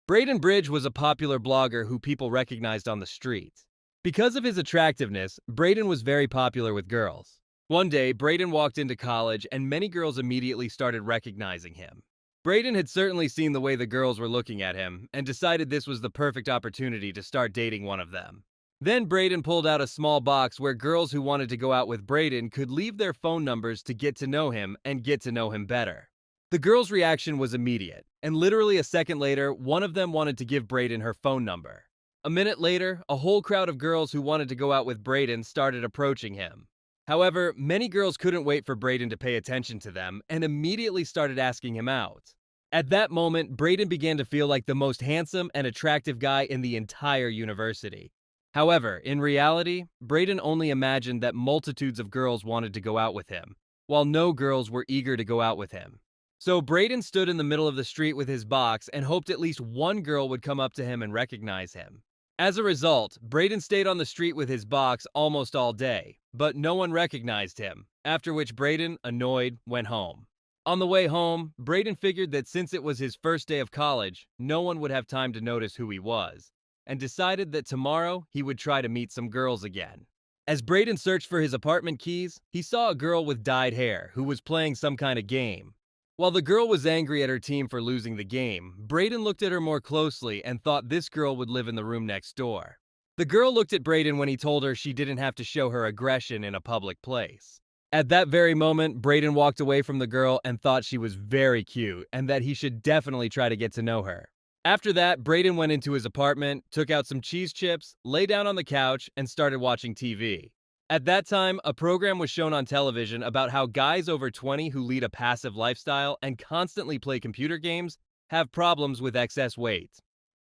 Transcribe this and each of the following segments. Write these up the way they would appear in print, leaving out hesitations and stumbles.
Braden Bridge was a popular blogger who people recognized on the street. Because of his attractiveness, Braden was very popular with girls. One day, Braden walked into college and many girls immediately started recognizing him. Braden had certainly seen the way the girls were looking at him and decided this was the perfect opportunity to start dating one of them. Then Braden pulled out a small box where girls who wanted to go out with Braden could leave their phone numbers to get to know him and get to know him better. The girl's reaction was immediate, and literally a second later, one of them wanted to give Braden her phone number. A minute later, a whole crowd of girls who wanted to go out with Braden started approaching him. However, many girls couldn't wait for Braden to pay attention to them and immediately started asking him out. At that moment, Braden began to feel like the most handsome and attractive guy in the entire university. However, in reality, Braden only imagined that multitudes of girls wanted to go out with him, while no girls were eager to go out with him. So Braden stood in the middle of the street with his box and hoped at least one girl would come up to him and recognize him. As a result, Braden stayed on the street with his box almost all day, but no one recognized him, after which Braden, annoyed, went home. On the way home, Braden figured that since it was his first day of college, no one would have time to notice who he was, and decided that tomorrow he would try to meet some girls again. As Braden searched for his apartment keys, he saw a girl with dyed hair who was playing some kind of game. While the girl was angry at her team for losing the game, Braden looked at her more closely and thought this girl would live in the room next door. The girl looked at Braden when he told her she didn't have to show her aggression in a public place. At that very moment, Braden walked away from the girl and thought she was very cute and that he should definitely try to get to know her. After that, Braden went into his apartment, took out some cheese chips, lay down on the couch, and started watching TV. At that time, a program was shown on television about how guys over 20 who lead a passive lifestyle and constantly play computer games have problems with excess weight.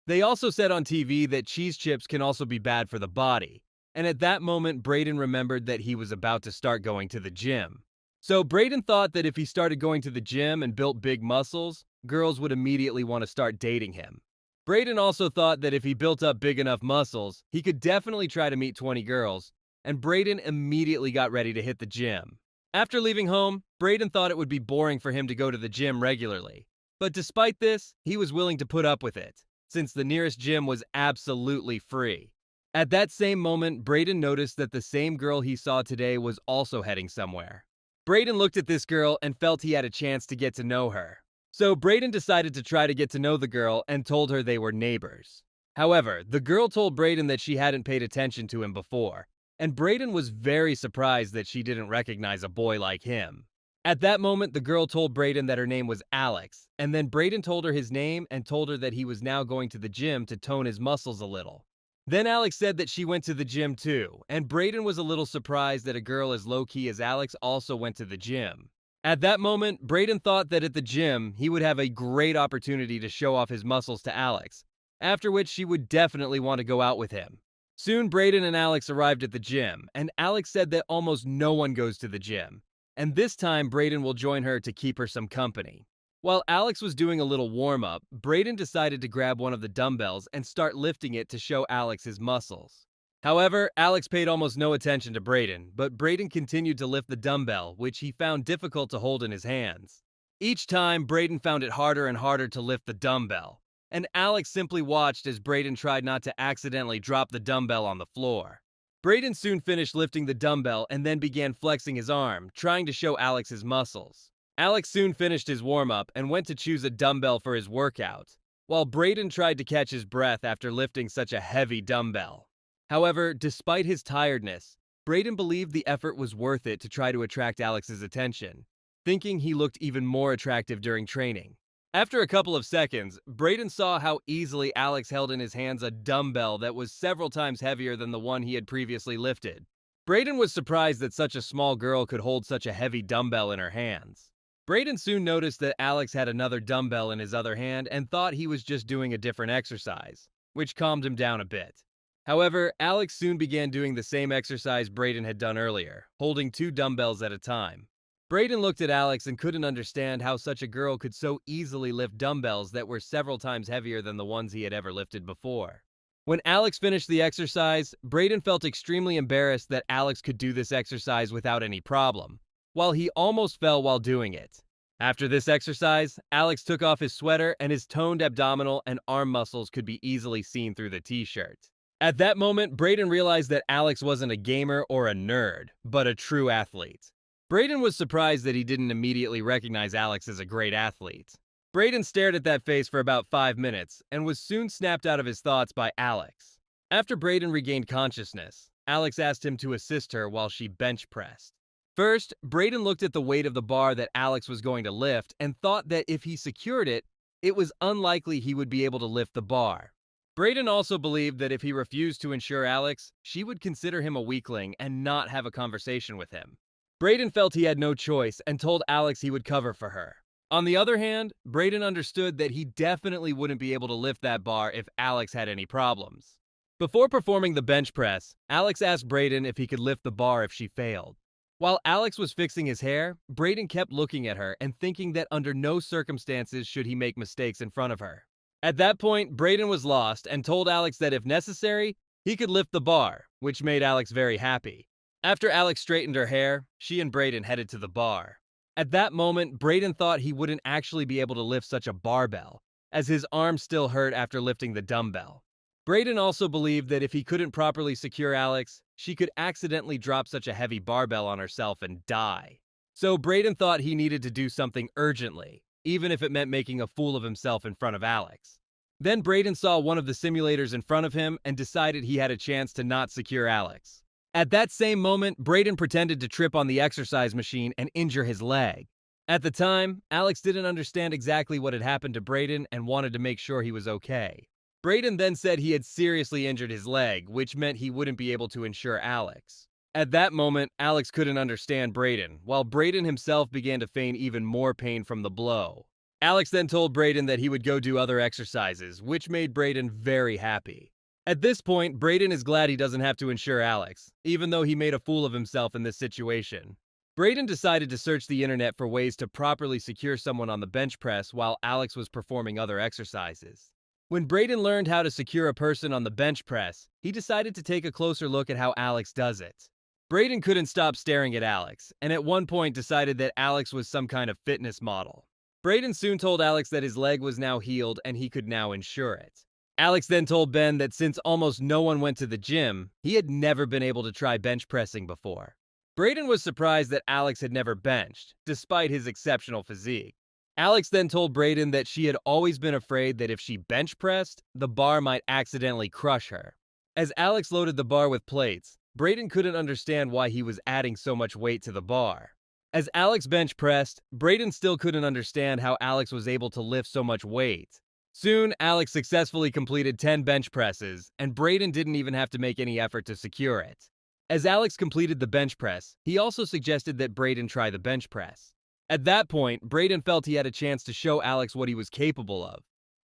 They also said on TV that cheese chips can also be bad for the body. And at that moment, Braden remembered that he was about to start going to the gym. So Braden thought that if he started going to the gym and built big muscles, girls would immediately want to start dating him. Braden also thought that if he built up big enough muscles, he could definitely try to meet 20 girls, and Braden immediately got ready to hit the gym. After leaving home, Braden thought it would be boring for him to go to the gym regularly. But despite this, he was willing to put up with it, since the nearest gym was absolutely free. At that same moment, Braden noticed that the same girl he saw today was also heading somewhere. Braden looked at this girl and felt he had a chance to get to know her. So Braden decided to try to get to know the girl and told her they were neighbors. However, the girl told Braden that she hadn't paid attention to him before, and Braden was very surprised that she didn't recognize a boy like him. At that moment, the girl told Braden that her name was Alex, and then Braden told her his name and told her that he was now going to the gym to tone his muscles a little. Then Alex said that she went to the gym too, and Braden was a little surprised that a girl as low-key as Alex also went to the gym. At that moment, Braden thought that at the gym, he would have a great opportunity to show off his muscles to Alex, after which she would definitely want to go out with him. Soon, Braden and Alex arrived at the gym, and Alex said that almost no one goes to the gym, and this time Braden will join her to keep her some company. While Alex was doing a little warm-up, Braden decided to grab one of the dumbbells and start lifting it to show Alex his muscles. However, Alex paid almost no attention to Braden, but Braden continued to lift the dumbbell, which he found difficult to hold in his hands. Each time, Braden found it harder and harder to lift the dumbbell, and Alex simply watched as Braden tried not to accidentally drop the dumbbell on the floor. Braden soon finished lifting the dumbbell and then began flexing his arm, trying to show Alex his muscles. Alex soon finished his warm-up and went to choose a dumbbell for his workout, while Braden tried to catch his breath after lifting such a heavy dumbbell. However, despite his tiredness, Braden believed the effort was worth it to try to attract Alex's attention, thinking he looked even more attractive during training. After a couple of seconds, Braden saw how easily Alex held in his hands a dumbbell that was several times heavier than the one he had previously lifted. Braden was surprised that such a small girl could hold such a heavy dumbbell in her hands. Braden soon noticed that Alex had another dumbbell in his other hand and thought he was just doing a different exercise, which calmed him down a bit. However, Alex soon began doing the same exercise Braden had done earlier, holding 2 dumbbells at a time. Braden looked at Alex and couldn't understand how such a girl could so easily lift dumbbells that were several times heavier than the ones he had ever lifted before. When Alex finished the exercise, Braden felt extremely embarrassed that Alex could do this exercise without any problem, while he almost fell while doing it. After this exercise, Alex took off his sweater and his toned abdominal and arm muscles could be easily seen through the t-shirt. At that moment, Brayden realized that Alex wasn't a gamer or a nerd, but a true athlete. Brayden was surprised that he didn't immediately recognize Alex as a great athlete. Brayden stared at that face for about 5 minutes and was soon snapped out of his thoughts by Alex. After Brayden regained consciousness, Alex asked him to assist her while she bench pressed. First, Brayden looked at the weight of the bar that Alex was going to lift and thought that if he secured it, it was unlikely he would be able to lift the bar. Brayden also believed that if he refused to insure Alex, she would consider him a weakling and not have a conversation with him. Brayden felt he had no choice and told Alex he would cover for her. On the other hand, Brayden understood that he definitely wouldn't be able to lift that bar if Alex had any problems. Before performing the bench press, Alex asked Brayden if he could lift the bar if she failed. While Alex was fixing his hair, Brayden kept looking at her and thinking that under no circumstances should he make mistakes in front of her. At that point, Brayden was lost and told Alex that if necessary, he could lift the bar, which made Alex very happy. After Alex straightened her hair, she and Brayden headed to the bar. At that moment, Brayden thought he wouldn't actually be able to lift such a barbell, as his arms still hurt after lifting the dumbbell. Brayden also believed that if he couldn't properly secure Alex, she could accidentally drop such a heavy barbell on herself and die. So Brayden thought he needed to do something urgently, even if it meant making a fool of himself in front of Alex. Then Brayden saw one of the simulators in front of him and decided he had a chance to not secure Alex. At that same moment, Brayden pretended to trip on the exercise machine and injure his leg. At the time, Alex didn't understand exactly what had happened to Brayden and wanted to make sure he was okay. Brayden then said he had seriously injured his leg, which meant he wouldn't be able to insure Alex. At that moment, Alex couldn't understand Brayden, while Brayden himself began to feign even more pain from the blow. Alex then told Brayden that he would go do other exercises, which made Brayden very happy. At this point, Brayden is glad he doesn't have to insure Alex, even though he made a fool of himself in this situation. Brayden decided to search the internet for ways to properly secure someone on the bench press while Alex was performing other exercises. When Brayden learned how to secure a person on the bench press, he decided to take a closer look at how Alex does it. Brayden couldn't stop staring at Alex, and at one point decided that Alex was some kind of fitness model. Brayden soon told Alex that his leg was now healed and he could now insure it. Alex then told Ben that since almost no one went to the gym, he had never been able to try bench pressing before. Brayden was surprised that Alex had never benched, despite his exceptional physique. Alex then told Brayden that she had always been afraid that if she bench pressed, the bar might accidentally crush her. As Alex loaded the bar with plates, Brayden couldn't understand why he was adding so much weight to the bar. As Alex bench pressed, Brayden still couldn't understand how Alex was able to lift so much weight. Soon, Alex successfully completed 10 bench presses, and Brayden didn't even have to make any effort to secure it. As Alex completed the bench press, he also suggested that Brayden try the bench press. At that point, Brayden felt he had a chance to show Alex what he was capable of.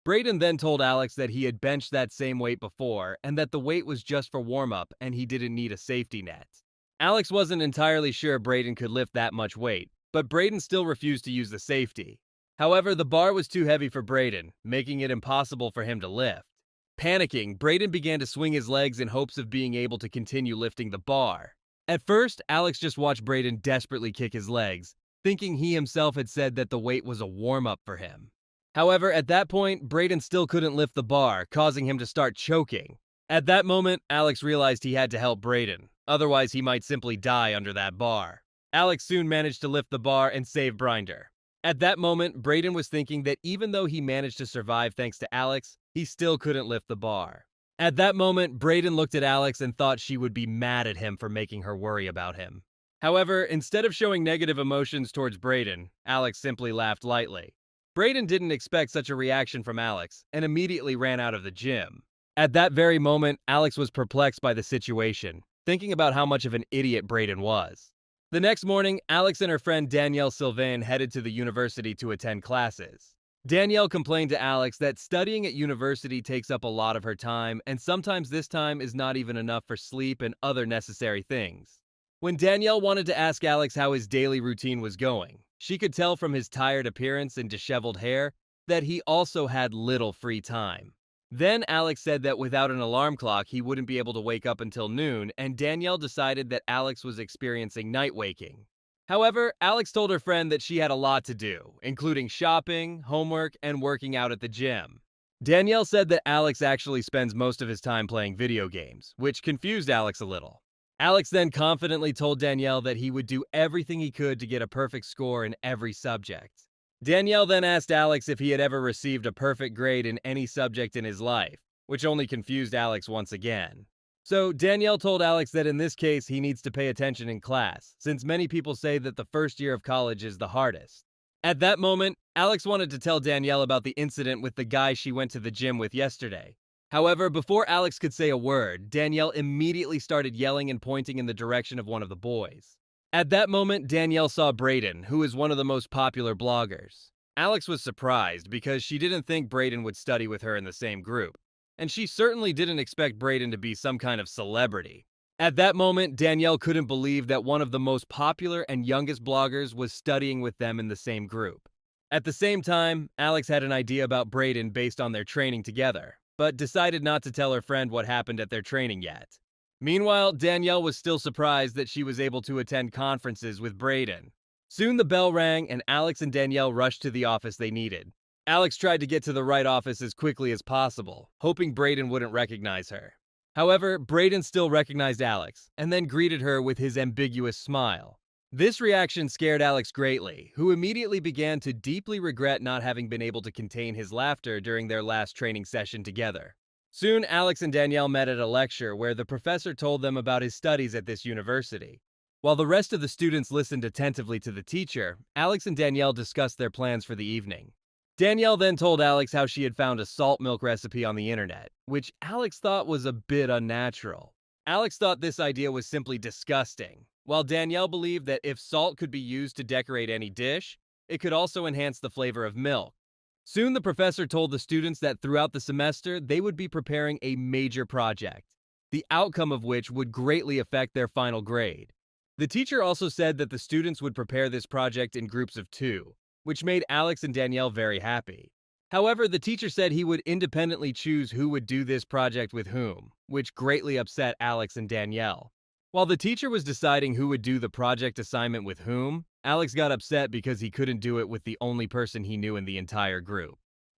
Brayden then told Alex that he had benched that same weight before and that the weight was just for warm-up and he didn't need a safety net. Alex wasn't entirely sure Brayden could lift that much weight, but Brayden still refused to use the safety. However, the bar was too heavy for Brayden, making it impossible for him to lift. Panicking, Brayden began to swing his legs in hopes of being able to continue lifting the bar. At first, Alex just watched Brayden desperately kick his legs, thinking he himself had said that the weight was a warm-up for him. However, at that point, Brayden still couldn't lift the bar, causing him to start choking. At that moment, Alex realized he had to help Brayden, otherwise he might simply die under that bar. Alex soon managed to lift the bar and save Brayden. At that moment, Brayden was thinking that even though he managed to survive thanks to Alex, he still couldn't lift the bar. At that moment, Brayden looked at Alex and thought she would be mad at him for making her worry about him. However, instead of showing negative emotions towards Brayden, Alex simply laughed lightly. Brayden didn't expect such a reaction from Alex and immediately ran out of the gym. At that very moment, Alex was perplexed by the situation, thinking about how much of an idiot Brayden was. The next morning, Alex and her friend Danielle Sylvain headed to the university to attend classes. Danielle complained to Alex that studying at university takes up a lot of her time, and sometimes this time is not even enough for sleep and other necessary things. When Danielle wanted to ask Alex how his daily routine was going, she could tell from his tired appearance and disheveled hair that he also had little free time. Then Alex said that without an alarm clock, he wouldn't be able to wake up until noon, and Danielle decided that Alex was experiencing night waking. However, Alex told her friend that she had a lot to do, including shopping, homework, and working out at the gym. Danielle said that Alex actually spends most of his time playing video games, which confused Alex a little. Alex then confidently told Danielle that he would do everything he could to get a perfect score in every subject. Danielle then asked Alex if he had ever received a perfect grade in any subject in his life, which only confused Alex once again. So Danielle told Alex that in this case he needs to pay attention in class, since many people say that the first year of college is the hardest. At that moment, Alex wanted to tell Danielle about the incident with the guy she went to the gym with yesterday. However, before Alex could say a word, Danielle immediately started yelling and pointing in the direction of one of the boys. At that moment, Danielle saw Brayden, who is one of the most popular bloggers. Alex was surprised because she didn't think Brayden would study with her in the same group, and she certainly didn't expect Brayden to be some kind of celebrity. At that moment, Danielle couldn't believe that one of the most popular and youngest bloggers was studying with them in the same group. At the same time, Alex had an idea about Brayden based on their training together, but decided not to tell her friend what happened at their training yet. Meanwhile, Danielle was still surprised that she was able to attend conferences with Brayden. Soon the bell rang and Alex and Danielle rushed to the office they needed. Alex tried to get to the right office as quickly as possible, hoping Brayden wouldn't recognize her. However, Brayden still recognized Alex, and then greeted her with his ambiguous smile. This reaction scared Alex greatly, who immediately began to deeply regret not having been able to contain his laughter during their last training session together. Soon, Alex and Danielle met at a lecture where the professor told them about his studies at this university. While the rest of the students listened attentively to the teacher, Alex and Danielle discussed their plans for the evening. Danielle then told Alex how she had found a salt milk recipe on the internet, which Alex thought was a bit unnatural. Alex thought this idea was simply disgusting, while Danielle believed that if salt could be used to decorate any dish, it could also enhance the flavor of milk. Soon the professor told the students that throughout the semester they would be preparing a major project, the outcome of which would greatly affect their final grade. The teacher also said that the students would prepare this project in groups of 2, which made Alex and Danielle very happy. However, the teacher said he would independently choose who would do this project with whom, which greatly upset Alex and Danielle. While the teacher was deciding who would do the project assignment with whom, Alex got upset because he couldn't do it with the only person he knew in the entire group.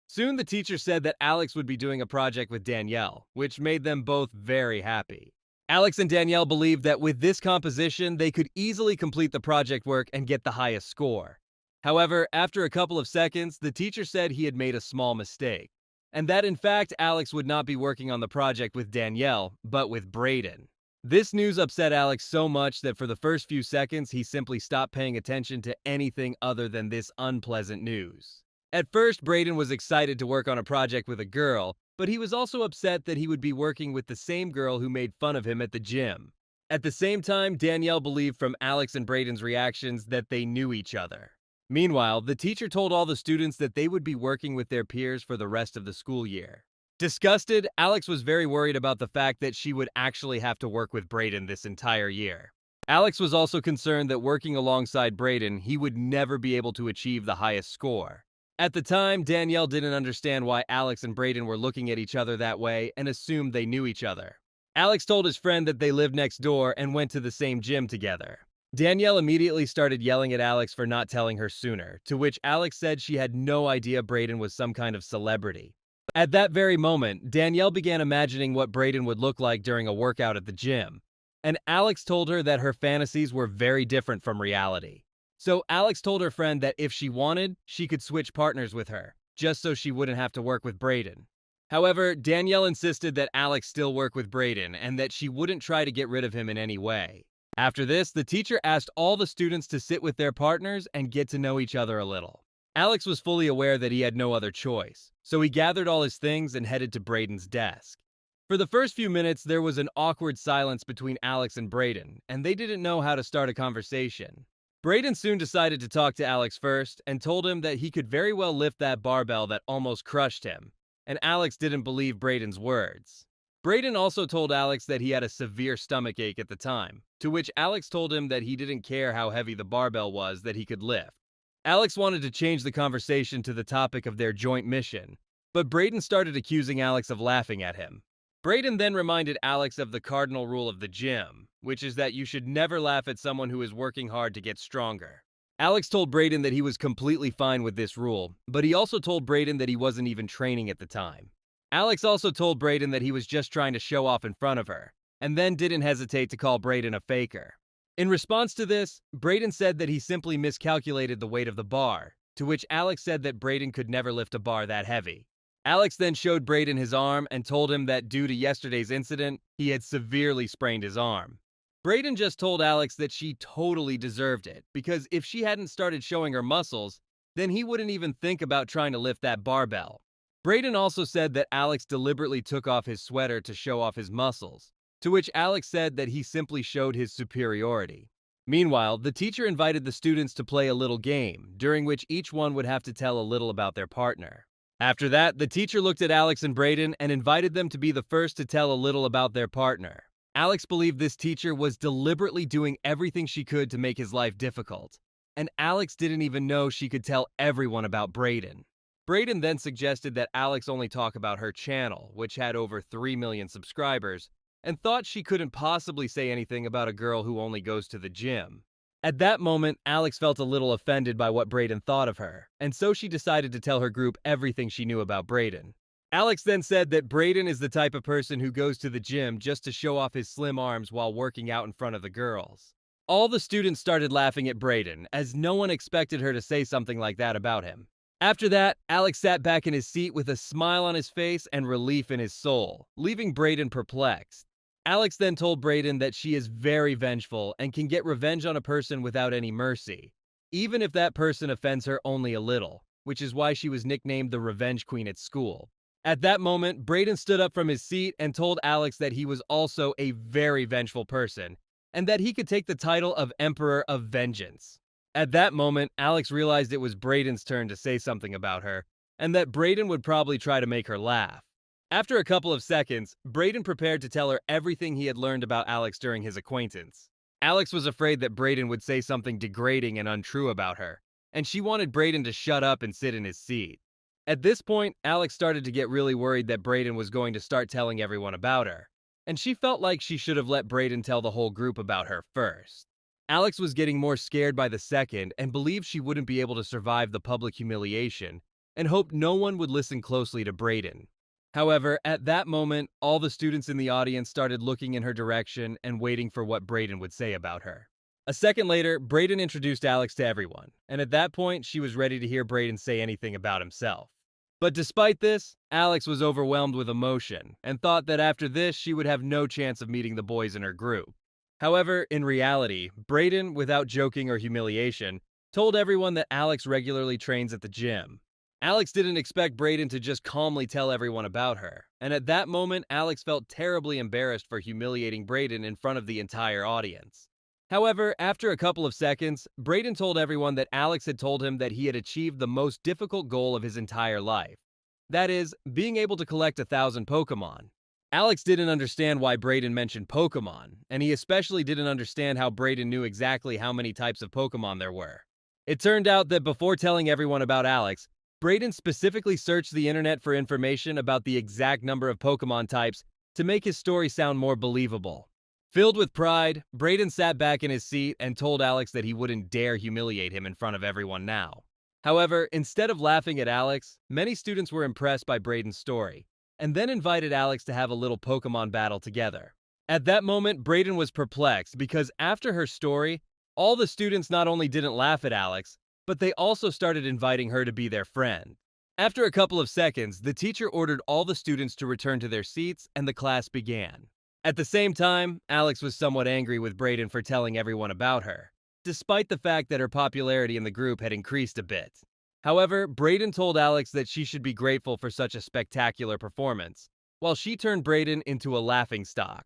Soon the teacher said that Alex would be doing a project with Danielle, which made them both very happy. Alex and Danielle believed that with this composition, they could easily complete the project work and get the highest score. However, after a couple of seconds, the teacher said he had made a small mistake, and that in fact Alex would not be working on the project with Danielle, but with Brayden. This news upset Alex so much that for the first few seconds he simply stopped paying attention to anything other than this unpleasant news. At first, Brayden was excited to work on a project with a girl, but he was also upset that he would be working with the same girl who made fun of him at the gym. At the same time, Danielle believed from Alex and Brayden's reactions that they knew each other. Meanwhile, the teacher told all the students that they would be working with their peers for the rest of the school year. Disgusted, Alex was very worried about the fact that she would actually have to work with Brayden this entire year. Alex was also concerned that working alongside Brayden, he would never be able to achieve the highest score. At the time, Danielle didn't understand why Alex and Brayden were looking at each other that way and assumed they knew each other. Alex told his friend that they lived next door and went to the same gym together. Danielle immediately started yelling at Alex for not telling her sooner, to which Alex said she had no idea Brayden was some kind of celebrity. At that very moment, Danielle began imagining what Brayden would look like during a workout at the gym, and Alex told her that her fantasies were very different from reality. So Alex told her friend that if she wanted, she could switch partners with her, just so she wouldn't have to work with Brayden. However, Danielle insisted that Alex still work with Brayden and that she wouldn't try to get rid of him in any way. After this, the teacher asked all the students to sit with their partners and get to know each other a little. Alex was fully aware that he had no other choice, so he gathered all his things and headed to Brayden's desk. For the first few minutes, there was an awkward silence between Alex and Brayden, and they didn't know how to start a conversation. Brayden soon decided to talk to Alex first and told him that he could very well lift that barbell that almost crushed him, and Alex didn't believe Brayden's words. Brayden also told Alex that he had a severe stomachache at the time, to which Alex told him that he didn't care how heavy the barbell was that he could lift. Alex wanted to change the conversation to the topic of their joint mission, but Brayden started accusing Alex of laughing at him. Brayden then reminded Alex of the cardinal rule of the gym, which is that you should never laugh at someone who is working hard to get stronger. Alex told Brayden that he was completely fine with this rule, but he also told Brayden that he wasn't even training at the time. Alex also told Brayden that he was just trying to show off in front of her, and then didn't hesitate to call Brayden a faker. In response to this, Brayden said that he simply miscalculated the weight of the bar, to which Alex said that Brayden could never lift a bar that heavy. Alex then showed Brayden his arm and told him that due to yesterday's incident, he had severely sprained his arm. Brayden just told Alex that she totally deserved it, because if she hadn't started showing her muscles, then he wouldn't even think about trying to lift that barbell. Brayden also said that Alex deliberately took off his sweater to show off his muscles, to which Alex said that he simply showed his superiority. Meanwhile, the teacher invited the students to play a little game, during which each one would have to tell a little about their partner. After that, the teacher looked at Alex and Brayden and invited them to be the first to tell a little about their partner. Alex believed this teacher was deliberately doing everything she could to make his life difficult, and Alex didn't even know she could tell everyone about Brayden. Brayden then suggested that Alex only talk about her channel, which had over 3 million subscribers, and thought she couldn't possibly say anything about a girl who only goes to the gym. At that moment, Alex felt a little offended by what Brayden thought of her, and so she decided to tell her group everything she knew about Brayden. Alex then said that Brayden is the type of person who goes to the gym just to show off his slim arms while working out in front of the girls. All the students started laughing at Brayden, as no one expected her to say something like that about him. After that, Alex sat back in his seat with a smile on his face and relief in his soul, leaving Brayden perplexed. Alex then told Brayden that she is very vengeful and can get revenge on a person without any mercy, even if that person offends her only a little, which is why she was nicknamed the Revenge Queen at school. At that moment, Brayden stood up from his seat and told Alex that he was also a very vengeful person, and that he could take the title of Emperor of Vengeance. At that moment, Alex realized it was Brayden's turn to say something about her, and that Brayden would probably try to make her laugh. After a couple of seconds, Brayden prepared to tell her everything he had learned about Alex during his acquaintance. Alex was afraid that Brayden would say something degrading and untrue about her, and she wanted Brayden to shut up and sit in his seat. At this point, Alex started to get really worried that Brayden was going to start telling everyone about her, and she felt like she should have let Brayden tell the whole group about her first. Alex was getting more scared by the second and believed she wouldn't be able to survive the public humiliation, and hoped no one would listen closely to Brayden. However, at that moment, all the students in the audience started looking in her direction and waiting for what Brayden would say about her. A second later, Brayden introduced Alex to everyone, and at that point, she was ready to hear Brayden say anything about himself. But despite this, Alex was overwhelmed with emotion and thought that after this, she would have no chance of meeting the boys in her group. However, in reality, Brayden, without joking or humiliation, told everyone that Alex regularly trains at the gym. Alex didn't expect Brayden to just calmly tell everyone about her, and at that moment, Alex felt terribly embarrassed for humiliating Brayden in front of the entire audience. However, after a couple of seconds, Brayden told everyone that Alex had told him that he had achieved the most difficult goal of his entire life. That is, being able to collect 1,000 Pokemon. Alex didn't understand why Brayden mentioned Pokemon, and he especially didn't understand how Brayden knew exactly how many types of Pokemon there were. It turned out that before telling everyone about Alex, Brayden specifically searched the internet for information about the exact number of Pokemon types to make his story sound more believable. Filled with pride, Brayden sat back in his seat and told Alex that he wouldn't dare humiliate him in front of everyone now. However, instead of laughing at Alex, many students were impressed by Brayden's story, and then invited Alex to have a little Pokemon battle together. At that moment, Brayden was perplexed because after her story, all the students not only didn't laugh at Alex, but they also started inviting her to be their friend. After a couple of seconds, the teacher ordered all the students to return to their seats and the class began. At the same time, Alex was somewhat angry with Brayden for telling everyone about her, despite the fact that her popularity in the group had increased a bit. However, Brayden told Alex that she should be grateful for such a spectacular performance, while she turned Brayden into a laughingstock.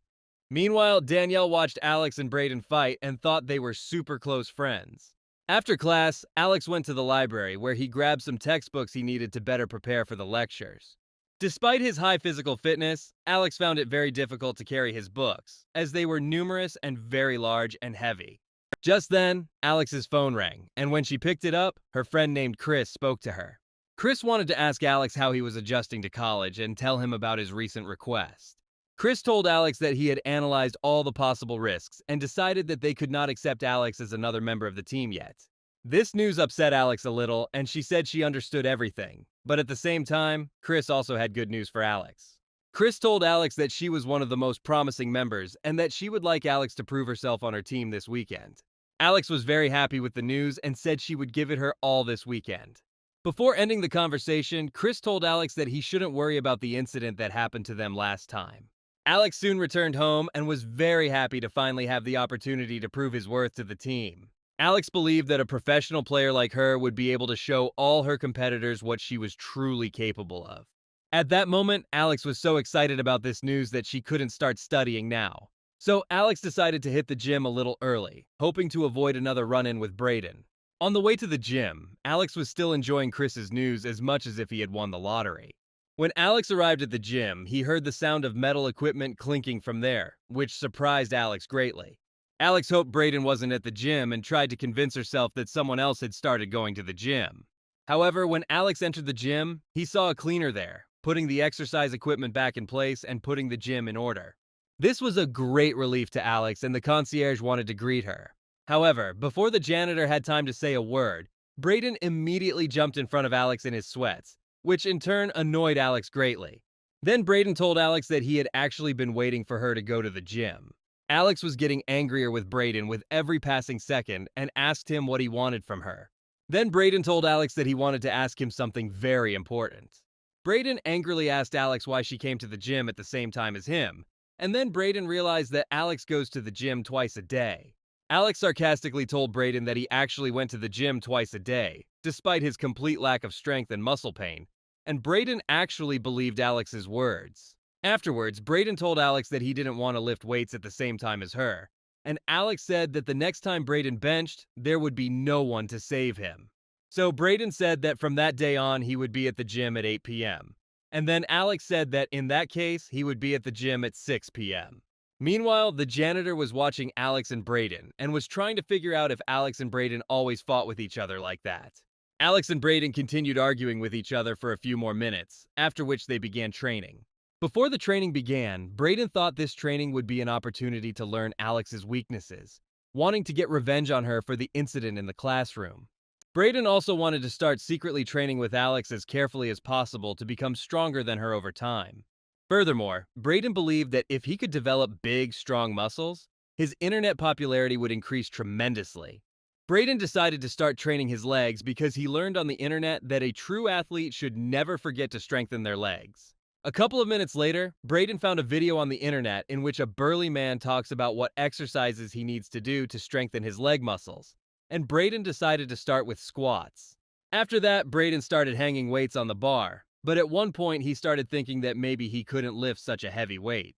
Meanwhile, Danielle watched Alex and Brayden fight and thought they were super close friends. After class, Alex went to the library where he grabbed some textbooks he needed to better prepare for the lectures. Despite his high physical fitness, Alex found it very difficult to carry his books, as they were numerous and very large and heavy. Just then, Alex's phone rang, and when she picked it up, her friend named Chris spoke to her. Chris wanted to ask Alex how he was adjusting to college and tell him about his recent request. Chris told Alex that he had analyzed all the possible risks and decided that they could not accept Alex as another member of the team yet. This news upset Alex a little, and she said she understood everything. But at the same time, Chris also had good news for Alex. Chris told Alex that she was one of the most promising members and that she would like Alex to prove herself on her team this weekend. Alex was very happy with the news and said she would give it her all this weekend. Before ending the conversation, Chris told Alex that he shouldn't worry about the incident that happened to them last time. Alex soon returned home and was very happy to finally have the opportunity to prove his worth to the team. Alex believed that a professional player like her would be able to show all her competitors what she was truly capable of. At that moment, Alex was so excited about this news that she couldn't start studying now. So Alex decided to hit the gym a little early, hoping to avoid another run-in with Brayden. On the way to the gym, Alex was still enjoying Chris's news as much as if he had won the lottery. When Alex arrived at the gym, he heard the sound of metal equipment clinking from there, which surprised Alex greatly. Alex hoped Brayden wasn't at the gym and tried to convince herself that someone else had started going to the gym. However, when Alex entered the gym, he saw a cleaner there, putting the exercise equipment back in place and putting the gym in order. This was a great relief to Alex, and the concierge wanted to greet her. However, before the janitor had time to say a word, Brayden immediately jumped in front of Alex in his sweats, which in turn annoyed Alex greatly. Then Brayden told Alex that he had actually been waiting for her to go to the gym. Alex was getting angrier with Brayden with every passing second and asked him what he wanted from her. Then Brayden told Alex that he wanted to ask him something very important. Brayden angrily asked Alex why she came to the gym at the same time as him, and then Brayden realized that Alex goes to the gym twice a day. Alex sarcastically told Brayden that he actually went to the gym twice a day, despite his complete lack of strength and muscle pain, and Brayden actually believed Alex's words. Afterwards, Brayden told Alex that he didn't want to lift weights at the same time as her, and Alex said that the next time Brayden benched, there would be no one to save him. So Brayden said that from that day on he would be at the gym at 8 p.m. And then Alex said that in that case, he would be at the gym at 6 p.m. Meanwhile, the janitor was watching Alex and Brayden and was trying to figure out if Alex and Brayden always fought with each other like that. Alex and Brayden continued arguing with each other for a few more minutes, after which they began training. Before the training began, Brayden thought this training would be an opportunity to learn Alex's weaknesses, wanting to get revenge on her for the incident in the classroom. Brayden also wanted to start secretly training with Alex as carefully as possible to become stronger than her over time. Furthermore, Brayden believed that if he could develop big, strong muscles, his internet popularity would increase tremendously. Brayden decided to start training his legs because he learned on the internet that a true athlete should never forget to strengthen their legs. A couple of minutes later, Brayden found a video on the internet in which a burly man talks about what exercises he needs to do to strengthen his leg muscles, and Brayden decided to start with squats. After that, Brayden started hanging weights on the bar, but at one point he started thinking that maybe he couldn't lift such a heavy weight.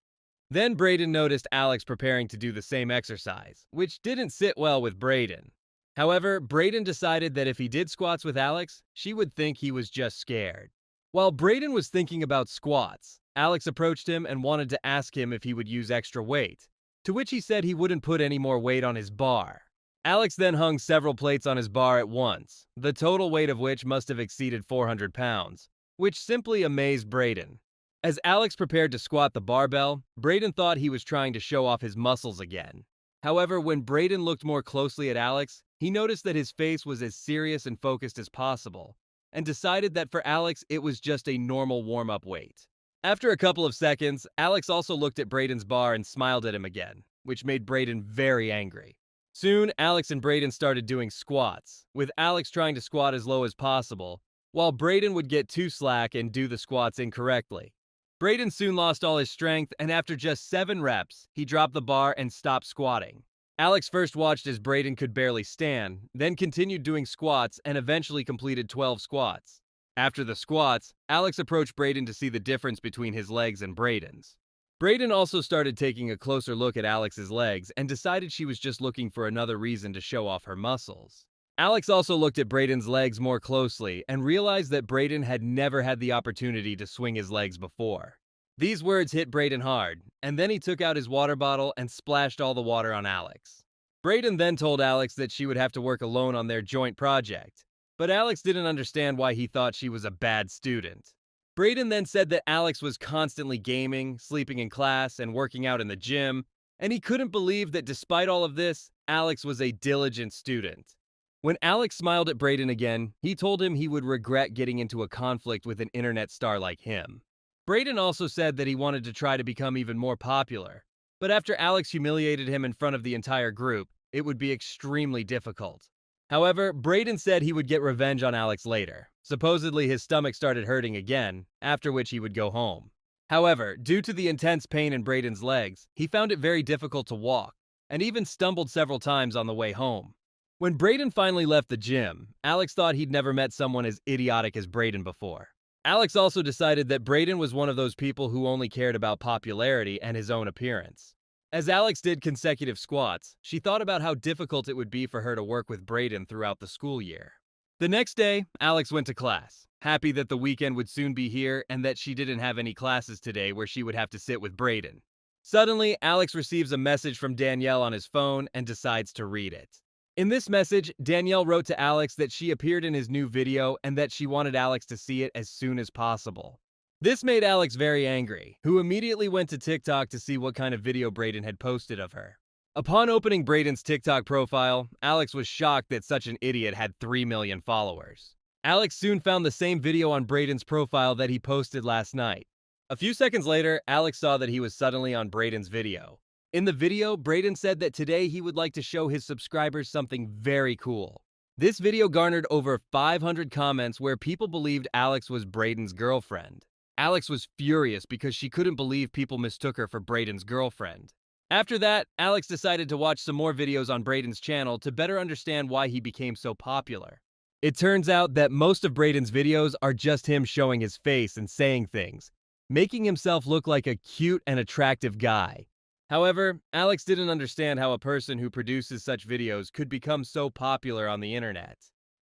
Then Brayden noticed Alex preparing to do the same exercise, which didn't sit well with Brayden. However, Brayden decided that if he did squats with Alex, she would think he was just scared. While Brayden was thinking about squats, Alex approached him and wanted to ask him if he would use extra weight, to which he said he wouldn't put any more weight on his bar. Alex then hung several plates on his bar at once, the total weight of which must have exceeded 400 pounds, which simply amazed Brayden. As Alex prepared to squat the barbell, Brayden thought he was trying to show off his muscles again. However, when Brayden looked more closely at Alex, he noticed that his face was as serious and focused as possible, and decided that for Alex it was just a normal warm-up weight. After a couple of seconds, Alex also looked at Brayden's bar and smiled at him again, which made Brayden very angry. Soon, Alex and Brayden started doing squats, with Alex trying to squat as low as possible, while Brayden would get too slack and do the squats incorrectly. Brayden soon lost all his strength, and after just 7 reps, he dropped the bar and stopped squatting. Alex first watched as Brayden could barely stand, then continued doing squats and eventually completed 12 squats. After the squats, Alex approached Brayden to see the difference between his legs and Brayden's. Brayden also started taking a closer look at Alex's legs and decided she was just looking for another reason to show off her muscles. Alex also looked at Brayden's legs more closely and realized that Brayden had never had the opportunity to swing his legs before. These words hit Brayden hard, and then he took out his water bottle and splashed all the water on Alex. Brayden then told Alex that she would have to work alone on their joint project, but Alex didn't understand why he thought she was a bad student. Brayden then said that Alex was constantly gaming, sleeping in class, and working out in the gym, and he couldn't believe that despite all of this, Alex was a diligent student. When Alex smiled at Brayden again, he told him he would regret getting into a conflict with an internet star like him. Brayden also said that he wanted to try to become even more popular, but after Alex humiliated him in front of the entire group, it would be extremely difficult. However, Brayden said he would get revenge on Alex later. Supposedly, his stomach started hurting again, after which he would go home. However, due to the intense pain in Brayden's legs, he found it very difficult to walk, and even stumbled several times on the way home. When Brayden finally left the gym, Alex thought he'd never met someone as idiotic as Brayden before. Alex also decided that Brayden was one of those people who only cared about popularity and his own appearance. As Alex did consecutive squats, she thought about how difficult it would be for her to work with Brayden throughout the school year. The next day, Alex went to class, happy that the weekend would soon be here and that she didn't have any classes today where she would have to sit with Brayden. Suddenly, Alex receives a message from Danielle on his phone and decides to read it. In this message, Danielle wrote to Alex that she appeared in his new video and that she wanted Alex to see it as soon as possible. This made Alex very angry, who immediately went to TikTok to see what kind of video Brayden had posted of her. Upon opening Brayden's TikTok profile, Alex was shocked that such an idiot had 3 million followers. Alex soon found the same video on Brayden's profile that he posted last night. A few seconds later, Alex saw that he was suddenly on Brayden's video. In the video, Brayden said that today he would like to show his subscribers something very cool. This video garnered over 500 comments where people believed Alex was Brayden's girlfriend. Alex was furious because she couldn't believe people mistook her for Brayden's girlfriend. After that, Alex decided to watch some more videos on Brayden's channel to better understand why he became so popular. It turns out that most of Brayden's videos are just him showing his face and saying things, making himself look like a cute and attractive guy. However, Alex didn't understand how a person who produces such videos could become so popular on the internet.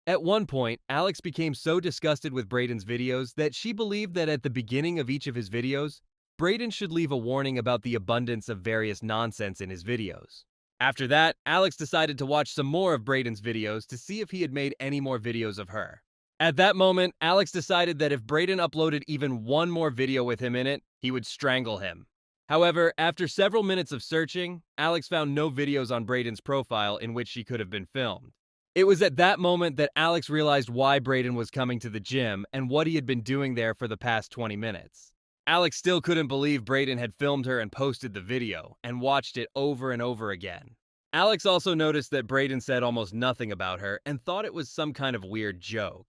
At one point, Alex became so disgusted with Brayden's videos that she believed that at the beginning of each of his videos, Brayden should leave a warning about the abundance of various nonsense in his videos. After that, Alex decided to watch some more of Brayden's videos to see if he had made any more videos of her. At that moment, Alex decided that if Brayden uploaded even one more video with him in it, he would strangle him. However, after several minutes of searching, Alex found no videos on Brayden's profile in which she could have been filmed. It was at that moment that Alex realized why Brayden was coming to the gym and what he had been doing there for the past 20 minutes. Alex still couldn't believe Brayden had filmed her and posted the video, and watched it over and over again. Alex also noticed that Brayden said almost nothing about her and thought it was some kind of weird joke.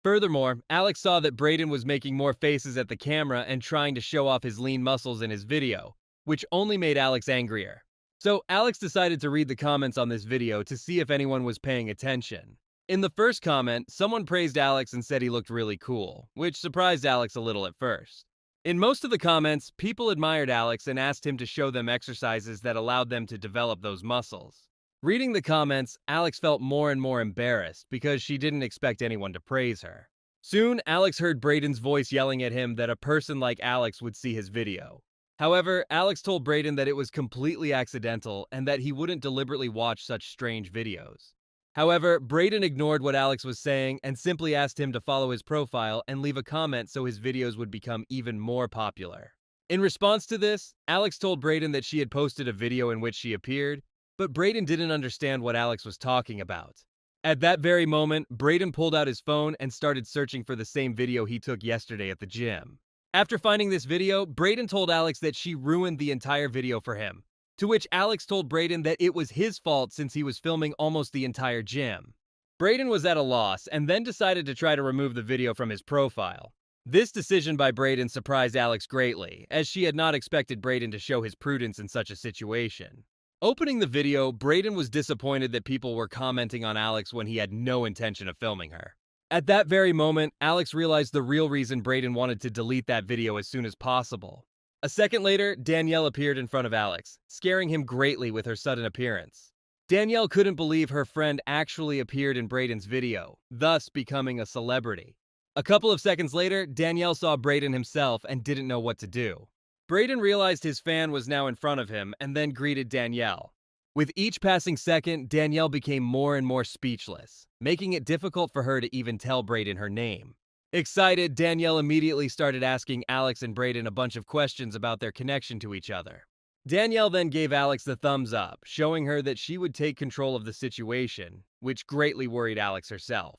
Furthermore, Alex saw that Brayden was making more faces at the camera and trying to show off his lean muscles in his video, which only made Alex angrier. So Alex decided to read the comments on this video to see if anyone was paying attention. In the first comment, someone praised Alex and said he looked really cool, which surprised Alex a little at first. In most of the comments, people admired Alex and asked him to show them exercises that allowed them to develop those muscles. Reading the comments, Alex felt more and more embarrassed because she didn't expect anyone to praise her. Soon, Alex heard Brayden's voice yelling at him that a person like Alex would see his video. However, Alex told Brayden that it was completely accidental and that he wouldn't deliberately watch such strange videos. However, Brayden ignored what Alex was saying and simply asked him to follow his profile and leave a comment so his videos would become even more popular. In response to this, Alex told Brayden that she had posted a video in which she appeared, but Brayden didn't understand what Alex was talking about. At that very moment, Brayden pulled out his phone and started searching for the same video he took yesterday at the gym. After finding this video, Brayden told Alex that she ruined the entire video for him, to which Alex told Brayden that it was his fault since he was filming almost the entire gym. Brayden was at a loss and then decided to try to remove the video from his profile. This decision by Brayden surprised Alex greatly, as she had not expected Brayden to show his prudence in such a situation. Opening the video, Brayden was disappointed that people were commenting on Alex when he had no intention of filming her. At that very moment, Alex realized the real reason Brayden wanted to delete that video as soon as possible. A second later, Danielle appeared in front of Alex, scaring him greatly with her sudden appearance. Danielle couldn't believe her friend actually appeared in Brayden's video, thus becoming a celebrity. A couple of seconds later, Danielle saw Brayden himself and didn't know what to do. Brayden realized his fan was now in front of him and then greeted Danielle. With each passing second, Danielle became more and more speechless, making it difficult for her to even tell Brayden her name. Excited, Danielle immediately started asking Alex and Brayden a bunch of questions about their connection to each other. Danielle then gave Alex the thumbs up, showing her that she would take control of the situation, which greatly worried Alex herself.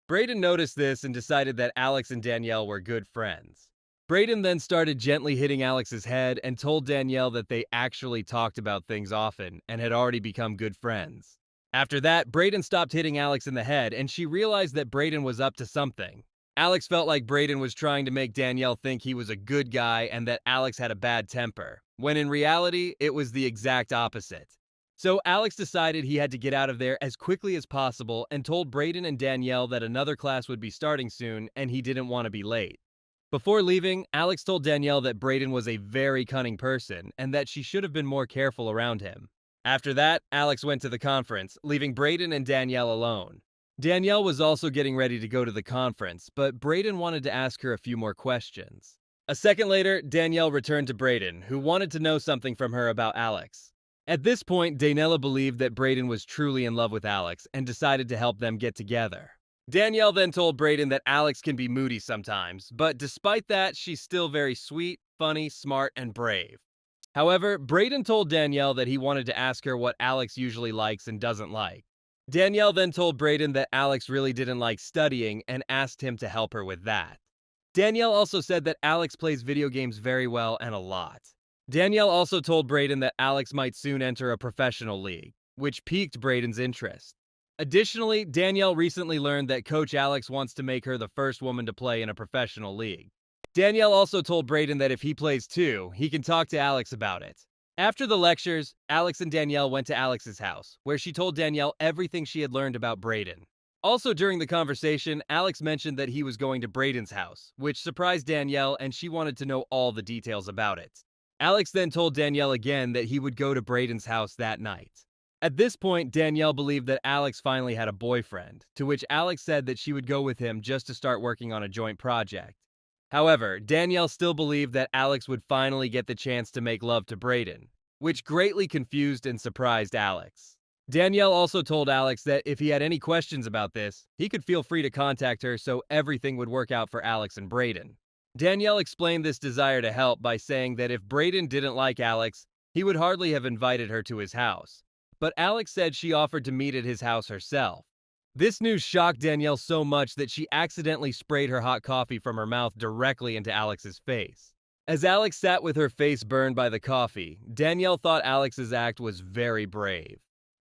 Brayden noticed this and decided that Alex and Danielle were good friends. Brayden then started gently hitting Alex's head and told Danielle that they actually talked about things often and had already become good friends. After that, Brayden stopped hitting Alex in the head and she realized that Brayden was up to something. Alex felt like Brayden was trying to make Danielle think he was a good guy and that Alex had a bad temper, when in reality, it was the exact opposite. So Alex decided he had to get out of there as quickly as possible and told Brayden and Danielle that another class would be starting soon and he didn't want to be late. Before leaving, Alex told Danielle that Brayden was a very cunning person and that she should have been more careful around him. After that, Alex went to the conference, leaving Brayden and Danielle alone. Danielle was also getting ready to go to the conference, but Brayden wanted to ask her a few more questions. A second later, Danielle returned to Brayden, who wanted to know something from her about Alex. At this point, Daniela believed that Brayden was truly in love with Alex and decided to help them get together. Danielle then told Brayden that Alex can be moody sometimes, but despite that, she's still very sweet, funny, smart, and brave. However, Brayden told Danielle that he wanted to ask her what Alex usually likes and doesn't like. Danielle then told Brayden that Alex really didn't like studying and asked him to help her with that. Danielle also said that Alex plays video games very well and a lot. Danielle also told Brayden that Alex might soon enter a professional league, which piqued Brayden's interest. Additionally, Danielle recently learned that Coach Alex wants to make her the first woman to play in a professional league. Danielle also told Brayden that if he plays too, he can talk to Alex about it. After the lectures, Alex and Danielle went to Alex's house, where she told Danielle everything she had learned about Brayden. Also during the conversation, Alex mentioned that he was going to Brayden's house, which surprised Danielle and she wanted to know all the details about it. Alex then told Danielle again that he would go to Brayden's house that night. At this point, Danielle believed that Alex finally had a boyfriend, to which Alex said that she would go with him just to start working on a joint project. However, Danielle still believed that Alex would finally get the chance to make love to Brayden, which greatly confused and surprised Alex. Danielle also told Alex that if he had any questions about this, he could feel free to contact her so everything would work out for Alex and Brayden. Danielle explained this desire to help by saying that if Brayden didn't like Alex, he would hardly have invited her to his house. But Alex said she offered to meet at his house herself. This news shocked Danielle so much that she accidentally sprayed her hot coffee from her mouth directly into Alex's face. As Alex sat with her face burned by the coffee, Danielle thought Alex's act was very brave.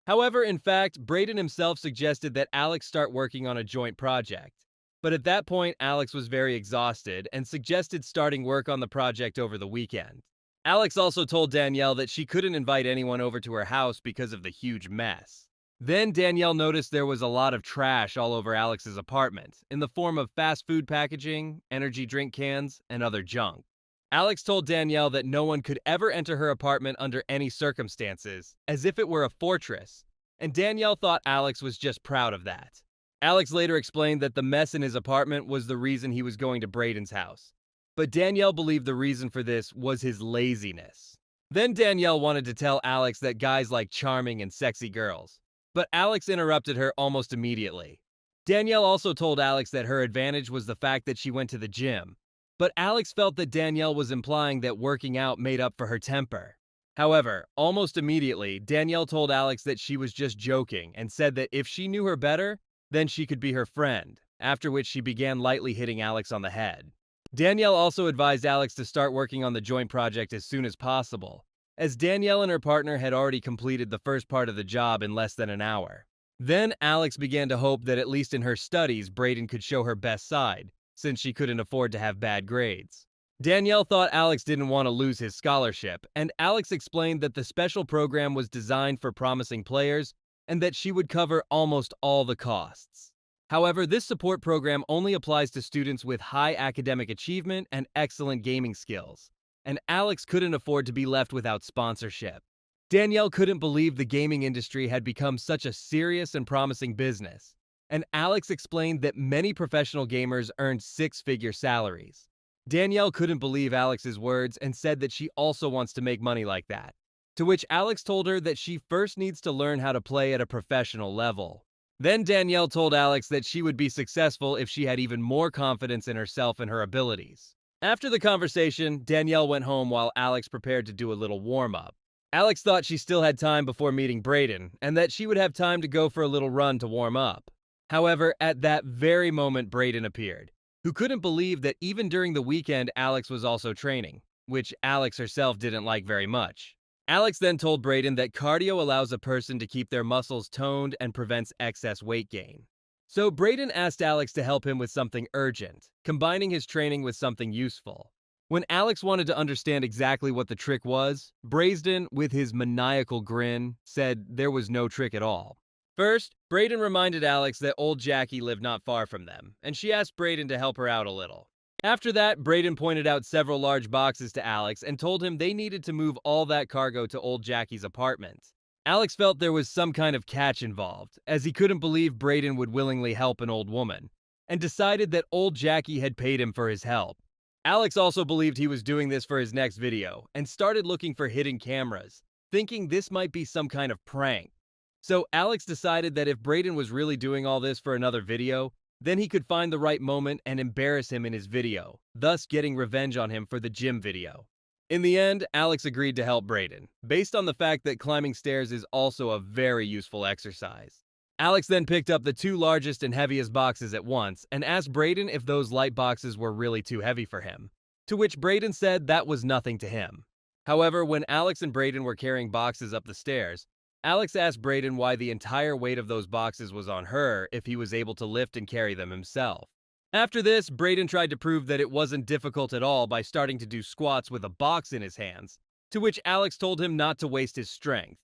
However, in fact, Brayden himself suggested that Alex start working on a joint project. But at that point, Alex was very exhausted and suggested starting work on the project over the weekend. Alex also told Danielle that she couldn't invite anyone over to her house because of the huge mess. Then Danielle noticed there was a lot of trash all over Alex's apartment, in the form of fast food packaging, energy drink cans, and other junk. Alex told Danielle that no one could ever enter her apartment under any circumstances, as if it were a fortress, and Danielle thought Alex was just proud of that. Alex later explained that the mess in his apartment was the reason he was going to Brayden's house. But Danielle believed the reason for this was his laziness. Then Danielle wanted to tell Alex that guys like charming and sexy girls. But Alex interrupted her almost immediately. Danielle also told Alex that her advantage was the fact that she went to the gym. But Alex felt that Danielle was implying that working out made up for her temper. However, almost immediately, Danielle told Alex that she was just joking and said that if she knew her better, then she could be her friend, after which she began lightly hitting Alex on the head. Danielle also advised Alex to start working on the joint project as soon as possible, as Danielle and her partner had already completed the first part of the job in less than an hour. Then Alex began to hope that at least in her studies, Brayden could show her best side, since she couldn't afford to have bad grades. Danielle thought Alex didn't want to lose his scholarship, and Alex explained that the special program was designed for promising players and that she would cover almost all the costs. However, this support program only applies to students with high academic achievement and excellent gaming skills, and Alex couldn't afford to be left without sponsorship. Danielle couldn't believe the gaming industry had become such a serious and promising business, and Alex explained that many professional gamers earned six-figure salaries. Danielle couldn't believe Alex's words and said that she also wants to make money like that, to which Alex told her that she first needs to learn how to play at a professional level. Then Danielle told Alex that she would be successful if she had even more confidence in herself and her abilities. After the conversation, Danielle went home while Alex prepared to do a little warm-up. Alex thought she still had time before meeting Brayden, and that she would have time to go for a little run to warm up. However, at that very moment Brayden appeared, who couldn't believe that even during the weekend Alex was also training, which Alex herself didn't like very much. Alex then told Brayden that cardio allows a person to keep their muscles toned and prevents excess weight gain. So Brayden asked Alex to help him with something urgent, combining his training with something useful. When Alex wanted to understand exactly what the trick was, Brayden, with his maniacal grin, said there was no trick at all. First, Brayden reminded Alex that old Jackie lived not far from them, and she asked Brayden to help her out a little. After that, Brayden pointed out several large boxes to Alex and told him they needed to move all that cargo to old Jackie's apartment. Alex felt there was some kind of catch involved, as he couldn't believe Brayden would willingly help an old woman, and decided that old Jackie had paid him for his help. Alex also believed he was doing this for his next video, and started looking for hidden cameras, thinking this might be some kind of prank. So Alex decided that if Brayden was really doing all this for another video, then he could find the right moment and embarrass him in his video, thus getting revenge on him for the gym video. In the end, Alex agreed to help Brayden, based on the fact that climbing stairs is also a very useful exercise. Alex then picked up the two largest and heaviest boxes at once and asked Brayden if those light boxes were really too heavy for him, to which Brayden said that was nothing to him. However, when Alex and Brayden were carrying boxes up the stairs, Alex asked Brayden why the entire weight of those boxes was on her if he was able to lift and carry them himself. After this, Brayden tried to prove that it wasn't difficult at all by starting to do squats with a box in his hands, to which Alex told him not to waste his strength.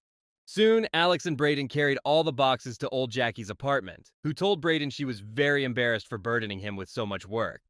Soon, Alex and Brayden carried all the boxes to old Jackie's apartment, who told Brayden she was very embarrassed for burdening him with so much work.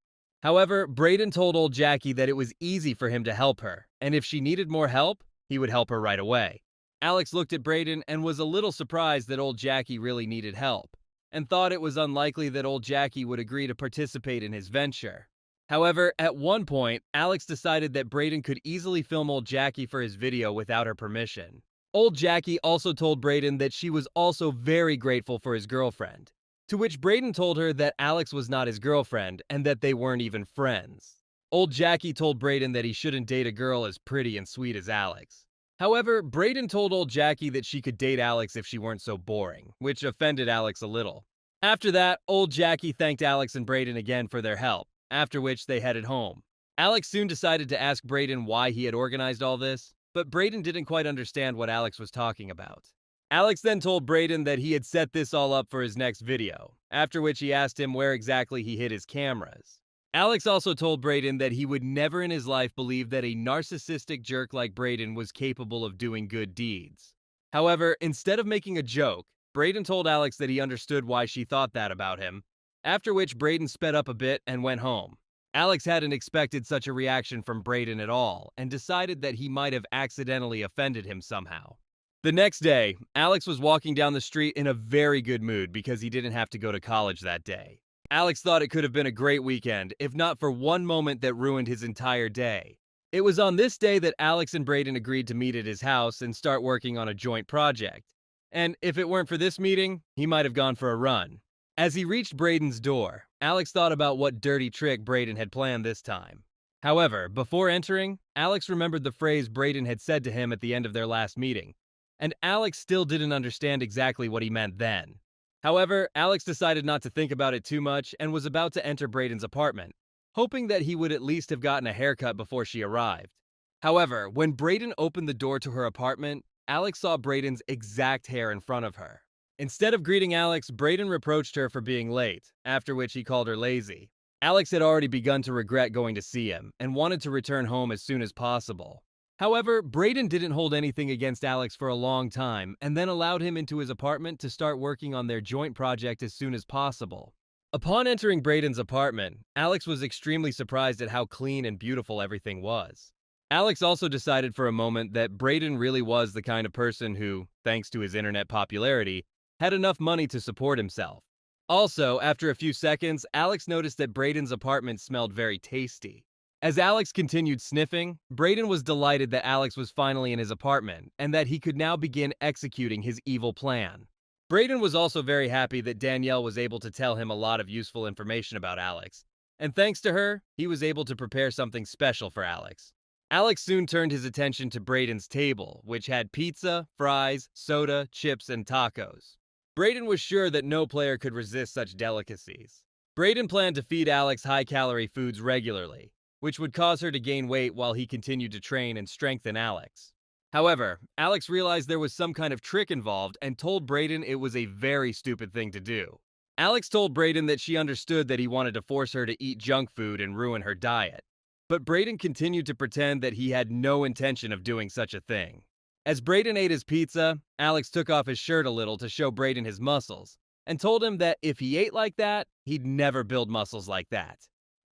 However, Brayden told old Jackie that it was easy for him to help her, and if she needed more help, he would help her right away. Alex looked at Brayden and was a little surprised that old Jackie really needed help, and thought it was unlikely that old Jackie would agree to participate in his venture. However, at one point, Alex decided that Brayden could easily film old Jackie for his video without her permission. Old Jackie also told Brayden that she was also very grateful for his girlfriend, to which Brayden told her that Alex was not his girlfriend and that they weren't even friends. Old Jackie told Brayden that he shouldn't date a girl as pretty and sweet as Alex. However, Brayden told old Jackie that she could date Alex if she weren't so boring, which offended Alex a little. After that, old Jackie thanked Alex and Brayden again for their help, after which they headed home. Alex soon decided to ask Brayden why he had organized all this, but Brayden didn't quite understand what Alex was talking about. Alex then told Brayden that he had set this all up for his next video, after which he asked him where exactly he hid his cameras. Alex also told Brayden that he would never in his life believe that a narcissistic jerk like Brayden was capable of doing good deeds. However, instead of making a joke, Brayden told Alex that he understood why she thought that about him, after which Brayden sped up a bit and went home. Alex hadn't expected such a reaction from Brayden at all, and decided that he might have accidentally offended him somehow. The next day, Alex was walking down the street in a very good mood because he didn't have to go to college that day. Alex thought it could have been a great weekend, if not for one moment that ruined his entire day. It was on this day that Alex and Brayden agreed to meet at his house and start working on a joint project. And if it weren't for this meeting, he might have gone for a run. As he reached Brayden's door, Alex thought about what dirty trick Brayden had planned this time. However, before entering, Alex remembered the phrase Brayden had said to him at the end of their last meeting, and Alex still didn't understand exactly what he meant then. However, Alex decided not to think about it too much and was about to enter Brayden's apartment, hoping that he would at least have gotten a haircut before she arrived. However, when Brayden opened the door to her apartment, Alex saw Brayden's exact hair in front of her. Instead of greeting Alex, Brayden reproached her for being late, after which he called her lazy. Alex had already begun to regret going to see him and wanted to return home as soon as possible. However, Brayden didn't hold anything against Alex for a long time and then allowed him into his apartment to start working on their joint project as soon as possible. Upon entering Brayden's apartment, Alex was extremely surprised at how clean and beautiful everything was. Alex also decided for a moment that Brayden really was the kind of person who, thanks to his internet popularity, had enough money to support himself. Also, after a few seconds, Alex noticed that Brayden's apartment smelled very tasty. As Alex continued sniffing, Brayden was delighted that Alex was finally in his apartment and that he could now begin executing his evil plan. Brayden was also very happy that Danielle was able to tell him a lot of useful information about Alex, and thanks to her, he was able to prepare something special for Alex. Alex soon turned his attention to Brayden's table, which had pizza, fries, soda, chips, and tacos. Brayden was sure that no player could resist such delicacies. Brayden planned to feed Alex high-calorie foods regularly, which would cause her to gain weight while he continued to train and strengthen Alex. However, Alex realized there was some kind of trick involved and told Brayden it was a very stupid thing to do. Alex told Brayden that she understood that he wanted to force her to eat junk food and ruin her diet. But Brayden continued to pretend that he had no intention of doing such a thing. As Brayden ate his pizza, Alex took off his shirt a little to show Brayden his muscles, and told him that if he ate like that, he'd never build muscles like that.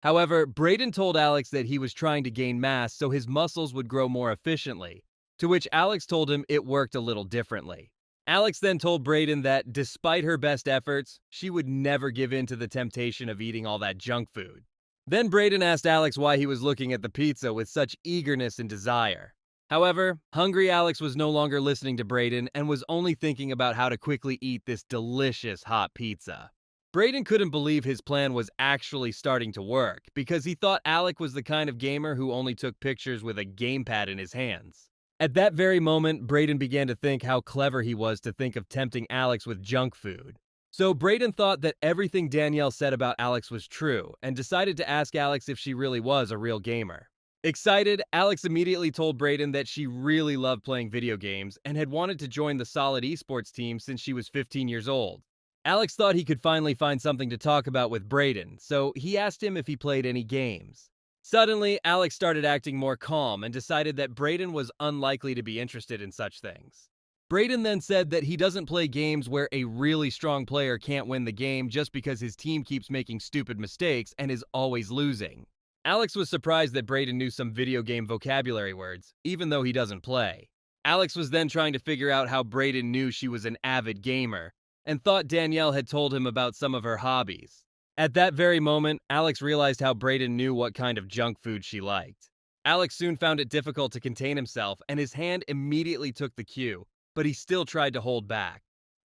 However, Brayden told Alex that he was trying to gain mass so his muscles would grow more efficiently, to which Alex told him it worked a little differently. Alex then told Brayden that despite her best efforts, she would never give in to the temptation of eating all that junk food. Then Brayden asked Alex why he was looking at the pizza with such eagerness and desire. However, hungry Alex was no longer listening to Brayden and was only thinking about how to quickly eat this delicious hot pizza. Brayden couldn't believe his plan was actually starting to work because he thought Alex was the kind of gamer who only took pictures with a gamepad in his hands. At that very moment, Brayden began to think how clever he was to think of tempting Alex with junk food. So Brayden thought that everything Danielle said about Alex was true and decided to ask Alex if she really was a real gamer. Excited, Alex immediately told Brayden that she really loved playing video games and had wanted to join the Solid esports team since she was 15 years old. Alex thought he could finally find something to talk about with Brayden, so he asked him if he played any games. Suddenly, Alex started acting more calm and decided that Brayden was unlikely to be interested in such things. Brayden then said that he doesn't play games where a really strong player can't win the game just because his team keeps making stupid mistakes and is always losing. Alex was surprised that Brayden knew some video game vocabulary words, even though he doesn't play. Alex was then trying to figure out how Brayden knew she was an avid gamer, and thought Danielle had told him about some of her hobbies. At that very moment, Alex realized how Brayden knew what kind of junk food she liked. Alex soon found it difficult to contain himself, and his hand immediately took the cue, but he still tried to hold back.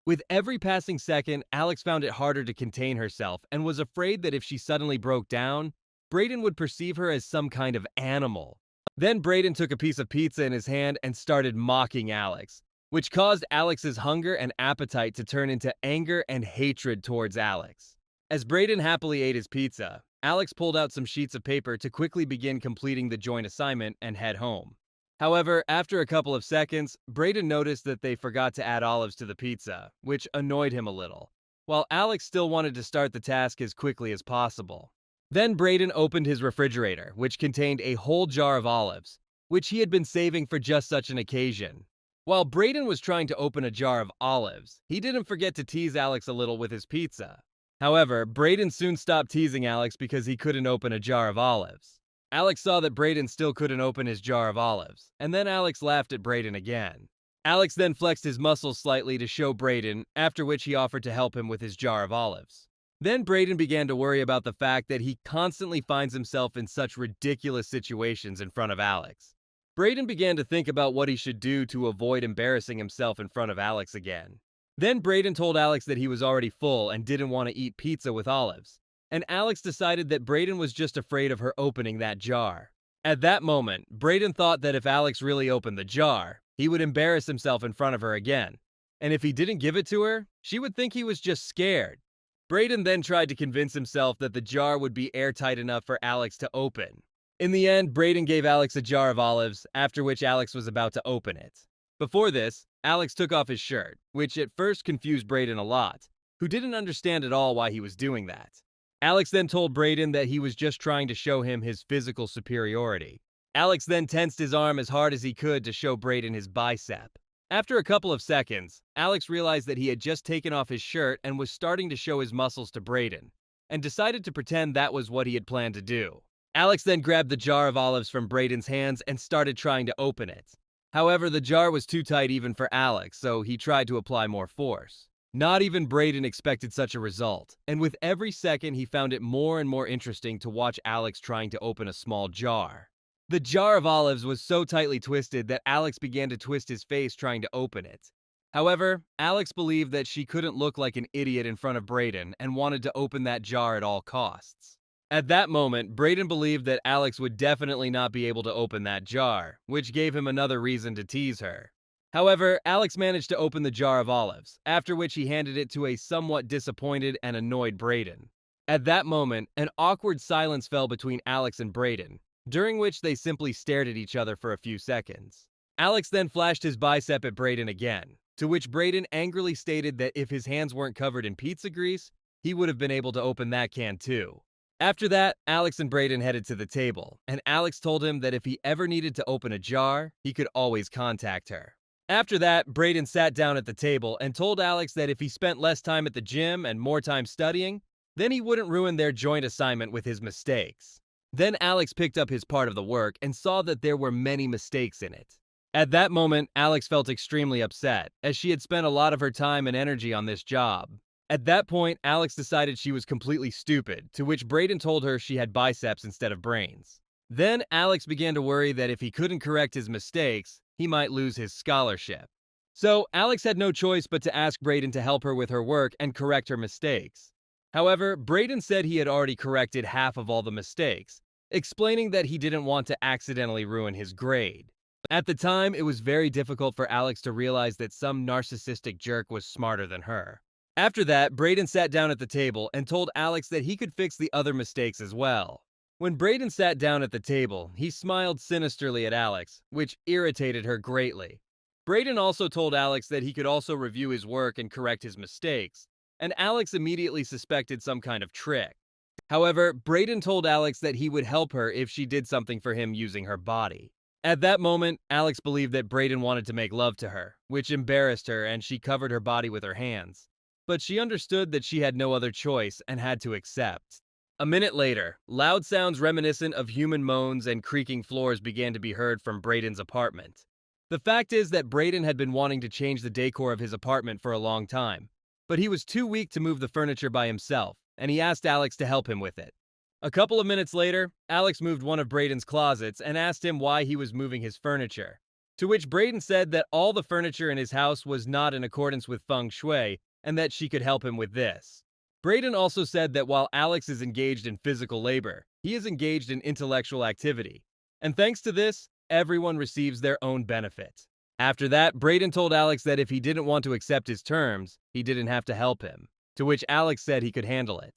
With every passing second, Alex found it harder to contain herself and was afraid that if she suddenly broke down, Brayden would perceive her as some kind of animal. Then Brayden took a piece of pizza in his hand and started mocking Alex, which caused Alex's hunger and appetite to turn into anger and hatred towards Alex. As Brayden happily ate his pizza, Alex pulled out some sheets of paper to quickly begin completing the joint assignment and head home. However, after a couple of seconds, Brayden noticed that they forgot to add olives to the pizza, which annoyed him a little, while Alex still wanted to start the task as quickly as possible. Then Brayden opened his refrigerator, which contained a whole jar of olives, which he had been saving for just such an occasion. While Brayden was trying to open a jar of olives, he didn't forget to tease Alex a little with his pizza. However, Brayden soon stopped teasing Alex because he couldn't open a jar of olives. Alex saw that Brayden still couldn't open his jar of olives, and then Alex laughed at Brayden again. Alex then flexed his muscles slightly to show Brayden, after which he offered to help him with his jar of olives. Then Brayden began to worry about the fact that he constantly finds himself in such ridiculous situations in front of Alex. Brayden began to think about what he should do to avoid embarrassing himself in front of Alex again. Then Brayden told Alex that he was already full and didn't want to eat pizza with olives, and Alex decided that Brayden was just afraid of her opening that jar. At that moment, Brayden thought that if Alex really opened the jar, he would embarrass himself in front of her again, and if he didn't give it to her, she would think he was just scared. Brayden then tried to convince himself that the jar would be airtight enough for Alex to open. In the end, Brayden gave Alex a jar of olives, after which Alex was about to open it. Before this, Alex took off his shirt, which at first confused Brayden a lot, who didn't understand at all why he was doing that. Alex then told Brayden that he was just trying to show him his physical superiority. Alex then tensed his arm as hard as he could to show Brayden his bicep. After a couple of seconds, Alex realized that he had just taken off his shirt and was starting to show his muscles to Brayden, and decided to pretend that was what he had planned to do. Alex then grabbed the jar of olives from Brayden's hands and started trying to open it. However, the jar was too tight even for Alex, so he tried to apply more force. Not even Brayden expected such a result, and with every second he found it more and more interesting to watch Alex trying to open a small jar. The jar of olives was so tightly twisted that Alex began to twist his face trying to open it. However, Alex believed that she couldn't look like an idiot in front of Brayden and wanted to open that jar at all costs. At that moment, Brayden believed that Alex would definitely not be able to open that jar, which gave him another reason to tease her. However, Alex managed to open the jar of olives, after which he handed it to a somewhat disappointed and annoyed Brayden. At that moment, an awkward silence fell between Alex and Brayden, during which they simply stared at each other for a few seconds. Alex then flashed his bicep at Brayden again, to which Brayden angrily stated that if his hands weren't covered in pizza grease, he would have been able to open that can too. After that, Alex and Brayden headed to the table, and Alex told him that if he ever needed to open a jar, he could always contact her. After that, Brayden sat down at the table and told Alex that if he spent less time at the gym and more time studying, then he wouldn't ruin their joint assignment with his mistakes. Then Alex picked up his part of the work and saw that there were many mistakes in it. At that moment, Alex felt extremely upset, as she had spent a lot of her time and energy on this job. At that point, Alex decided she was completely stupid, to which Brayden told her she had biceps instead of brains. Then Alex began to worry that if he couldn't correct his mistakes, he might lose his scholarship. So Alex had no choice but to ask Brayden to help her with her work and correct her mistakes. However, Brayden said he had already corrected half of all the mistakes, explaining that he didn't want to accidentally ruin his grade. At the time, it was very difficult for Alex to realize that some narcissistic jerk was smarter than her. After that, Brayden sat down at the table and told Alex that he could fix the other mistakes as well. When Brayden sat down at the table, he smiled sinisterly at Alex, which irritated her greatly. Brayden also told Alex that he could also review his work and correct his mistakes, and Alex immediately suspected some kind of trick. However, Brayden told Alex that he would help her if she did something for him using her body. At that moment, Alex believed that Brayden wanted to make love to her, which embarrassed her, and she covered her body with her hands. But she understood that she had no other choice and had to accept. A minute later, loud sounds reminiscent of human moans and creaking floors began to be heard from Brayden's apartment. The fact is that Brayden had been wanting to change the decor of his apartment for a long time, but he was too weak to move the furniture by himself, and he asked Alex to help him with it. A couple of minutes later, Alex moved one of Brayden's closets and asked him why he was moving his furniture, to which Brayden said that all the furniture in his house was not in accordance with feng shui and that she could help him with this. Brayden also said that while Alex is engaged in physical labor, he is engaged in intellectual activity, and thanks to this, everyone receives their own benefit. After that, Brayden told Alex that if he didn't want to accept his terms, he didn't have to help him, to which Alex said he could handle it.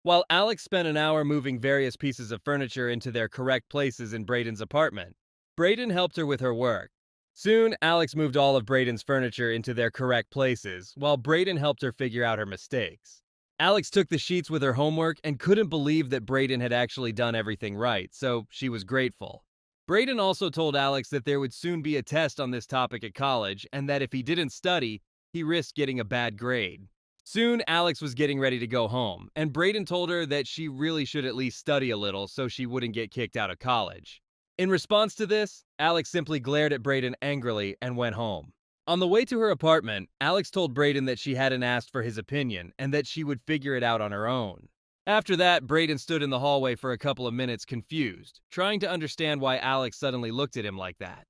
While Alex spent an hour moving various pieces of furniture into their correct places in Brayden's apartment, Brayden helped her with her work. Soon, Alex moved all of Brayden's furniture into their correct places, while Brayden helped her figure out her mistakes. Alex took the sheets with her homework and couldn't believe that Brayden had actually done everything right, so she was grateful. Brayden also told Alex that there would soon be a test on this topic at college, and that if he didn't study, he risked getting a bad grade. Soon, Alex was getting ready to go home, and Brayden told her that she really should at least study a little so she wouldn't get kicked out of college. In response to this, Alex simply glared at Brayden angrily and went home. On the way to her apartment, Alex told Brayden that she hadn't asked for his opinion and that she would figure it out on her own. After that, Brayden stood in the hallway for a couple of minutes confused, trying to understand why Alex suddenly looked at him like that.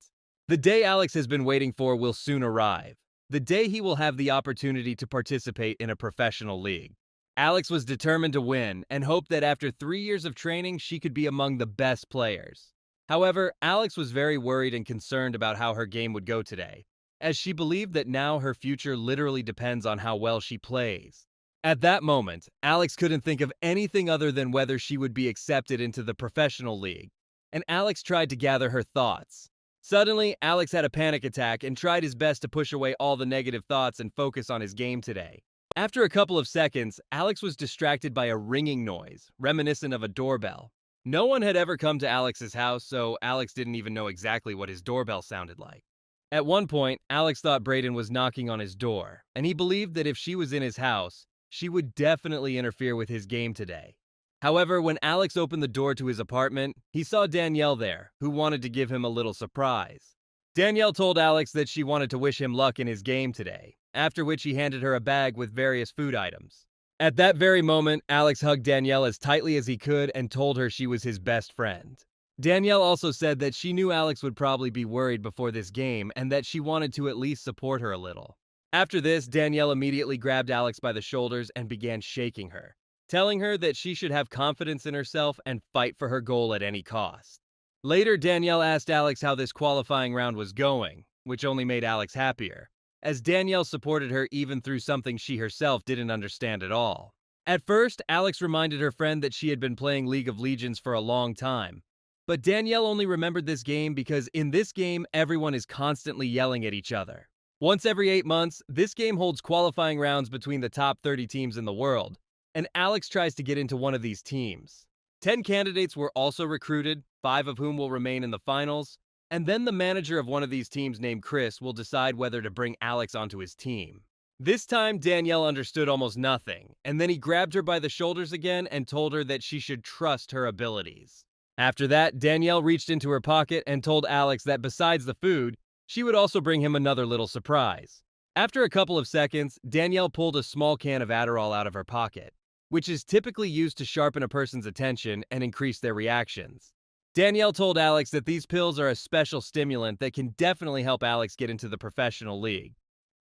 The day Alex has been waiting for will soon arrive. The day he will have the opportunity to participate in a professional league. Alex was determined to win and hoped that after 3 years of training, she could be among the best players. However, Alex was very worried and concerned about how her game would go today, as she believed that now her future literally depends on how well she plays. At that moment, Alex couldn't think of anything other than whether she would be accepted into the professional league, and Alex tried to gather her thoughts. Suddenly, Alex had a panic attack and tried his best to push away all the negative thoughts and focus on his game today. After a couple of seconds, Alex was distracted by a ringing noise, reminiscent of a doorbell. No one had ever come to Alex's house, so Alex didn't even know exactly what his doorbell sounded like. At one point, Alex thought Brayden was knocking on his door, and he believed that if she was in his house, she would definitely interfere with his game today. However, when Alex opened the door to his apartment, he saw Danielle there, who wanted to give him a little surprise. Danielle told Alex that she wanted to wish him luck in his game today, after which he handed her a bag with various food items. At that very moment, Alex hugged Danielle as tightly as he could and told her she was his best friend. Danielle also said that she knew Alex would probably be worried before this game and that she wanted to at least support her a little. After this, Danielle immediately grabbed Alex by the shoulders and began shaking her, telling her that she should have confidence in herself and fight for her goal at any cost. Later, Danielle asked Alex how this qualifying round was going, which only made Alex happier, as Danielle supported her even through something she herself didn't understand at all. At first, Alex reminded her friend that she had been playing League of Legends for a long time, but Danielle only remembered this game because in this game, everyone is constantly yelling at each other. Once every 8 months, this game holds qualifying rounds between the top 30 teams in the world, and Alex tries to get into one of these teams. 10 candidates were also recruited, 5 of whom will remain in the finals, and then the manager of one of these teams named Chris will decide whether to bring Alex onto his team. This time, Danielle understood almost nothing, and then he grabbed her by the shoulders again and told her that she should trust her abilities. After that, Danielle reached into her pocket and told Alex that besides the food, she would also bring him another little surprise. After a couple of seconds, Danielle pulled a small can of Adderall out of her pocket, which is typically used to sharpen a person's attention and increase their reactions. Danielle told Alex that these pills are a special stimulant that can definitely help Alex get into the professional league.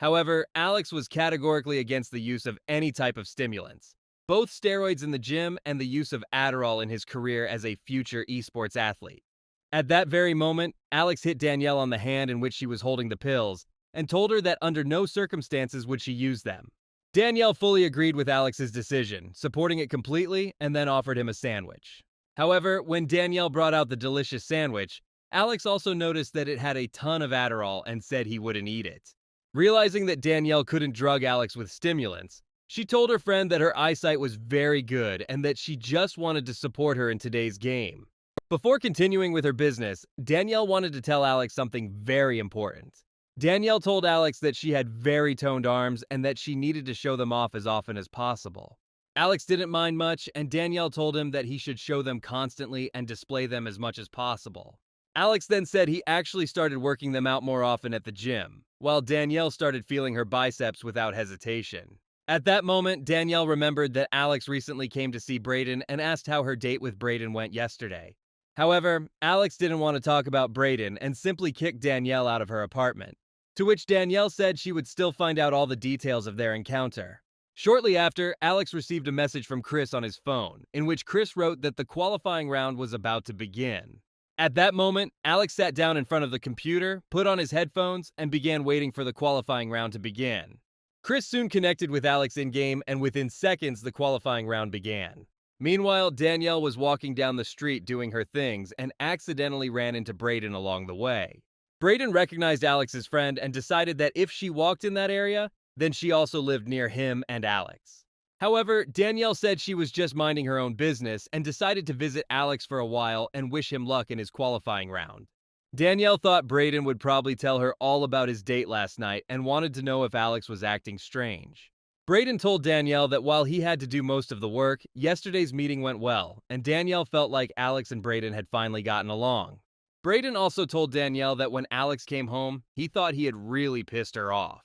However, Alex was categorically against the use of any type of stimulants, both steroids in the gym and the use of Adderall in his career as a future esports athlete. At that very moment, Alex hit Danielle on the hand in which she was holding the pills and told her that under no circumstances would she use them. Danielle fully agreed with Alex's decision, supporting it completely, and then offered him a sandwich. However, when Danielle brought out the delicious sandwich, Alex also noticed that it had a ton of Adderall and said he wouldn't eat it. Realizing that Danielle couldn't drug Alex with stimulants, she told her friend that her eyesight was very good and that she just wanted to support her in today's game. Before continuing with her business, Danielle wanted to tell Alex something very important. Danielle told Alex that she had very toned arms and that she needed to show them off as often as possible. Alex didn't mind much, and Danielle told him that he should show them constantly and display them as much as possible. Alex then said he actually started working them out more often at the gym, while Danielle started feeling her biceps without hesitation. At that moment, Danielle remembered that Alex recently came to see Brayden and asked how her date with Brayden went yesterday. However, Alex didn't want to talk about Brayden and simply kicked Danielle out of her apartment, to which Danielle said she would still find out all the details of their encounter. Shortly after, Alex received a message from Chris on his phone, in which Chris wrote that the qualifying round was about to begin. At that moment, Alex sat down in front of the computer, put on his headphones, and began waiting for the qualifying round to begin. Chris soon connected with Alex in-game, and within seconds, the qualifying round began. Meanwhile, Danielle was walking down the street doing her things and accidentally ran into Brayden along the way. Brayden recognized Alex's friend and decided that if she walked in that area, then she also lived near him and Alex. However, Danielle said she was just minding her own business and decided to visit Alex for a while and wish him luck in his qualifying round. Danielle thought Brayden would probably tell her all about his date last night and wanted to know if Alex was acting strange. Brayden told Danielle that while he had to do most of the work, yesterday's meeting went well, and Danielle felt like Alex and Brayden had finally gotten along. Brayden also told Danielle that when Alex came home, he thought he had really pissed her off.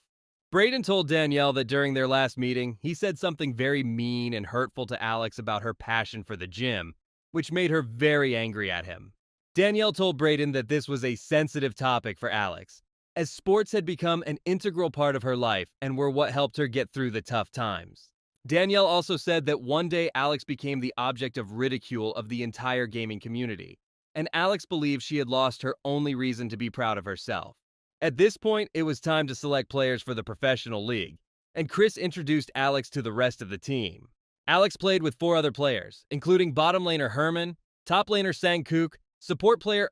Brayden told Danielle that during their last meeting, he said something very mean and hurtful to Alex about her passion for the gym, which made her very angry at him. Danielle told Brayden that this was a sensitive topic for Alex, as sports had become an integral part of her life and were what helped her get through the tough times. Danielle also said that one day Alex became the object of ridicule of the entire gaming community, and Alex believed she had lost her only reason to be proud of herself. At this point, it was time to select players for the professional league, and Chris introduced Alex to the rest of the team. Alex played with 4 other players, including bottom laner Herman, top laner Sangkook, support player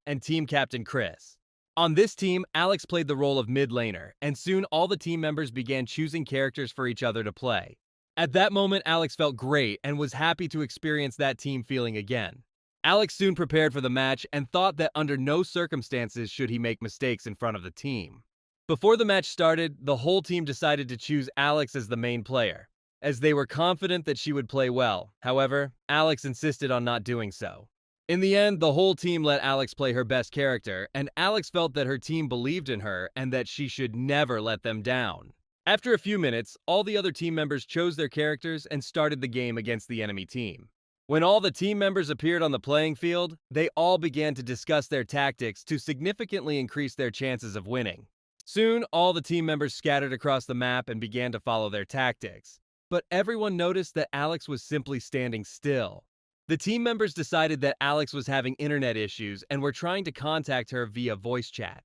and team captain Chris. On this team, Alex played the role of mid laner, and soon all the team members began choosing characters for each other to play. At that moment, Alex felt great and was happy to experience that team feeling again. Alex soon prepared for the match and thought that under no circumstances should he make mistakes in front of the team. Before the match started, the whole team decided to choose Alex as the main player, as they were confident that she would play well. However, Alex insisted on not doing so. In the end, the whole team let Alex play her best character, and Alex felt that her team believed in her and that she should never let them down. After a few minutes, all the other team members chose their characters and started the game against the enemy team. When all the team members appeared on the playing field, they all began to discuss their tactics to significantly increase their chances of winning. Soon, all the team members scattered across the map and began to follow their tactics. But everyone noticed that Alex was simply standing still. The team members decided that Alex was having internet issues and were trying to contact her via voice chat.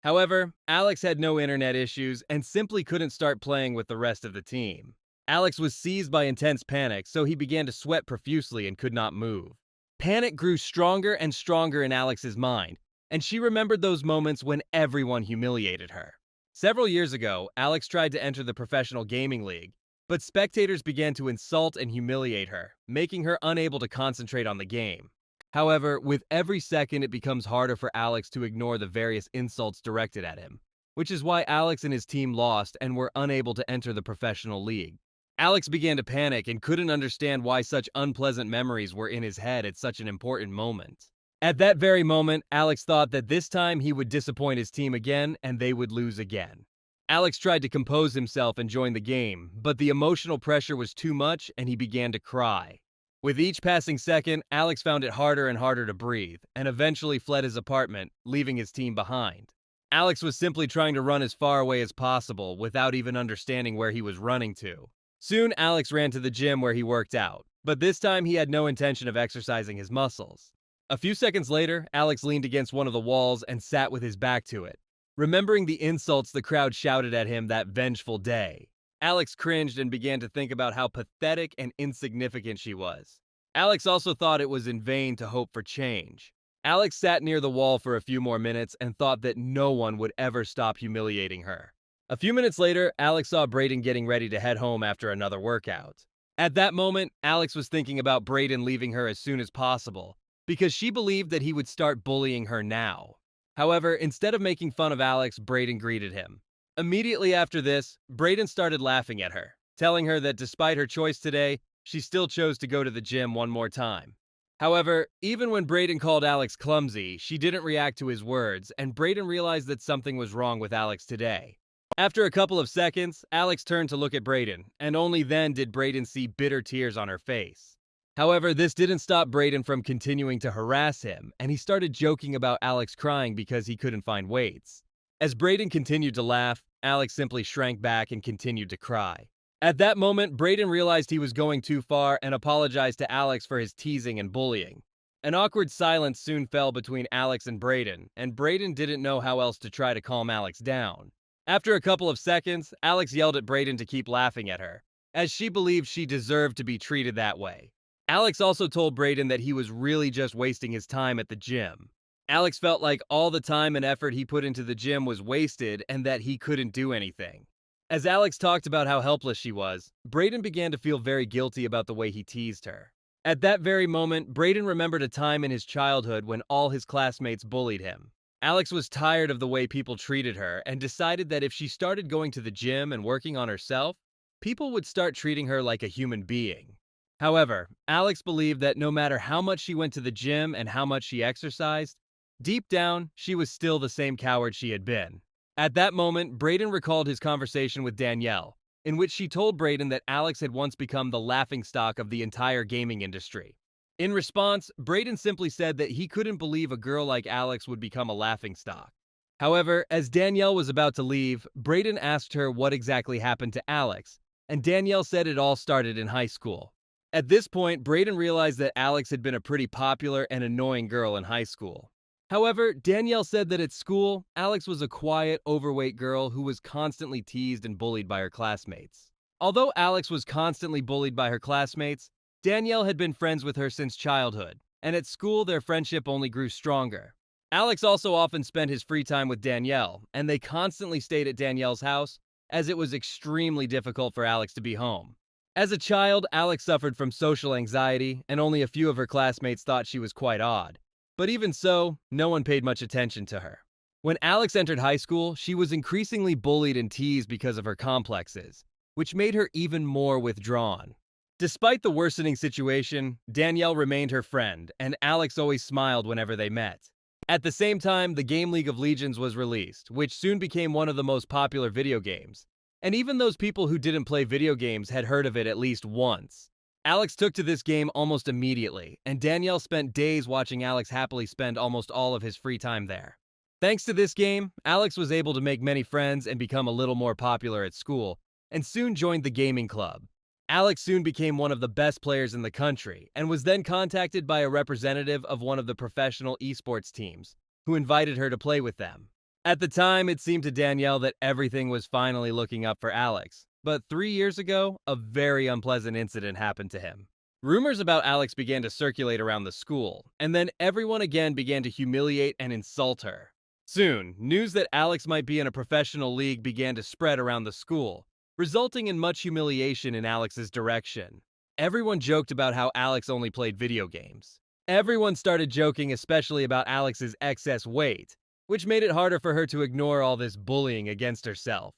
However, Alex had no internet issues and simply couldn't start playing with the rest of the team. Alex was seized by intense panic, so he began to sweat profusely and could not move. Panic grew stronger and stronger in Alex's mind, and she remembered those moments when everyone humiliated her. Several years ago, Alex tried to enter the professional gaming league, but spectators began to insult and humiliate her, making her unable to concentrate on the game. However, with every second, it becomes harder for Alex to ignore the various insults directed at him, which is why Alex and his team lost and were unable to enter the professional league. Alex began to panic and couldn't understand why such unpleasant memories were in his head at such an important moment. At that very moment, Alex thought that this time he would disappoint his team again and they would lose again. Alex tried to compose himself and join the game, but the emotional pressure was too much and he began to cry. With each passing second, Alex found it harder and harder to breathe, and eventually fled his apartment, leaving his team behind. Alex was simply trying to run as far away as possible without even understanding where he was running to. Soon, Alex ran to the gym where he worked out, but this time he had no intention of exercising his muscles. A few seconds later, Alex leaned against one of the walls and sat with his back to it, remembering the insults the crowd shouted at him that vengeful day. Alex cringed and began to think about how pathetic and insignificant she was. Alex also thought it was in vain to hope for change. Alex sat near the wall for a few more minutes and thought that no one would ever stop humiliating her. A few minutes later, Alex saw Brayden getting ready to head home after another workout. At that moment, Alex was thinking about Brayden leaving her as soon as possible, because she believed that he would start bullying her now. However, instead of making fun of Alex, Brayden greeted him. Immediately after this, Brayden started laughing at her, telling her that despite her choice today, she still chose to go to the gym one more time. However, even when Brayden called Alex clumsy, she didn't react to his words, and Brayden realized that something was wrong with Alex today. After a couple of seconds, Alex turned to look at Brayden, and only then did Brayden see bitter tears on her face. However, this didn't stop Brayden from continuing to harass him, and he started joking about Alex crying because he couldn't find weights. As Brayden continued to laugh, Alex simply shrank back and continued to cry. At that moment, Brayden realized he was going too far and apologized to Alex for his teasing and bullying. An awkward silence soon fell between Alex and Brayden didn't know how else to try to calm Alex down. After a couple of seconds, Alex yelled at Brayden to keep laughing at her, as she believed she deserved to be treated that way. Alex also told Brayden that he was really just wasting his time at the gym. Alex felt like all the time and effort he put into the gym was wasted and that he couldn't do anything. As Alex talked about how helpless she was, Brayden began to feel very guilty about the way he teased her. At that very moment, Brayden remembered a time in his childhood when all his classmates bullied him. Alex was tired of the way people treated her and decided that if she started going to the gym and working on herself, people would start treating her like a human being. However, Alex believed that no matter how much she went to the gym and how much she exercised, deep down, she was still the same coward she had been. At that moment, Brayden recalled his conversation with Danielle, in which she told Brayden that Alex had once become the laughingstock of the entire gaming industry. In response, Brayden simply said that he couldn't believe a girl like Alex would become a laughingstock. However, as Danielle was about to leave, Brayden asked her what exactly happened to Alex, and Danielle said it all started in high school. At this point, Brayden realized that Alex had been a pretty popular and annoying girl in high school. However, Danielle said that at school, Alex was a quiet, overweight girl who was constantly teased and bullied by her classmates. Although Alex was constantly bullied by her classmates, Danielle had been friends with her since childhood, and at school their friendship only grew stronger. Alex also often spent his free time with Danielle, and they constantly stayed at Danielle's house, as it was extremely difficult for Alex to be home. As a child, Alex suffered from social anxiety, and only a few of her classmates thought she was quite odd. But even so, no one paid much attention to her. When Alex entered high school, she was increasingly bullied and teased because of her complexes, which made her even more withdrawn. Despite the worsening situation, Danielle remained her friend, and Alex always smiled whenever they met. At the same time, the game League of Legends was released, which soon became one of the most popular video games. And even those people who didn't play video games had heard of it at least once. Alex took to this game almost immediately, and Danielle spent days watching Alex happily spend almost all of his free time there. Thanks to this game, Alex was able to make many friends and become a little more popular at school, and soon joined the gaming club. Alex soon became one of the best players in the country, and was then contacted by a representative of one of the professional esports teams, who invited her to play with them. At the time, it seemed to Danielle that everything was finally looking up for Alex, but 3 years ago, a very unpleasant incident happened to him. Rumors about Alex began to circulate around the school, and then everyone again began to humiliate and insult her. Soon, news that Alex might be in a professional league began to spread around the school, resulting in much humiliation in Alex's direction. Everyone joked about how Alex only played video games. Everyone started joking especially about Alex's excess weight, which made it harder for her to ignore all this bullying against herself.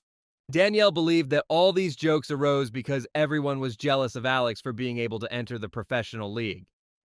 Danielle believed that all these jokes arose because everyone was jealous of Alex for being able to enter the professional league.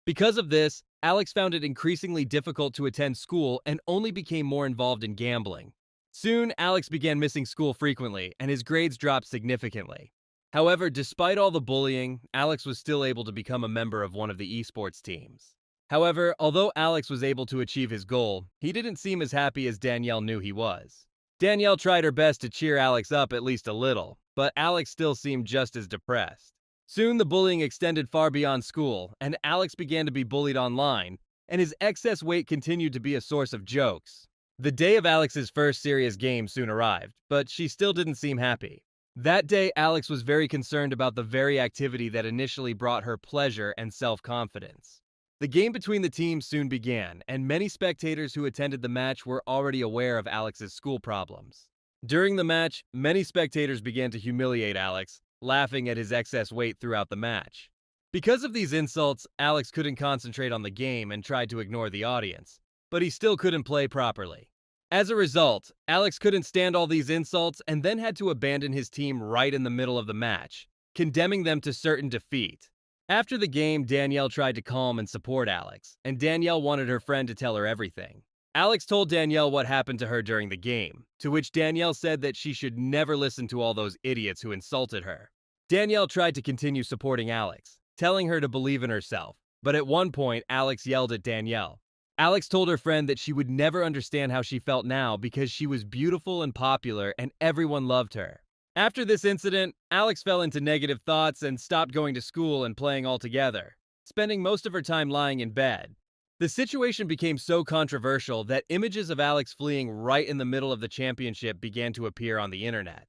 Because of this, Alex found it increasingly difficult to attend school and only became more involved in gambling. Soon, Alex began missing school frequently, and his grades dropped significantly. However, despite all the bullying, Alex was still able to become a member of one of the esports teams. However, although Alex was able to achieve his goal, he didn't seem as happy as Danielle knew he was. Danielle tried her best to cheer Alex up at least a little, but Alex still seemed just as depressed. Soon the bullying extended far beyond school, and Alex began to be bullied online, and his excess weight continued to be a source of jokes. The day of Alex's first serious game soon arrived, but she still didn't seem happy. That day, Alex was very concerned about the very activity that initially brought her pleasure and self-confidence. The game between the teams soon began, and many spectators who attended the match were already aware of Alex's school problems. During the match, many spectators began to humiliate Alex, laughing at his excess weight throughout the match. Because of these insults, Alex couldn't concentrate on the game and tried to ignore the audience, but he still couldn't play properly. As a result, Alex couldn't stand all these insults and then had to abandon his team right in the middle of the match, condemning them to certain defeat. After the game, Danielle tried to calm and support Alex, and Danielle wanted her friend to tell her everything. Alex told Danielle what happened to her during the game, to which Danielle said that she should never listen to all those idiots who insulted her. Danielle tried to continue supporting Alex, telling her to believe in herself, but at one point, Alex yelled at Danielle. Alex told her friend that she would never understand how she felt now because she was beautiful and popular and everyone loved her. After this incident, Alex fell into negative thoughts and stopped going to school and playing altogether, spending most of her time lying in bed. The situation became so controversial that images of Alex fleeing right in the middle of the championship began to appear on the internet.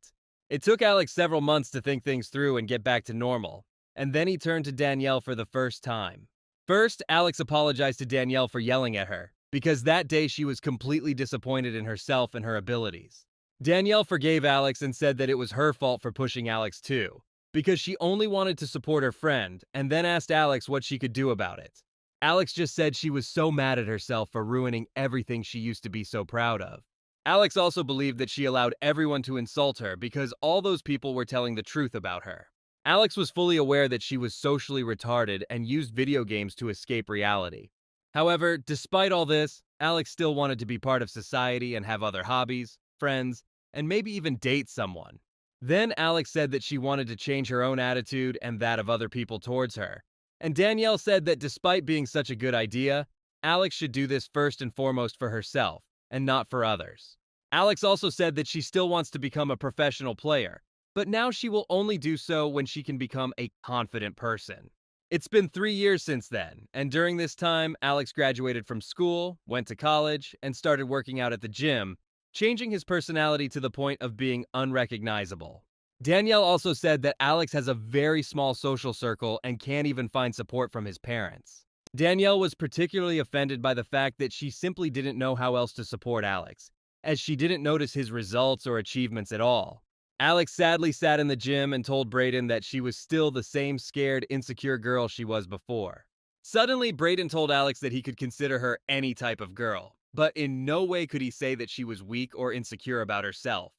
It took Alex several months to think things through and get back to normal, and then he turned to Danielle for the first time. First, Alex apologized to Danielle for yelling at her, because that day she was completely disappointed in herself and her abilities. Danielle forgave Alex and said that it was her fault for pushing Alex too, because she only wanted to support her friend, and then asked Alex what she could do about it. Alex just said she was so mad at herself for ruining everything she used to be so proud of. Alex also believed that she allowed everyone to insult her because all those people were telling the truth about her. Alex was fully aware that she was socially retarded and used video games to escape reality. However, despite all this, Alex still wanted to be part of society and have other hobbies, friends, and maybe even date someone. Then Alex said that she wanted to change her own attitude and that of other people towards her. And Danielle said that despite being such a good idea, Alex should do this first and foremost for herself, and not for others. Alex also said that she still wants to become a professional player, but now she will only do so when she can become a confident person. It's been 3 years since then, and during this time, Alex graduated from school, went to college, and started working out at the gym, changing his personality to the point of being unrecognizable. Danielle also said that Alex has a very small social circle and can't even find support from his parents. Danielle was particularly offended by the fact that she simply didn't know how else to support Alex, as she didn't notice his results or achievements at all. Alex sadly sat in the gym and told Brayden that she was still the same scared, insecure girl she was before. Suddenly, Brayden told Alex that he could consider her any type of girl, but in no way could he say that she was weak or insecure about herself.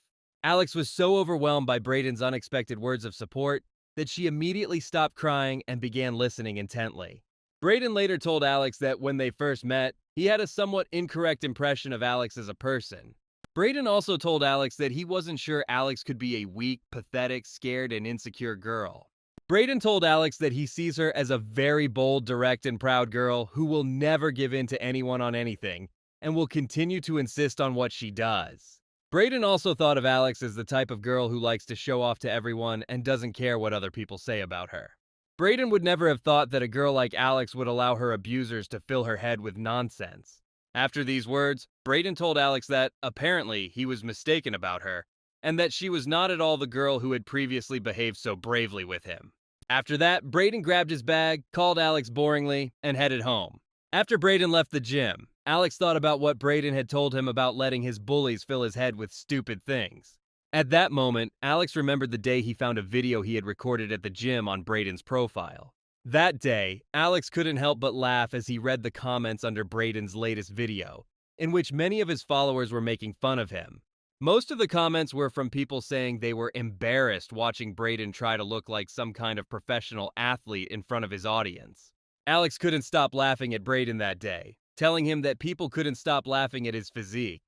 Alex was so overwhelmed by Brayden's unexpected words of support that she immediately stopped crying and began listening intently. Brayden later told Alex that when they first met, he had a somewhat incorrect impression of Alex as a person. Brayden also told Alex that he wasn't sure Alex could be a weak, pathetic, scared, and insecure girl. Brayden told Alex that he sees her as a very bold, direct, and proud girl who will never give in to anyone on anything, and will continue to insist on what she does. Brayden also thought of Alex as the type of girl who likes to show off to everyone and doesn't care what other people say about her. Brayden would never have thought that a girl like Alex would allow her abusers to fill her head with nonsense. After these words, Brayden told Alex that, apparently, he was mistaken about her, and that she was not at all the girl who had previously behaved so bravely with him. After that, Brayden grabbed his bag, called Alex boringly, and headed home. After Brayden left the gym, Alex thought about what Brayden had told him about letting his bullies fill his head with stupid things. At that moment, Alex remembered the day he found a video he had recorded at the gym on Brayden's profile. That day, Alex couldn't help but laugh as he read the comments under Brayden's latest video, in which many of his followers were making fun of him. Most of the comments were from people saying they were embarrassed watching Brayden try to look like some kind of professional athlete in front of his audience. Alex couldn't stop laughing at Brayden that day, telling him that people couldn't stop laughing at his physique.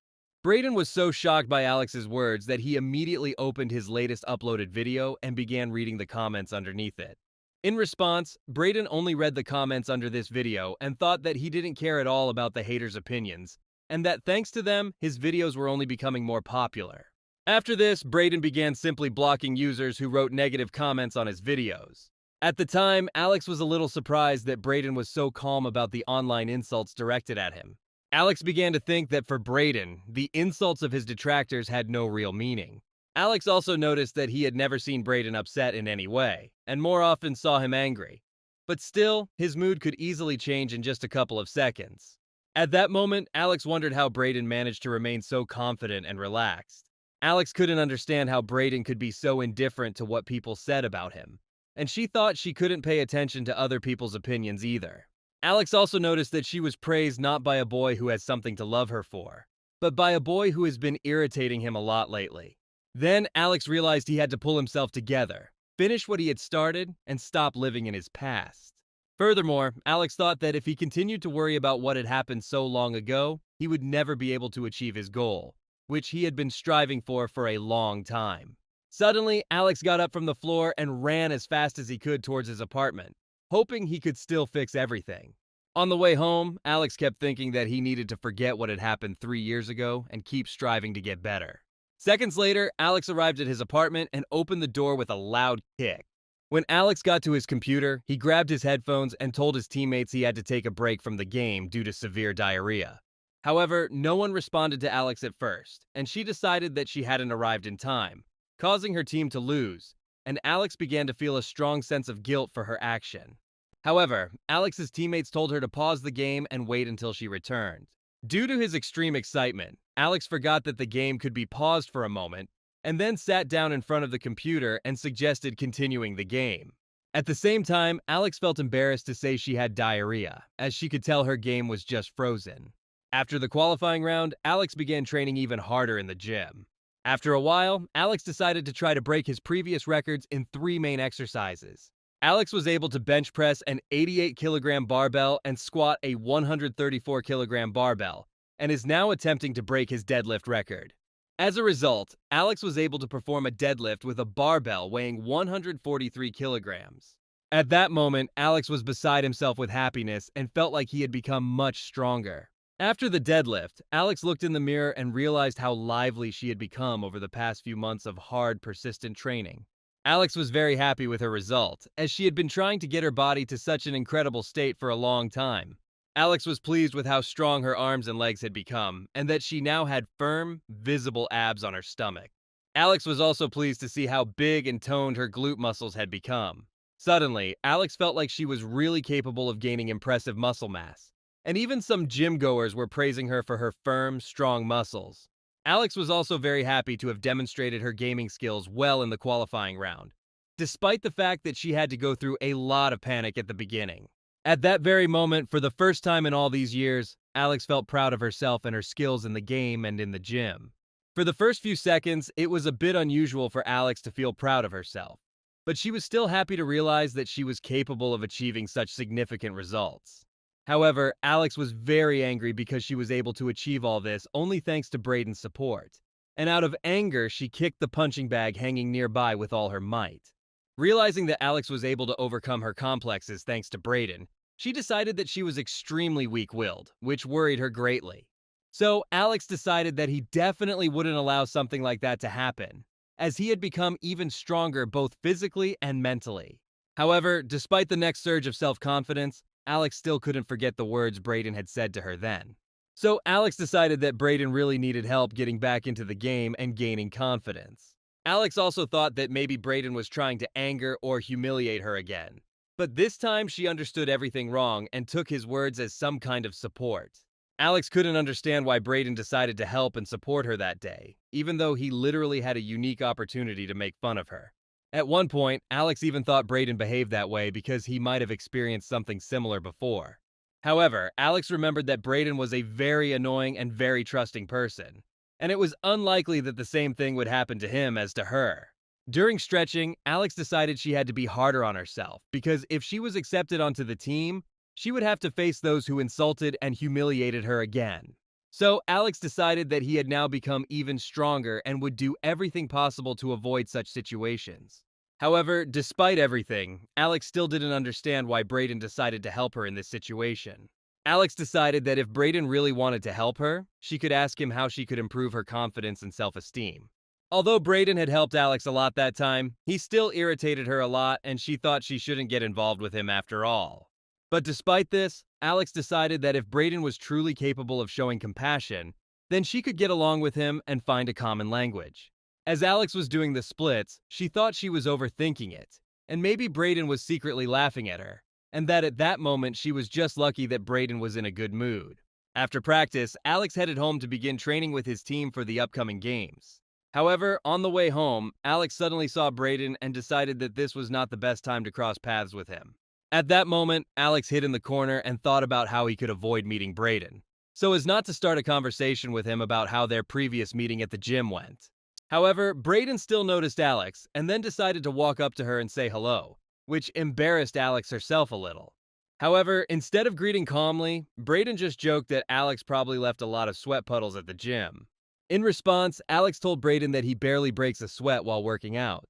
Brayden was so shocked by Alex's words that he immediately opened his latest uploaded video and began reading the comments underneath it. In response, Brayden only read the comments under this video and thought that he didn't care at all about the haters' opinions, and that thanks to them, his videos were only becoming more popular. After this, Brayden began simply blocking users who wrote negative comments on his videos. At the time, Alex was a little surprised that Brayden was so calm about the online insults directed at him. Alex began to think that for Brayden, the insults of his detractors had no real meaning. Alex also noticed that he had never seen Brayden upset in any way, and more often saw him angry. But still, his mood could easily change in just a couple of seconds. At that moment, Alex wondered how Brayden managed to remain so confident and relaxed. Alex couldn't understand how Brayden could be so indifferent to what people said about him, and she thought she couldn't pay attention to other people's opinions either. Alex also noticed that she was praised not by a boy who has something to love her for, but by a boy who has been irritating him a lot lately. Then Alex realized he had to pull himself together, finish what he had started, and stop living in his past. Furthermore, Alex thought that if he continued to worry about what had happened so long ago, he would never be able to achieve his goal, which he had been striving for a long time. Suddenly, Alex got up from the floor and ran as fast as he could towards his apartment, hoping he could still fix everything. On the way home, Alex kept thinking that he needed to forget what had happened 3 years ago and keep striving to get better. Seconds later, Alex arrived at his apartment and opened the door with a loud kick. When Alex got to his computer, he grabbed his headphones and told his teammates he had to take a break from the game due to severe diarrhea. However, no one responded to Alex at first, and she decided that she hadn't arrived in time, causing her team to lose, and Alex began to feel a strong sense of guilt for her action. However, Alex's teammates told her to pause the game and wait until she returned. Due to his extreme excitement, Alex forgot that the game could be paused for a moment, and then sat down in front of the computer and suggested continuing the game. At the same time, Alex felt embarrassed to say she had diarrhea, as she could tell her game was just frozen. After the qualifying round, Alex began training even harder in the gym. After a while, Alex decided to try to break his previous records in 3 main exercises. Alex was able to bench press an 88-kilogram barbell and squat a 134-kilogram barbell, and is now attempting to break his deadlift record. As a result, Alex was able to perform a deadlift with a barbell weighing 143 kilograms. At that moment, Alex was beside himself with happiness and felt like he had become much stronger. After the deadlift, Alex looked in the mirror and realized how lively she had become over the past few months of hard, persistent training. Alex was very happy with her result, as she had been trying to get her body to such an incredible state for a long time. Alex was pleased with how strong her arms and legs had become, and that she now had firm, visible abs on her stomach. Alex was also pleased to see how big and toned her glute muscles had become. Suddenly, Alex felt like she was really capable of gaining impressive muscle mass, and even some gym goers were praising her for her firm, strong muscles. Alex was also very happy to have demonstrated her gaming skills well in the qualifying round, despite the fact that she had to go through a lot of panic at the beginning. At that very moment, for the first time in all these years, Alex felt proud of herself and her skills in the game and in the gym. For the first few seconds, it was a bit unusual for Alex to feel proud of herself, but she was still happy to realize that she was capable of achieving such significant results. However, Alex was very angry because she was able to achieve all this only thanks to Brayden's support, and out of anger, she kicked the punching bag hanging nearby with all her might. Realizing that Alex was able to overcome her complexes thanks to Brayden, she decided that she was extremely weak-willed, which worried her greatly. So Alex decided that he definitely wouldn't allow something like that to happen, as he had become even stronger both physically and mentally. However, despite the next surge of self-confidence, Alex still couldn't forget the words Brayden had said to her then. So Alex decided that Brayden really needed help getting back into the game and gaining confidence. Alex also thought that maybe Brayden was trying to anger or humiliate her again. But this time she understood everything wrong and took his words as some kind of support. Alex couldn't understand why Brayden decided to help and support her that day, even though he literally had a unique opportunity to make fun of her. At one point, Alex even thought Brayden behaved that way because he might have experienced something similar before. However, Alex remembered that Brayden was a very annoying and very trusting person, and it was unlikely that the same thing would happen to him as to her. During stretching, Alex decided she had to be harder on herself because if she was accepted onto the team, she would have to face those who insulted and humiliated her again. So Alex decided that he had now become even stronger and would do everything possible to avoid such situations. However, despite everything, Alex still didn't understand why Brayden decided to help her in this situation. Alex decided that if Brayden really wanted to help her, she could ask him how she could improve her confidence and self-esteem. Although Brayden had helped Alex a lot that time, he still irritated her a lot and she thought she shouldn't get involved with him after all. But despite this, Alex decided that if Brayden was truly capable of showing compassion, then she could get along with him and find a common language. As Alex was doing the splits, she thought she was overthinking it, and maybe Brayden was secretly laughing at her, and that at that moment she was just lucky that Brayden was in a good mood. After practice, Alex headed home to begin training with his team for the upcoming games. However, on the way home, Alex suddenly saw Brayden and decided that this was not the best time to cross paths with him. At that moment, Alex hid in the corner and thought about how he could avoid meeting Brayden, so as not to start a conversation with him about how their previous meeting at the gym went. However, Brayden still noticed Alex and then decided to walk up to her and say hello, which embarrassed Alex herself a little. However, instead of greeting calmly, Brayden just joked that Alex probably left a lot of sweat puddles at the gym. In response, Alex told Brayden that he barely breaks a sweat while working out.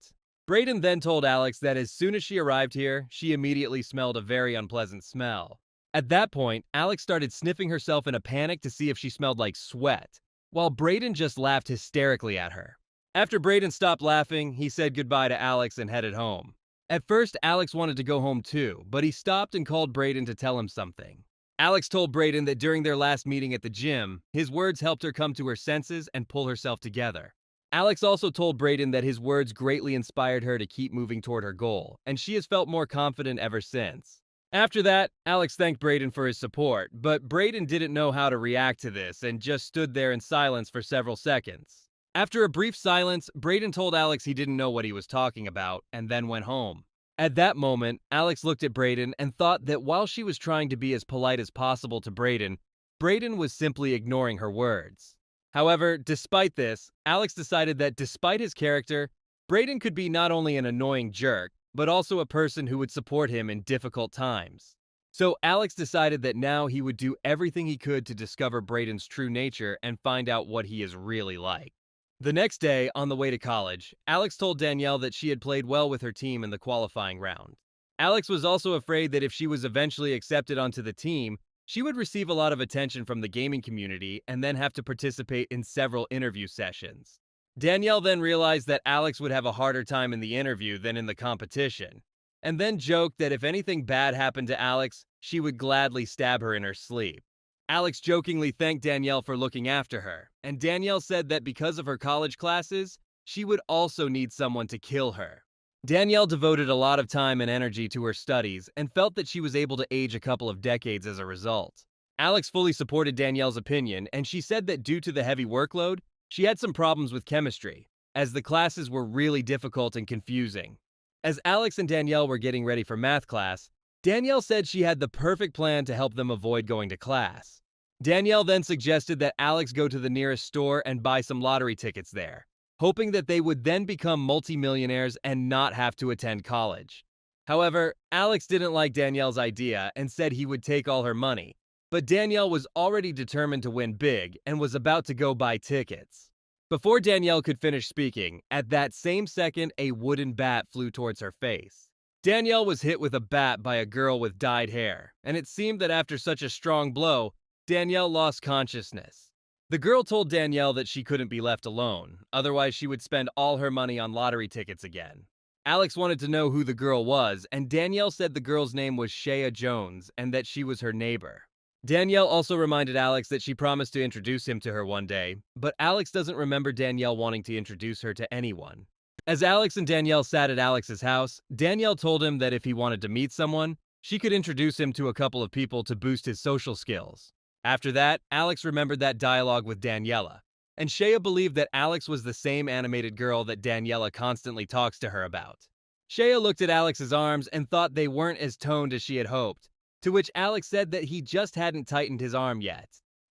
Brayden then told Alex that as soon as she arrived here, she immediately smelled a very unpleasant smell. At that point, Alex started sniffing herself in a panic to see if she smelled like sweat, while Brayden just laughed hysterically at her. After Brayden stopped laughing, he said goodbye to Alex and headed home. At first, Alex wanted to go home too, but he stopped and called Brayden to tell him something. Alex told Brayden that during their last meeting at the gym, his words helped her come to her senses and pull herself together. Alex also told Brayden that his words greatly inspired her to keep moving toward her goal, and she has felt more confident ever since. After that, Alex thanked Brayden for his support, but Brayden didn't know how to react to this and just stood there in silence for several seconds. After a brief silence, Brayden told Alex he didn't know what he was talking about, and then went home. At that moment, Alex looked at Brayden and thought that while she was trying to be as polite as possible to Brayden, Brayden was simply ignoring her words. However, despite this, Alex decided that despite his character, Brayden could be not only an annoying jerk, but also a person who would support him in difficult times. So Alex decided that now he would do everything he could to discover Brayden's true nature and find out what he is really like. The next day, on the way to college, Alex told Danielle that she had played well with her team in the qualifying round. Alex was also afraid that if she was eventually accepted onto the team, she would receive a lot of attention from the gaming community and then have to participate in several interview sessions. Danielle then realized that Alex would have a harder time in the interview than in the competition, and then joked that if anything bad happened to Alex, she would gladly stab her in her sleep. Alex jokingly thanked Danielle for looking after her, and Danielle said that because of her college classes, she would also need someone to kill her. Danielle devoted a lot of time and energy to her studies and felt that she was able to age a couple of decades as a result. Alex fully supported Danielle's opinion, and she said that due to the heavy workload, she had some problems with chemistry, as the classes were really difficult and confusing. As Alex and Danielle were getting ready for math class, Danielle said she had the perfect plan to help them avoid going to class. Danielle then suggested that Alex go to the nearest store and buy some lottery tickets there, hoping that they would then become multimillionaires and not have to attend college. However, Alex didn't like Danielle's idea and said he would take all her money, but Danielle was already determined to win big and was about to go buy tickets. Before Danielle could finish speaking, at that same second, a wooden bat flew towards her face. Danielle was hit with a bat by a girl with dyed hair, and it seemed that after such a strong blow, Danielle lost consciousness. The girl told Danielle that she couldn't be left alone, otherwise she would spend all her money on lottery tickets again. Alex wanted to know who the girl was, and Danielle said the girl's name was Shea Jones and that she was her neighbor. Danielle also reminded Alex that she promised to introduce him to her one day, but Alex doesn't remember Danielle wanting to introduce her to anyone. As Alex and Danielle sat at Alex's house, Danielle told him that if he wanted to meet someone, she could introduce him to a couple of people to boost his social skills. After that, Alex remembered that dialogue with Daniela, and Shea believed that Alex was the same animated girl that Daniela constantly talks to her about. Shea looked at Alex's arms and thought they weren't as toned as she had hoped, to which Alex said that he just hadn't tightened his arm yet.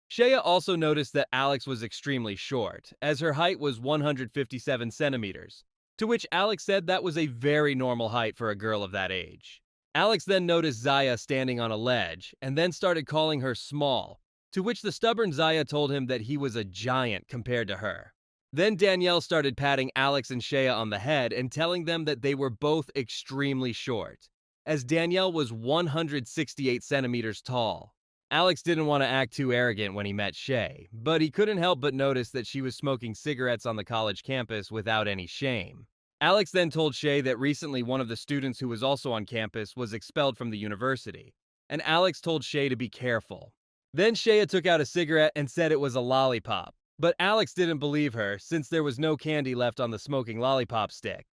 Shea also noticed that Alex was extremely short, as her height was 157 centimeters, to which Alex said that was a very normal height for a girl of that age. Alex then noticed Zaya standing on a ledge, and then started calling her small, to which the stubborn Zaya told him that he was a giant compared to her. Then Danielle started patting Alex and Shea on the head and telling them that they were both extremely short, as Danielle was 168 centimeters tall. Alex didn't want to act too arrogant when he met Shea, but he couldn't help but notice that she was smoking cigarettes on the college campus without any shame. Alex then told Shea that recently one of the students who was also on campus was expelled from the university, and Alex told Shea to be careful. Then Shea took out a cigarette and said it was a lollipop, but Alex didn't believe her since there was no candy left on the smoking lollipop stick.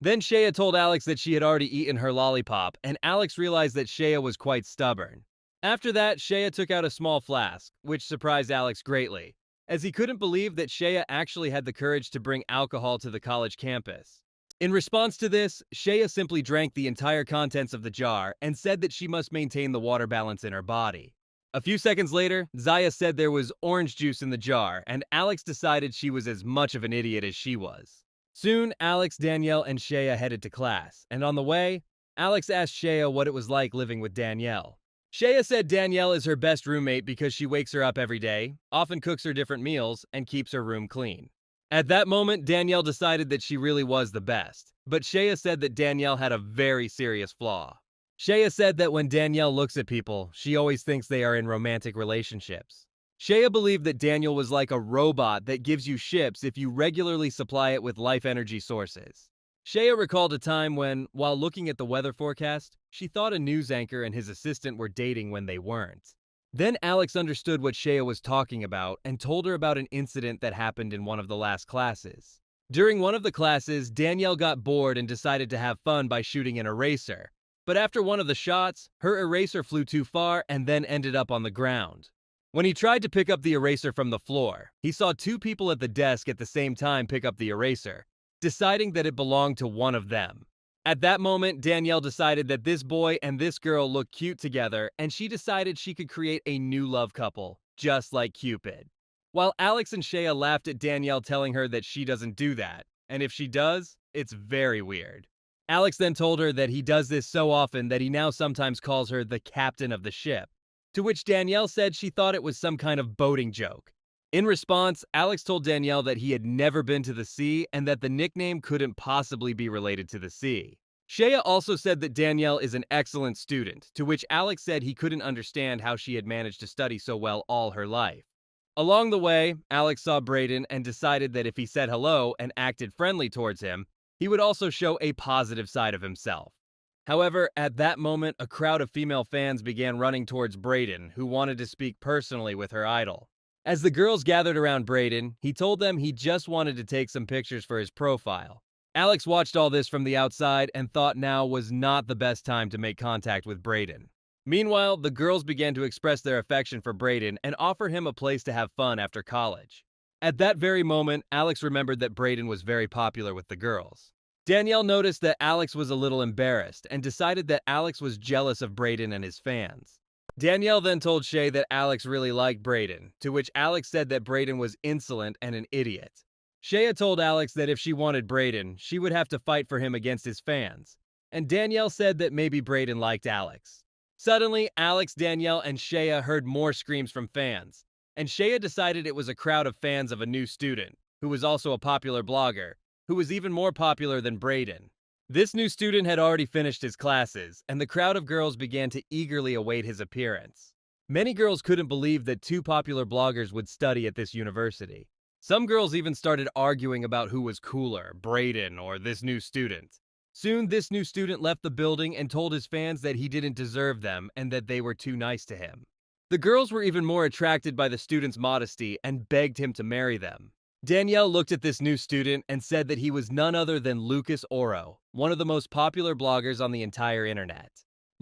Then Shea told Alex that she had already eaten her lollipop, and Alex realized that Shea was quite stubborn. After that, Shea took out a small flask, which surprised Alex greatly, as he couldn't believe that Shea actually had the courage to bring alcohol to the college campus. In response to this, Shea simply drank the entire contents of the jar and said that she must maintain the water balance in her body. A few seconds later, Zaya said there was orange juice in the jar, and Alex decided she was as much of an idiot as she was. Soon, Alex, Danielle, and Shea headed to class, and on the way, Alex asked Shea what it was like living with Danielle. Shea said Danielle is her best roommate because she wakes her up every day, often cooks her different meals, and keeps her room clean. At that moment, Danielle decided that she really was the best, but Shea said that Danielle had a very serious flaw. Shea said that when Danielle looks at people, she always thinks they are in romantic relationships. Shea believed that Danielle was like a robot that gives you ships if you regularly supply it with life energy sources. Shea recalled a time when, while looking at the weather forecast, she thought a news anchor and his assistant were dating when they weren't. Then Alex understood what Shea was talking about and told her about an incident that happened in one of the last classes. During one of the classes, Danielle got bored and decided to have fun by shooting an eraser. But after one of the shots, her eraser flew too far and then ended up on the ground. When he tried to pick up the eraser from the floor, he saw two people at the desk at the same time pick up the eraser, deciding that it belonged to one of them. At that moment, Danielle decided that this boy and this girl looked cute together, and she decided she could create a new love couple, just like Cupid. While Alex and Shea laughed at Danielle telling her that she doesn't do that, and if she does, it's very weird. Alex then told her that he does this so often that he now sometimes calls her the captain of the ship, to which Danielle said she thought it was some kind of boating joke. In response, Alex told Danielle that he had never been to the sea and that the nickname couldn't possibly be related to the sea. Shea also said that Danielle is an excellent student, to which Alex said he couldn't understand how she had managed to study so well all her life. Along the way, Alex saw Brayden and decided that if he said hello and acted friendly towards him, he would also show a positive side of himself. However, at that moment, a crowd of female fans began running towards Brayden, who wanted to speak personally with her idol. As the girls gathered around Brayden, he told them he just wanted to take some pictures for his profile. Alex watched all this from the outside and thought now was not the best time to make contact with Brayden. Meanwhile, the girls began to express their affection for Brayden and offer him a place to have fun after college. At that very moment, Alex remembered that Brayden was very popular with the girls. Danielle noticed that Alex was a little embarrassed and decided that Alex was jealous of Brayden and his fans. Danielle then told Shea that Alex really liked Brayden, to which Alex said that Brayden was insolent and an idiot. Shea told Alex that if she wanted Brayden, she would have to fight for him against his fans, and Danielle said that maybe Brayden liked Alex. Suddenly, Alex, Danielle, and Shea heard more screams from fans, and Shea decided it was a crowd of fans of a new student, who was also a popular blogger, who was even more popular than Brayden. This new student had already finished his classes, and the crowd of girls began to eagerly await his appearance. Many girls couldn't believe that two popular bloggers would study at this university. Some girls even started arguing about who was cooler, Brayden or this new student. Soon, this new student left the building and told his fans that he didn't deserve them and that they were too nice to him. The girls were even more attracted by the student's modesty and begged him to marry them. Danielle looked at this new student and said that he was none other than Lucas Oro, one of the most popular bloggers on the entire internet.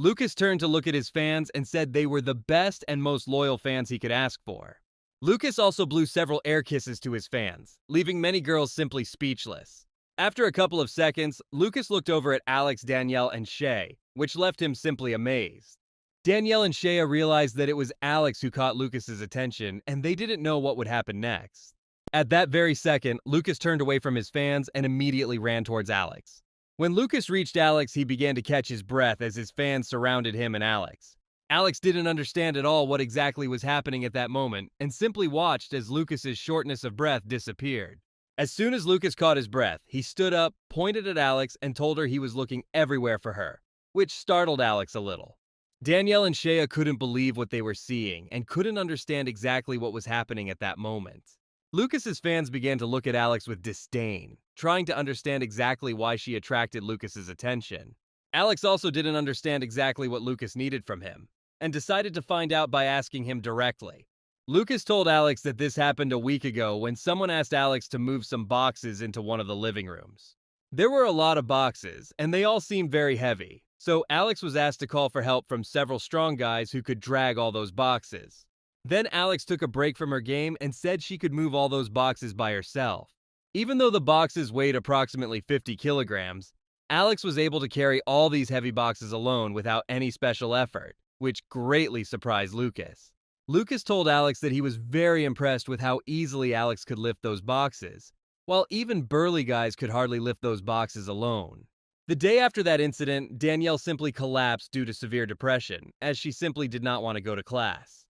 Lucas turned to look at his fans and said they were the best and most loyal fans he could ask for. Lucas also blew several air kisses to his fans, leaving many girls simply speechless. After a couple of seconds, Lucas looked over at Alex, Danielle, and Shay, which left him simply amazed. Danielle and Shea realized that it was Alex who caught Lucas's attention, and they didn't know what would happen next. At that very second, Lucas turned away from his fans and immediately ran towards Alex. When Lucas reached Alex, he began to catch his breath as his fans surrounded him and Alex. Alex didn't understand at all what exactly was happening at that moment and simply watched as Lucas's shortness of breath disappeared. As soon as Lucas caught his breath, he stood up, pointed at Alex, and told her he was looking everywhere for her, which startled Alex a little. Danielle and Shea couldn't believe what they were seeing and couldn't understand exactly what was happening at that moment. Lucas's fans began to look at Alex with disdain, trying to understand exactly why she attracted Lucas's attention. Alex also didn't understand exactly what Lucas needed from him, and decided to find out by asking him directly. Lucas told Alex that this happened a week ago when someone asked Alex to move some boxes into one of the living rooms. There were a lot of boxes, and they all seemed very heavy, so Alex was asked to call for help from several strong guys who could drag all those boxes. Then Alex took a break from her game and said she could move all those boxes by herself. Even though the boxes weighed approximately 50 kilograms, Alex was able to carry all these heavy boxes alone without any special effort, which greatly surprised Lucas. Lucas told Alex that he was very impressed with how easily Alex could lift those boxes, while even burly guys could hardly lift those boxes alone. The day after that incident, Danielle simply collapsed due to severe depression, as she simply did not want to go to class.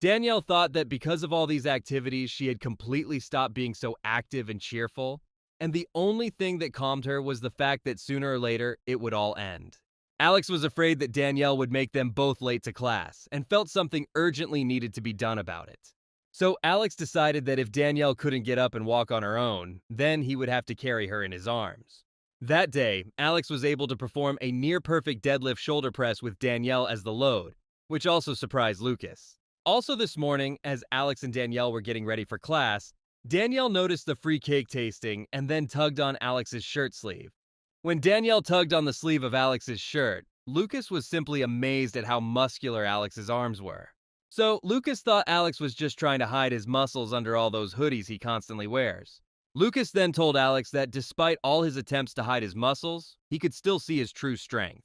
Danielle thought that because of all these activities, she had completely stopped being so active and cheerful, and the only thing that calmed her was the fact that sooner or later, it would all end. Alex was afraid that Danielle would make them both late to class, and felt something urgently needed to be done about it. So Alex decided that if Danielle couldn't get up and walk on her own, then he would have to carry her in his arms. That day, Alex was able to perform a near-perfect deadlift shoulder press with Danielle as the load, which also surprised Lucas. Also this morning, as Alex and Danielle were getting ready for class, Danielle noticed the free cake tasting and then tugged on Alex's shirt sleeve. When Danielle tugged on the sleeve of Alex's shirt, Lucas was simply amazed at how muscular Alex's arms were. So Lucas thought Alex was just trying to hide his muscles under all those hoodies he constantly wears. Lucas then told Alex that despite all his attempts to hide his muscles, he could still see his true strength.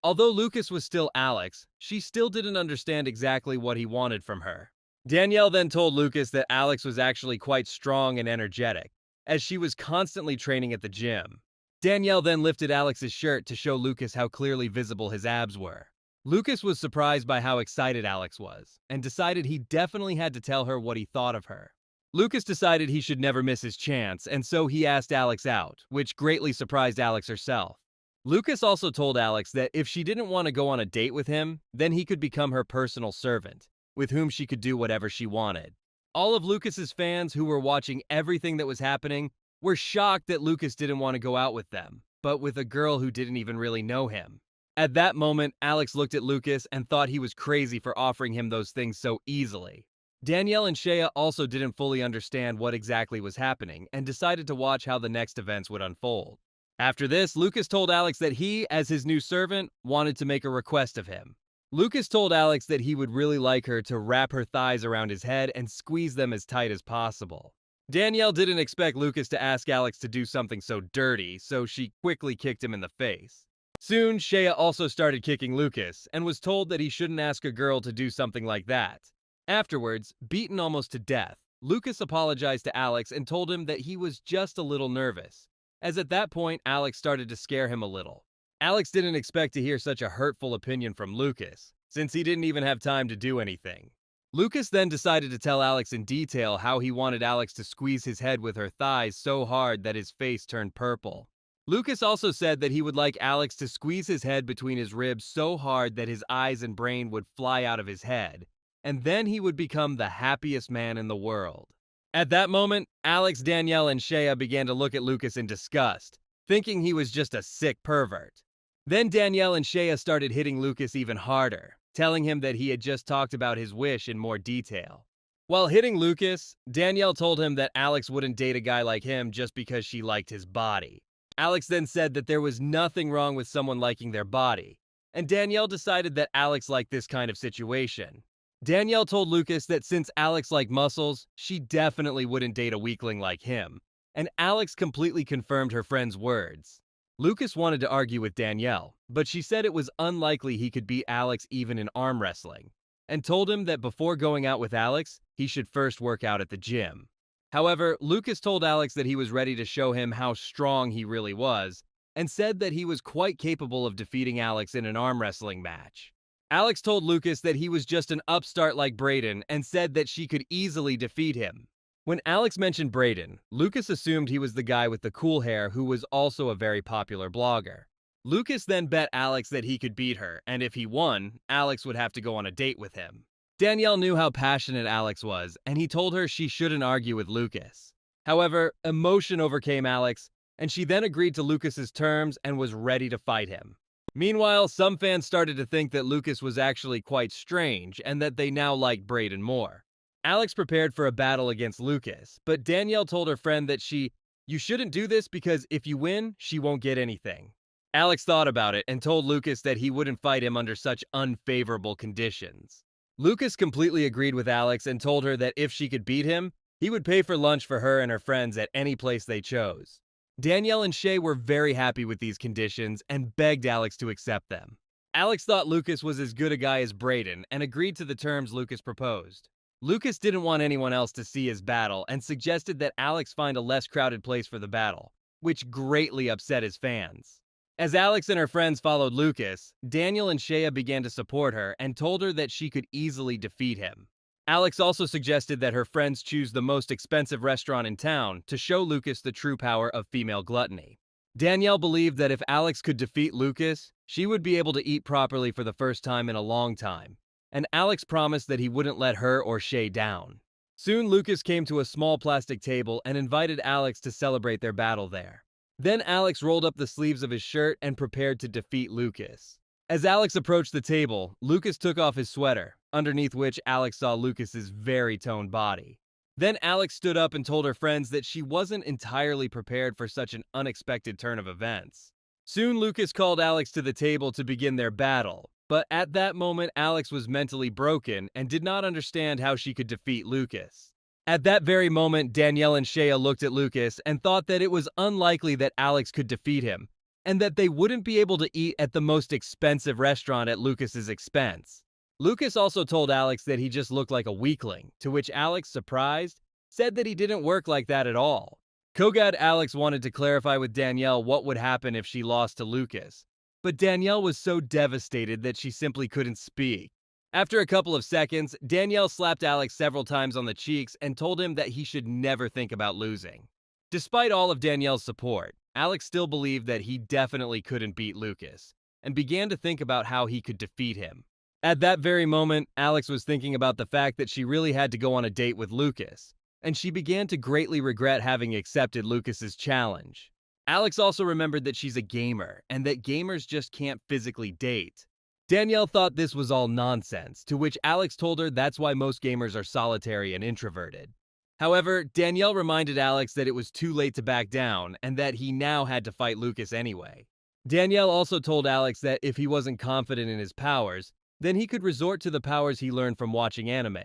Although Lucas was still Alex, she still didn't understand exactly what he wanted from her. Danielle then told Lucas that Alex was actually quite strong and energetic, as she was constantly training at the gym. Danielle then lifted Alex's shirt to show Lucas how clearly visible his abs were. Lucas was surprised by how excited Alex was, and decided he definitely had to tell her what he thought of her. Lucas decided he should never miss his chance, and so he asked Alex out, which greatly surprised Alex herself. Lucas also told Alex that if she didn't want to go on a date with him, then he could become her personal servant, with whom she could do whatever she wanted. All of Lucas's fans who were watching everything that was happening were shocked that Lucas didn't want to go out with them, but with a girl who didn't even really know him. At that moment, Alex looked at Lucas and thought he was crazy for offering him those things so easily. Danielle and Shea also didn't fully understand what exactly was happening and decided to watch how the next events would unfold. After this, Lucas told Alex that he, as his new servant, wanted to make a request of him. Lucas told Alex that he would really like her to wrap her thighs around his head and squeeze them as tight as possible. Danielle didn't expect Lucas to ask Alex to do something so dirty, so she quickly kicked him in the face. Soon, Shea also started kicking Lucas and was told that he shouldn't ask a girl to do something like that. Afterwards, beaten almost to death, Lucas apologized to Alex and told him that he was just a little nervous, as at that point Alex started to scare him a little. Alex didn't expect to hear such a hurtful opinion from Lucas, since he didn't even have time to do anything. Lucas then decided to tell Alex in detail how he wanted Alex to squeeze his head with her thighs so hard that his face turned purple. Lucas also said that he would like Alex to squeeze his head between his ribs so hard that his eyes and brain would fly out of his head, and then he would become the happiest man in the world. At that moment, Alex, Danielle, and Shea began to look at Lucas in disgust, thinking he was just a sick pervert. Then Danielle and Shea started hitting Lucas even harder, telling him that he had just talked about his wish in more detail. While hitting Lucas, Danielle told him that Alex wouldn't date a guy like him just because she liked his body. Alex then said that there was nothing wrong with someone liking their body, and Danielle decided that Alex liked this kind of situation. Danielle told Lucas that since Alex liked muscles, she definitely wouldn't date a weakling like him, and Alex completely confirmed her friend's words. Lucas wanted to argue with Danielle, but she said it was unlikely he could beat Alex even in arm wrestling, and told him that before going out with Alex, he should first work out at the gym. However, Lucas told Alex that he was ready to show him how strong he really was, and said that he was quite capable of defeating Alex in an arm wrestling match. Alex told Lucas that he was just an upstart like Brayden and said that she could easily defeat him. When Alex mentioned Brayden, Lucas assumed he was the guy with the cool hair who was also a very popular blogger. Lucas then bet Alex that he could beat her, and if he won, Alex would have to go on a date with him. Danielle knew how passionate Alex was, and he told her she shouldn't argue with Lucas. However, emotion overcame Alex, and she then agreed to Lucas's terms and was ready to fight him. Meanwhile, some fans started to think that Lucas was actually quite strange and that they now liked Brayden more. Alex prepared for a battle against Lucas, but Danielle told her friend that you shouldn't do this because if you win, she won't get anything. Alex thought about it and told Lucas that he wouldn't fight him under such unfavorable conditions. Lucas completely agreed with Alex and told her that if she could beat him, he would pay for lunch for her and her friends at any place they chose. Danielle and Shea were very happy with these conditions and begged Alex to accept them. Alex thought Lucas was as good a guy as Brayden and agreed to the terms Lucas proposed. Lucas didn't want anyone else to see his battle and suggested that Alex find a less crowded place for the battle, which greatly upset his fans. As Alex and her friends followed Lucas, Danielle and Shea began to support her and told her that she could easily defeat him. Alex also suggested that her friends choose the most expensive restaurant in town to show Lucas the true power of female gluttony. Danielle believed that if Alex could defeat Lucas, she would be able to eat properly for the first time in a long time, and Alex promised that he wouldn't let her or Shea down. Soon Lucas came to a small plastic table and invited Alex to celebrate their battle there. Then Alex rolled up the sleeves of his shirt and prepared to defeat Lucas. As Alex approached the table, Lucas took off his sweater, underneath which Alex saw Lucas's very toned body. Then Alex stood up and told her friends that she wasn't entirely prepared for such an unexpected turn of events. Soon Lucas called Alex to the table to begin their battle, but at that moment Alex was mentally broken and did not understand how she could defeat Lucas. At that very moment, Danielle and Shea looked at Lucas and thought that it was unlikely that Alex could defeat him, and that they wouldn't be able to eat at the most expensive restaurant at Lucas's expense. Lucas also told Alex that he just looked like a weakling, to which Alex, surprised, said that he didn't work like that at all. Kogad Alex wanted to clarify with Danielle what would happen if she lost to Lucas, but Danielle was so devastated that she simply couldn't speak. After a couple of seconds, Danielle slapped Alex several times on the cheeks and told him that he should never think about losing. Despite all of Danielle's support, Alex still believed that he definitely couldn't beat Lucas, and began to think about how he could defeat him. At that very moment, Alex was thinking about the fact that she really had to go on a date with Lucas, and she began to greatly regret having accepted Lucas's challenge. Alex also remembered that she's a gamer, and that gamers just can't physically date. Danielle thought this was all nonsense, to which Alex told her that's why most gamers are solitary and introverted. However, Danielle reminded Alex that it was too late to back down, and that he now had to fight Lucas anyway. Danielle also told Alex that if he wasn't confident in his powers, then he could resort to the powers he learned from watching anime.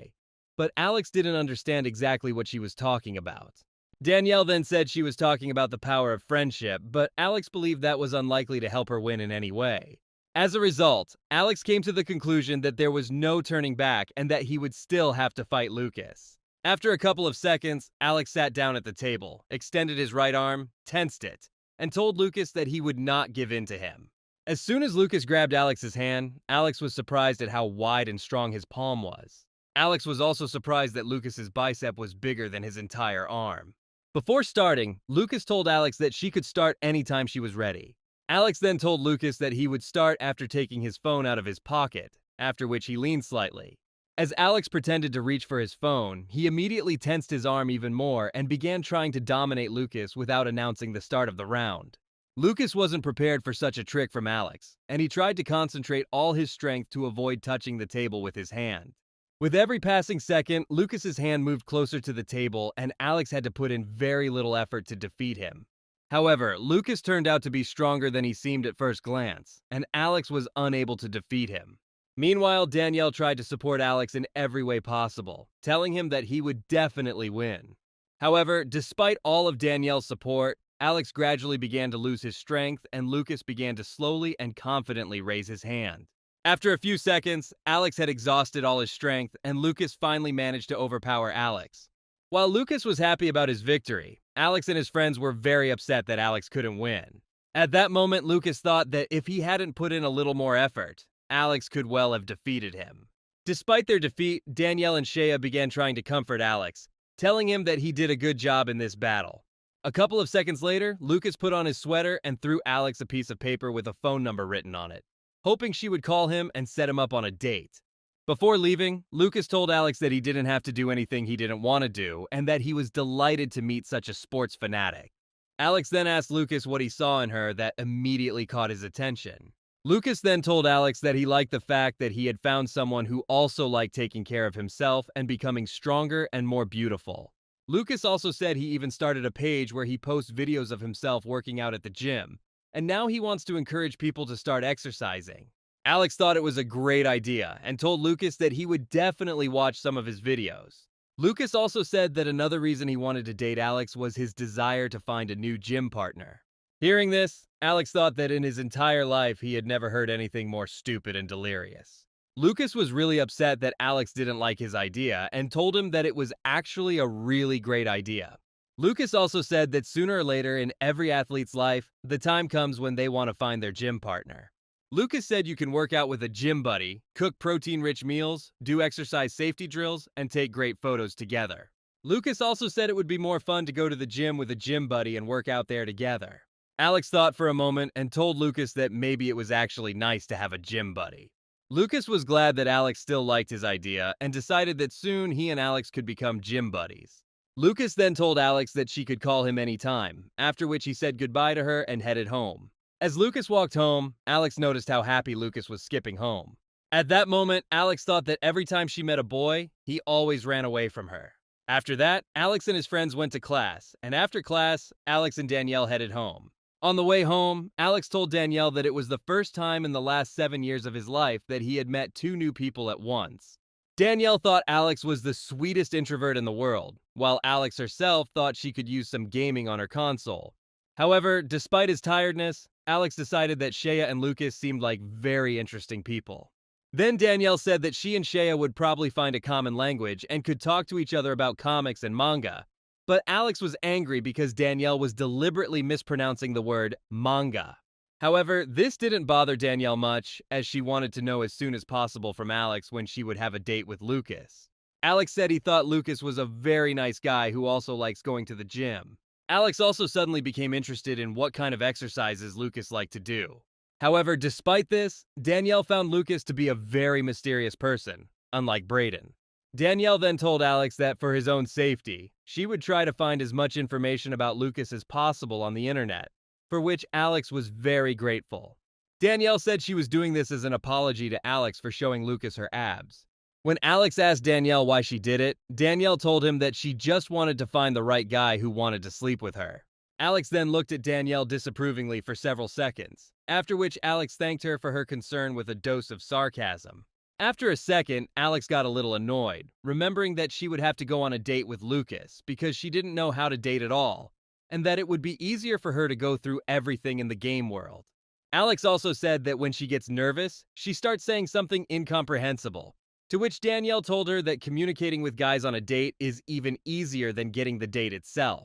But Alex didn't understand exactly what she was talking about. Danielle then said she was talking about the power of friendship, but Alex believed that was unlikely to help her win in any way. As a result, Alex came to the conclusion that there was no turning back and that he would still have to fight Lucas. After a couple of seconds, Alex sat down at the table, extended his right arm, tensed it, and told Lucas that he would not give in to him. As soon as Lucas grabbed Alex's hand, Alex was surprised at how wide and strong his palm was. Alex was also surprised that Lucas's bicep was bigger than his entire arm. Before starting, Lucas told Alex that she could start anytime she was ready. Alex then told Lucas that he would start after taking his phone out of his pocket, after which he leaned slightly. As Alex pretended to reach for his phone, he immediately tensed his arm even more and began trying to dominate Lucas without announcing the start of the round. Lucas wasn't prepared for such a trick from Alex, and he tried to concentrate all his strength to avoid touching the table with his hand. With every passing second, Lucas's hand moved closer to the table, and Alex had to put in very little effort to defeat him. However, Lucas turned out to be stronger than he seemed at first glance, and Alex was unable to defeat him. Meanwhile, Danielle tried to support Alex in every way possible, telling him that he would definitely win. However, despite all of Danielle's support, Alex gradually began to lose his strength, and Lucas began to slowly and confidently raise his hand. After a few seconds, Alex had exhausted all his strength, and Lucas finally managed to overpower Alex. While Lucas was happy about his victory, Alex and his friends were very upset that Alex couldn't win. At that moment, Lucas thought that if he hadn't put in a little more effort, Alex could well have defeated him. Despite their defeat, Danielle and Shea began trying to comfort Alex, telling him that he did a good job in this battle. A couple of seconds later, Lucas put on his sweater and threw Alex a piece of paper with a phone number written on it, hoping she would call him and set him up on a date. Before leaving, Lucas told Alex that he didn't have to do anything he didn't want to do, and that he was delighted to meet such a sports fanatic. Alex then asked Lucas what he saw in her that immediately caught his attention. Lucas then told Alex that he liked the fact that he had found someone who also liked taking care of himself and becoming stronger and more beautiful. Lucas also said he even started a page where he posts videos of himself working out at the gym, and now he wants to encourage people to start exercising. Alex thought it was a great idea and told Lucas that he would definitely watch some of his videos. Lucas also said that another reason he wanted to date Alex was his desire to find a new gym partner. Hearing this, Alex thought that in his entire life he had never heard anything more stupid and delirious. Lucas was really upset that Alex didn't like his idea and told him that it was actually a really great idea. Lucas also said that sooner or later in every athlete's life, the time comes when they want to find their gym partner. Lucas said you can work out with a gym buddy, cook protein-rich meals, do exercise safety drills, and take great photos together. Lucas also said it would be more fun to go to the gym with a gym buddy and work out there together. Alex thought for a moment and told Lucas that maybe it was actually nice to have a gym buddy. Lucas was glad that Alex still liked his idea and decided that soon he and Alex could become gym buddies. Lucas then told Alex that she could call him anytime, after which he said goodbye to her and headed home. As Lucas walked home, Alex noticed how happy Lucas was skipping home. At that moment, Alex thought that every time she met a boy, he always ran away from her. After that, Alex and his friends went to class, and after class, Alex and Danielle headed home. On the way home, Alex told Danielle that it was the first time in the last 7 years of his life that he had met two new people at once. Danielle thought Alex was the sweetest introvert in the world, while Alex herself thought she could use some gaming on her console. However, despite his tiredness, Alex decided that Shea and Lucas seemed like very interesting people. Then Danielle said that she and Shea would probably find a common language and could talk to each other about comics and manga. But Alex was angry because Danielle was deliberately mispronouncing the word manga. However, this didn't bother Danielle much, as she wanted to know as soon as possible from Alex when she would have a date with Lucas. Alex said he thought Lucas was a very nice guy who also likes going to the gym. Alex also suddenly became interested in what kind of exercises Lucas liked to do. However, despite this, Danielle found Lucas to be a very mysterious person, unlike Brayden. Danielle then told Alex that for his own safety, she would try to find as much information about Lucas as possible on the internet, for which Alex was very grateful. Danielle said she was doing this as an apology to Alex for showing Lucas her abs. When Alex asked Danielle why she did it, Danielle told him that she just wanted to find the right guy who wanted to sleep with her. Alex then looked at Danielle disapprovingly for several seconds, after which Alex thanked her for her concern with a dose of sarcasm. After a second, Alex got a little annoyed, remembering that she would have to go on a date with Lucas because she didn't know how to date at all, and that it would be easier for her to go through everything in the game world. Alex also said that when she gets nervous, she starts saying something incomprehensible, to which Danielle told her that communicating with guys on a date is even easier than getting the date itself.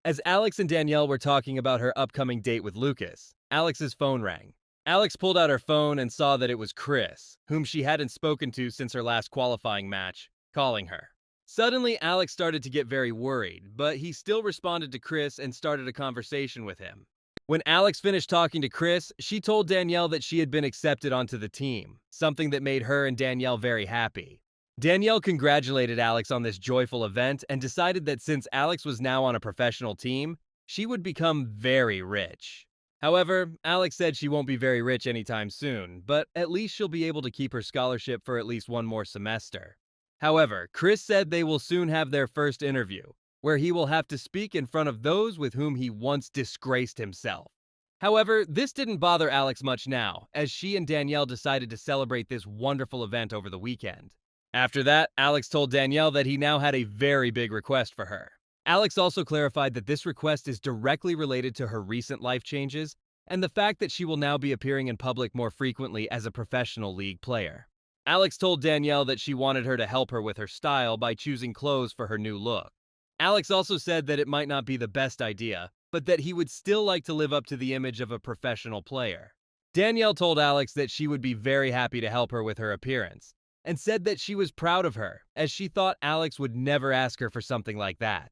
As Alex and Danielle were talking about her upcoming date with Lucas, Alex's phone rang. Alex pulled out her phone and saw that it was Chris, whom she hadn't spoken to since her last qualifying match, calling her. Suddenly, Alex started to get very worried, but he still responded to Chris and started a conversation with him. When Alex finished talking to Chris, she told Danielle that she had been accepted onto the team, something that made her and Danielle very happy. Danielle congratulated Alex on this joyful event and decided that since Alex was now on a professional team, she would become very rich. However, Alex said she won't be very rich anytime soon, but at least she'll be able to keep her scholarship for at least one more semester. However, Chris said they will soon have their first interview, where he will have to speak in front of those with whom he once disgraced himself. However, this didn't bother Alex much now, as she and Danielle decided to celebrate this wonderful event over the weekend. After that, Alex told Danielle that he now had a very big request for her. Alex also clarified that this request is directly related to her recent life changes and the fact that she will now be appearing in public more frequently as a professional league player. Alex told Danielle that she wanted her to help her with her style by choosing clothes for her new look. Alex also said that it might not be the best idea, but that he would still like to live up to the image of a professional player. Danielle told Alex that she would be very happy to help her with her appearance, and said that she was proud of her, as she thought Alex would never ask her for something like that.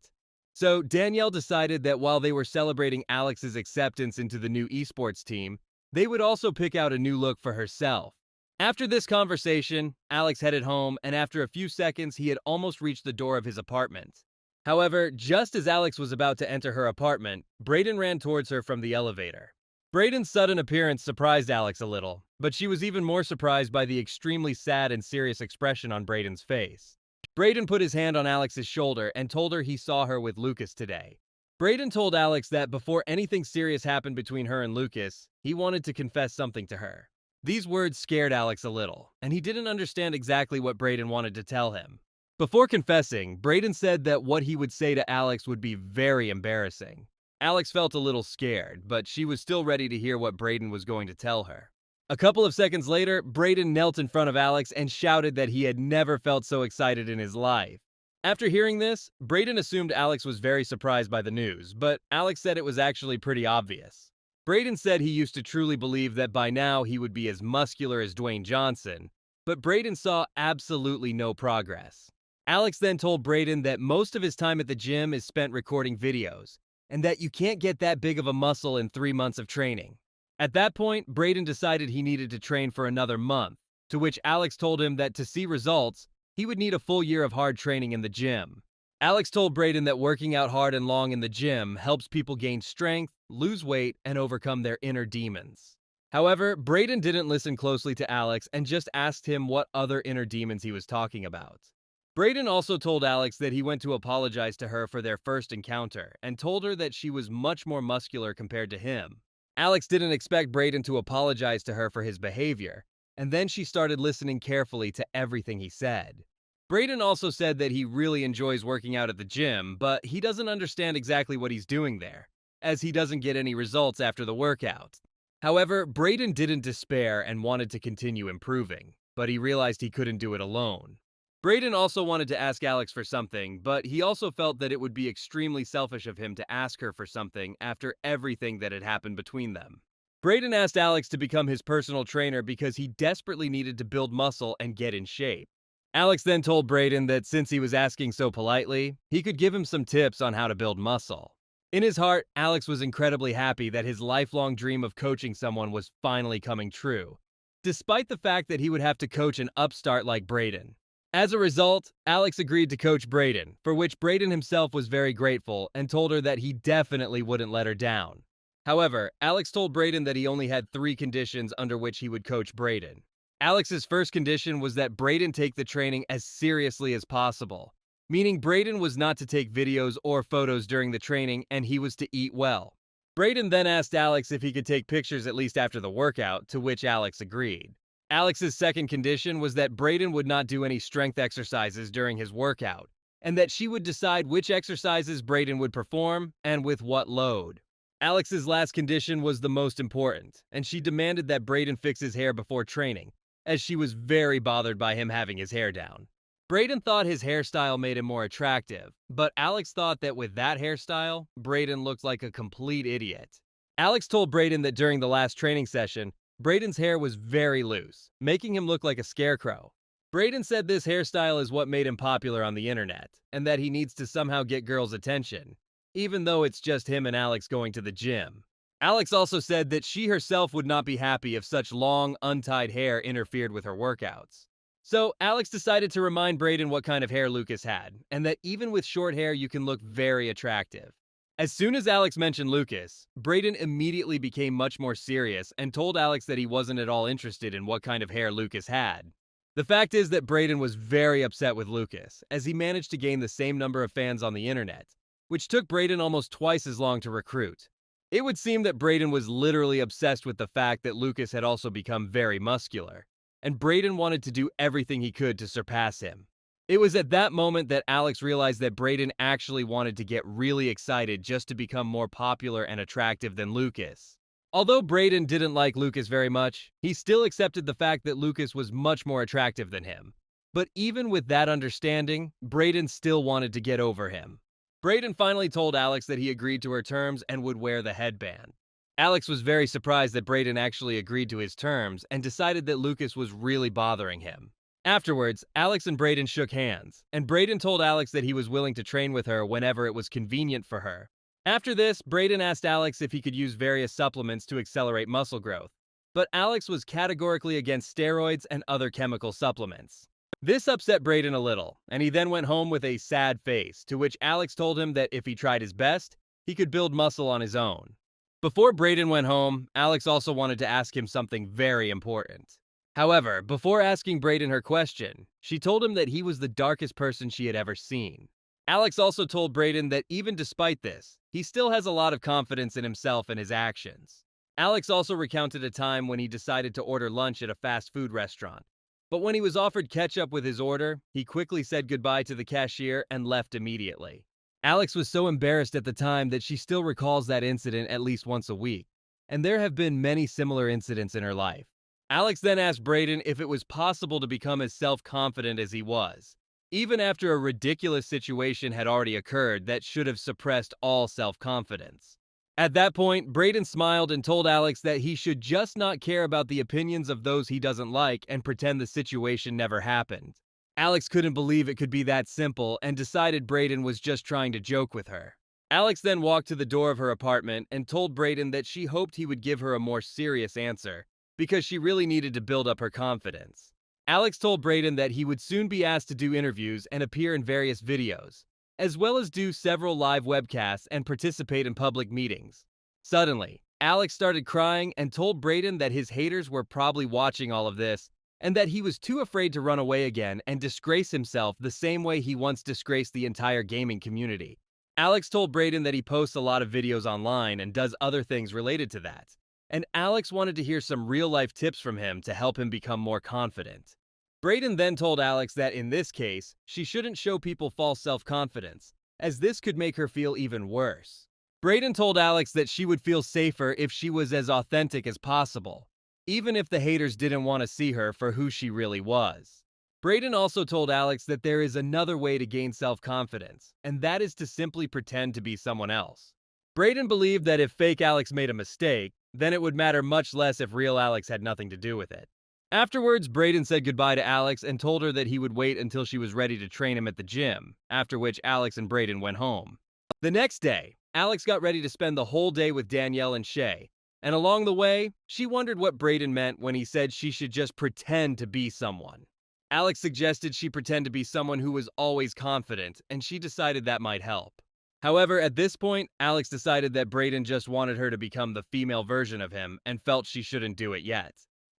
So Danielle decided that while they were celebrating Alex's acceptance into the new esports team, they would also pick out a new look for herself. After this conversation, Alex headed home, and after a few seconds, he had almost reached the door of his apartment. However, just as Alex was about to enter her apartment, Brayden ran towards her from the elevator. Brayden's sudden appearance surprised Alex a little, but she was even more surprised by the extremely sad and serious expression on Brayden's face. Brayden put his hand on Alex's shoulder and told her he saw her with Lucas today. Brayden told Alex that before anything serious happened between her and Lucas, he wanted to confess something to her. These words scared Alex a little, and he didn't understand exactly what Brayden wanted to tell him. Before confessing, Brayden said that what he would say to Alex would be very embarrassing. Alex felt a little scared, but she was still ready to hear what Brayden was going to tell her. A couple of seconds later, Brayden knelt in front of Alex and shouted that he had never felt so excited in his life. After hearing this, Brayden assumed Alex was very surprised by the news, but Alex said it was actually pretty obvious. Brayden said he used to truly believe that by now he would be as muscular as Dwayne Johnson, but Brayden saw absolutely no progress. Alex then told Brayden that most of his time at the gym is spent recording videos, and that you can't get that big of a muscle in 3 months of training. At that point, Brayden decided he needed to train for another month, to which Alex told him that to see results, he would need a full year of hard training in the gym. Alex told Brayden that working out hard and long in the gym helps people gain strength, lose weight, and overcome their inner demons. However, Brayden didn't listen closely to Alex and just asked him what other inner demons he was talking about. Brayden also told Alex that he went to apologize to her for their first encounter and told her that she was much more muscular compared to him. Alex didn't expect Brayden to apologize to her for his behavior, and then she started listening carefully to everything he said. Brayden also said that he really enjoys working out at the gym, but he doesn't understand exactly what he's doing there, as he doesn't get any results after the workout. However, Brayden didn't despair and wanted to continue improving, but he realized he couldn't do it alone. Brayden also wanted to ask Alex for something, but he also felt that it would be extremely selfish of him to ask her for something after everything that had happened between them. Brayden asked Alex to become his personal trainer because he desperately needed to build muscle and get in shape. Alex then told Brayden that since he was asking so politely, he could give him some tips on how to build muscle. In his heart, Alex was incredibly happy that his lifelong dream of coaching someone was finally coming true, despite the fact that he would have to coach an upstart like Brayden. As a result, Alex agreed to coach Brayden, for which Brayden himself was very grateful and told her that he definitely wouldn't let her down. However, Alex told Brayden that he only had 3 conditions under which he would coach Brayden. Alex's first condition was that Brayden take the training as seriously as possible, meaning Brayden was not to take videos or photos during the training and he was to eat well. Brayden then asked Alex if he could take pictures at least after the workout, to which Alex agreed. Alex's second condition was that Brayden would not do any strength exercises during his workout, and that she would decide which exercises Brayden would perform and with what load. Alex's last condition was the most important, and she demanded that Brayden fix his hair before training, as she was very bothered by him having his hair down. Brayden thought his hairstyle made him more attractive, but Alex thought that with that hairstyle, Brayden looked like a complete idiot. Alex told Brayden that during the last training session, Brayden's hair was very loose, making him look like a scarecrow. Brayden said this hairstyle is what made him popular on the internet, and that he needs to somehow get girls' attention, even though it's just him and Alex going to the gym. Alex also said that she herself would not be happy if such long, untied hair interfered with her workouts. So, Alex decided to remind Brayden what kind of hair Lucas had, and that even with short hair, you can look very attractive. As soon as Alex mentioned Lucas, Brayden immediately became much more serious and told Alex that he wasn't at all interested in what kind of hair Lucas had. The fact is that Brayden was very upset with Lucas, as he managed to gain the same number of fans on the internet, which took Brayden almost twice as long to recruit. It would seem that Brayden was literally obsessed with the fact that Lucas had also become very muscular, and Brayden wanted to do everything he could to surpass him. It was at that moment that Alex realized that Brayden actually wanted to get really excited just to become more popular and attractive than Lucas. Although Brayden didn't like Lucas very much, he still accepted the fact that Lucas was much more attractive than him. But even with that understanding, Brayden still wanted to get over him. Brayden finally told Alex that he agreed to her terms and would wear the headband. Alex was very surprised that Brayden actually agreed to his terms and decided that Lucas was really bothering him. Afterwards, Alex and Brayden shook hands, and Brayden told Alex that he was willing to train with her whenever it was convenient for her. After this, Brayden asked Alex if he could use various supplements to accelerate muscle growth, but Alex was categorically against steroids and other chemical supplements. This upset Brayden a little, and he then went home with a sad face, to which Alex told him that if he tried his best, he could build muscle on his own. Before Brayden went home, Alex also wanted to ask him something very important. However, before asking Brayden her question, she told him that he was the darkest person she had ever seen. Alex also told Brayden that even despite this, he still has a lot of confidence in himself and his actions. Alex also recounted a time when he decided to order lunch at a fast food restaurant. But when he was offered ketchup with his order, he quickly said goodbye to the cashier and left immediately. Alex was so embarrassed at the time that she still recalls that incident at least once a week, and there have been many similar incidents in her life. Alex then asked Brayden if it was possible to become as self-confident as he was, even after a ridiculous situation had already occurred that should have suppressed all self-confidence. At that point, Brayden smiled and told Alex that he should just not care about the opinions of those he doesn't like and pretend the situation never happened. Alex couldn't believe it could be that simple and decided Brayden was just trying to joke with her. Alex then walked to the door of her apartment and told Brayden that she hoped he would give her a more serious answer, because she really needed to build up her confidence. Alex told Brayden that he would soon be asked to do interviews and appear in various videos, as well as do several live webcasts and participate in public meetings. Suddenly, Alex started crying and told Brayden that his haters were probably watching all of this, and that he was too afraid to run away again and disgrace himself the same way he once disgraced the entire gaming community. Alex told Brayden that he posts a lot of videos online and does other things related to that, and Alex wanted to hear some real-life tips from him to help him become more confident. Brayden then told Alex that in this case, she shouldn't show people false self-confidence, as this could make her feel even worse. Brayden told Alex that she would feel safer if she was as authentic as possible, even if the haters didn't want to see her for who she really was. Brayden also told Alex that there is another way to gain self-confidence, and that is to simply pretend to be someone else. Brayden believed that if fake Alex made a mistake, then it would matter much less if real Alex had nothing to do with it. Afterwards, Brayden said goodbye to Alex and told her that he would wait until she was ready to train him at the gym, after which Alex and Brayden went home. The next day, Alex got ready to spend the whole day with Danielle and Shay, and along the way, she wondered what Brayden meant when he said she should just pretend to be someone. Alex suggested she pretend to be someone who was always confident, and she decided that might help. However, at this point, Alex decided that Brayden just wanted her to become the female version of him and felt she shouldn't do it yet.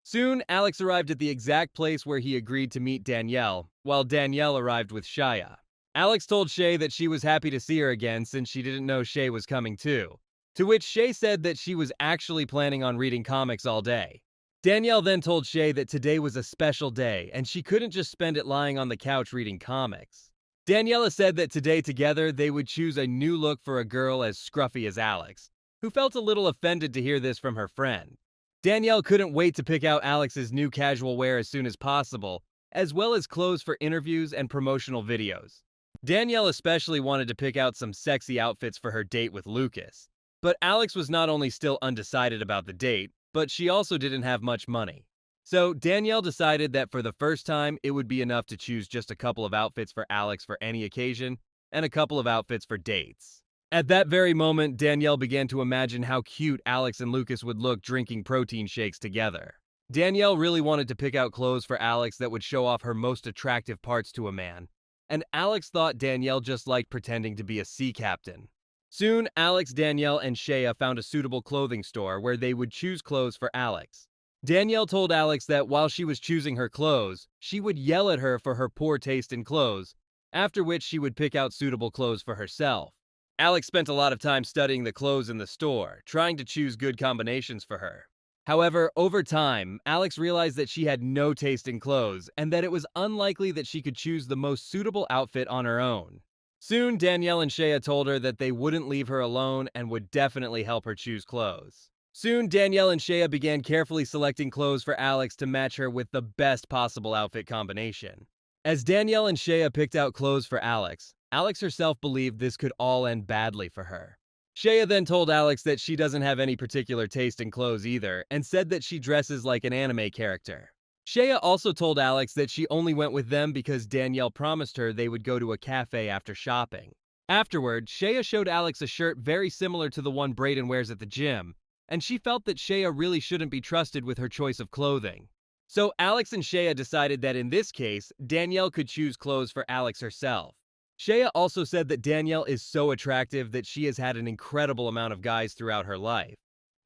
Soon, Alex arrived at the exact place where he agreed to meet Danielle, while Danielle arrived with Shaya. Alex told Shay that she was happy to see her again since she didn't know Shay was coming too, to which Shay said that she was actually planning on reading comics all day. Danielle then told Shay that today was a special day and she couldn't just spend it lying on the couch reading comics. Daniela said that today together they would choose a new look for a girl as scruffy as Alex, who felt a little offended to hear this from her friend. Danielle couldn't wait to pick out Alex's new casual wear as soon as possible, as well as clothes for interviews and promotional videos. Danielle especially wanted to pick out some sexy outfits for her date with Lucas. But Alex was not only still undecided about the date, but she also didn't have much money. So Danielle decided that for the first time, it would be enough to choose just a couple of outfits for Alex for any occasion, and a couple of outfits for dates. At that very moment, Danielle began to imagine how cute Alex and Lucas would look drinking protein shakes together. Danielle really wanted to pick out clothes for Alex that would show off her most attractive parts to a man, and Alex thought Danielle just liked pretending to be a sea captain. Soon, Alex, Danielle, and Shea found a suitable clothing store where they would choose clothes for Alex. Danielle told Alex that while she was choosing her clothes, she would yell at her for her poor taste in clothes, after which she would pick out suitable clothes for herself. Alex spent a lot of time studying the clothes in the store, trying to choose good combinations for her. However, over time, Alex realized that she had no taste in clothes and that it was unlikely that she could choose the most suitable outfit on her own. Soon, Danielle and Shea told her that they wouldn't leave her alone and would definitely help her choose clothes. Soon, Danielle and Shea began carefully selecting clothes for Alex to match her with the best possible outfit combination. As Danielle and Shea picked out clothes for Alex, Alex herself believed this could all end badly for her. Shea then told Alex that she doesn't have any particular taste in clothes either, and said that she dresses like an anime character. Shea also told Alex that she only went with them because Danielle promised her they would go to a cafe after shopping. Afterward, Shea showed Alex a shirt very similar to the one Brayden wears at the gym, and she felt that Shea really shouldn't be trusted with her choice of clothing. So Alex and Shea decided that in this case, Danielle could choose clothes for Alex herself. Shea also said that Danielle is so attractive that she has had an incredible amount of guys throughout her life.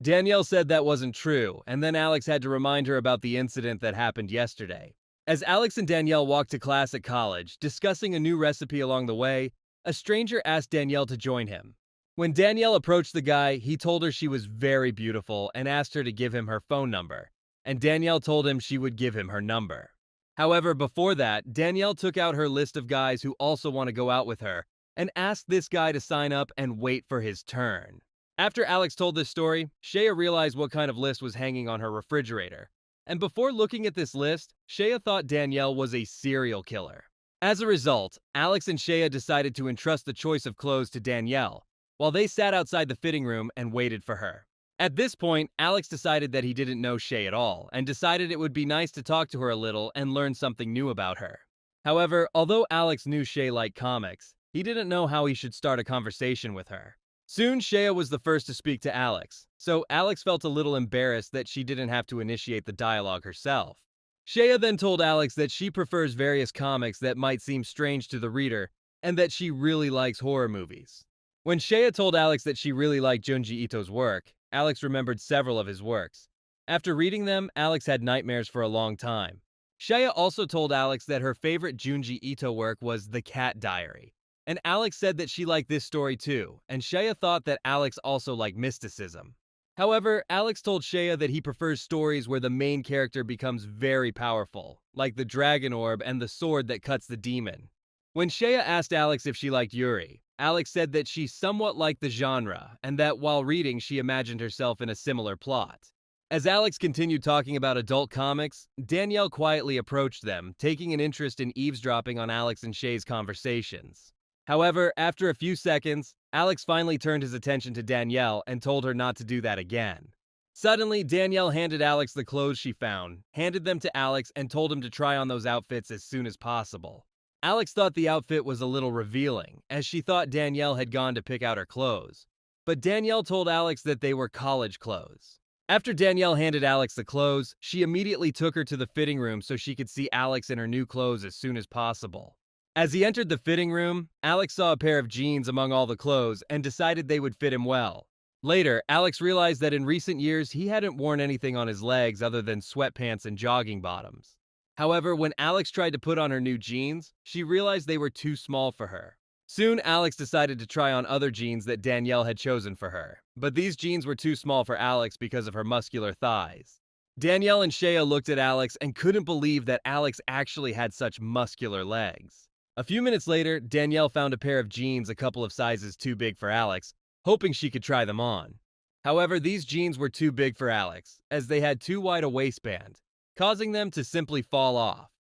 Danielle said that wasn't true, and then Alex had to remind her about the incident that happened yesterday. As Alex and Danielle walked to class at college, discussing a new recipe along the way, a stranger asked Danielle to join him. When Danielle approached the guy, he told her she was very beautiful and asked her to give him her phone number, and Danielle told him she would give him her number. However, before that, Danielle took out her list of guys who also want to go out with her and asked this guy to sign up and wait for his turn. After Alex told this story, Shea realized what kind of list was hanging on her refrigerator. And before looking at this list, Shea thought Danielle was a serial killer. As a result, Alex and Shea decided to entrust the choice of clothes to Danielle, while they sat outside the fitting room and waited for her. At this point, Alex decided that he didn't know Shea at all, and decided it would be nice to talk to her a little and learn something new about her. However, although Alex knew Shea liked comics, he didn't know how he should start a conversation with her. Soon, Shea was the first to speak to Alex, so Alex felt a little embarrassed that she didn't have to initiate the dialogue herself. Shea then told Alex that she prefers various comics that might seem strange to the reader, and that she really likes horror movies. When Shea told Alex that she really liked Junji Ito's work, Alex remembered several of his works. After reading them, Alex had nightmares for a long time. Shea also told Alex that her favorite Junji Ito work was The Cat Diary, and Alex said that she liked this story too, and Shea thought that Alex also liked mysticism. However, Alex told Shea that he prefers stories where the main character becomes very powerful, like the dragon orb and the sword that cuts the demon. When Shea asked Alex if she liked Yuri, Alex said that she somewhat liked the genre, and that while reading she imagined herself in a similar plot. As Alex continued talking about adult comics, Danielle quietly approached them, taking an interest in eavesdropping on Alex and Shea's conversations. However, after a few seconds, Alex finally turned his attention to Danielle and told her not to do that again. Suddenly, Danielle handed Alex the clothes she found, handed them to Alex, and told him to try on those outfits as soon as possible. Alex thought the outfit was a little revealing, as she thought Danielle had gone to pick out her clothes. But Danielle told Alex that they were college clothes. After Danielle handed Alex the clothes, she immediately took her to the fitting room so she could see Alex in her new clothes as soon as possible. As he entered the fitting room, Alex saw a pair of jeans among all the clothes and decided they would fit him well. Later, Alex realized that in recent years he hadn't worn anything on his legs other than sweatpants and jogging bottoms. However, when Alex tried to put on her new jeans, she realized they were too small for her. Soon, Alex decided to try on other jeans that Danielle had chosen for her, but these jeans were too small for Alex because of her muscular thighs. Danielle and Shea looked at Alex and couldn't believe that Alex actually had such muscular legs. A few minutes later, Danielle found a pair of jeans a couple of sizes too big for Alex, hoping she could try them on. However, these jeans were too big for Alex, as they had too wide a waistband, causing them to simply fall off.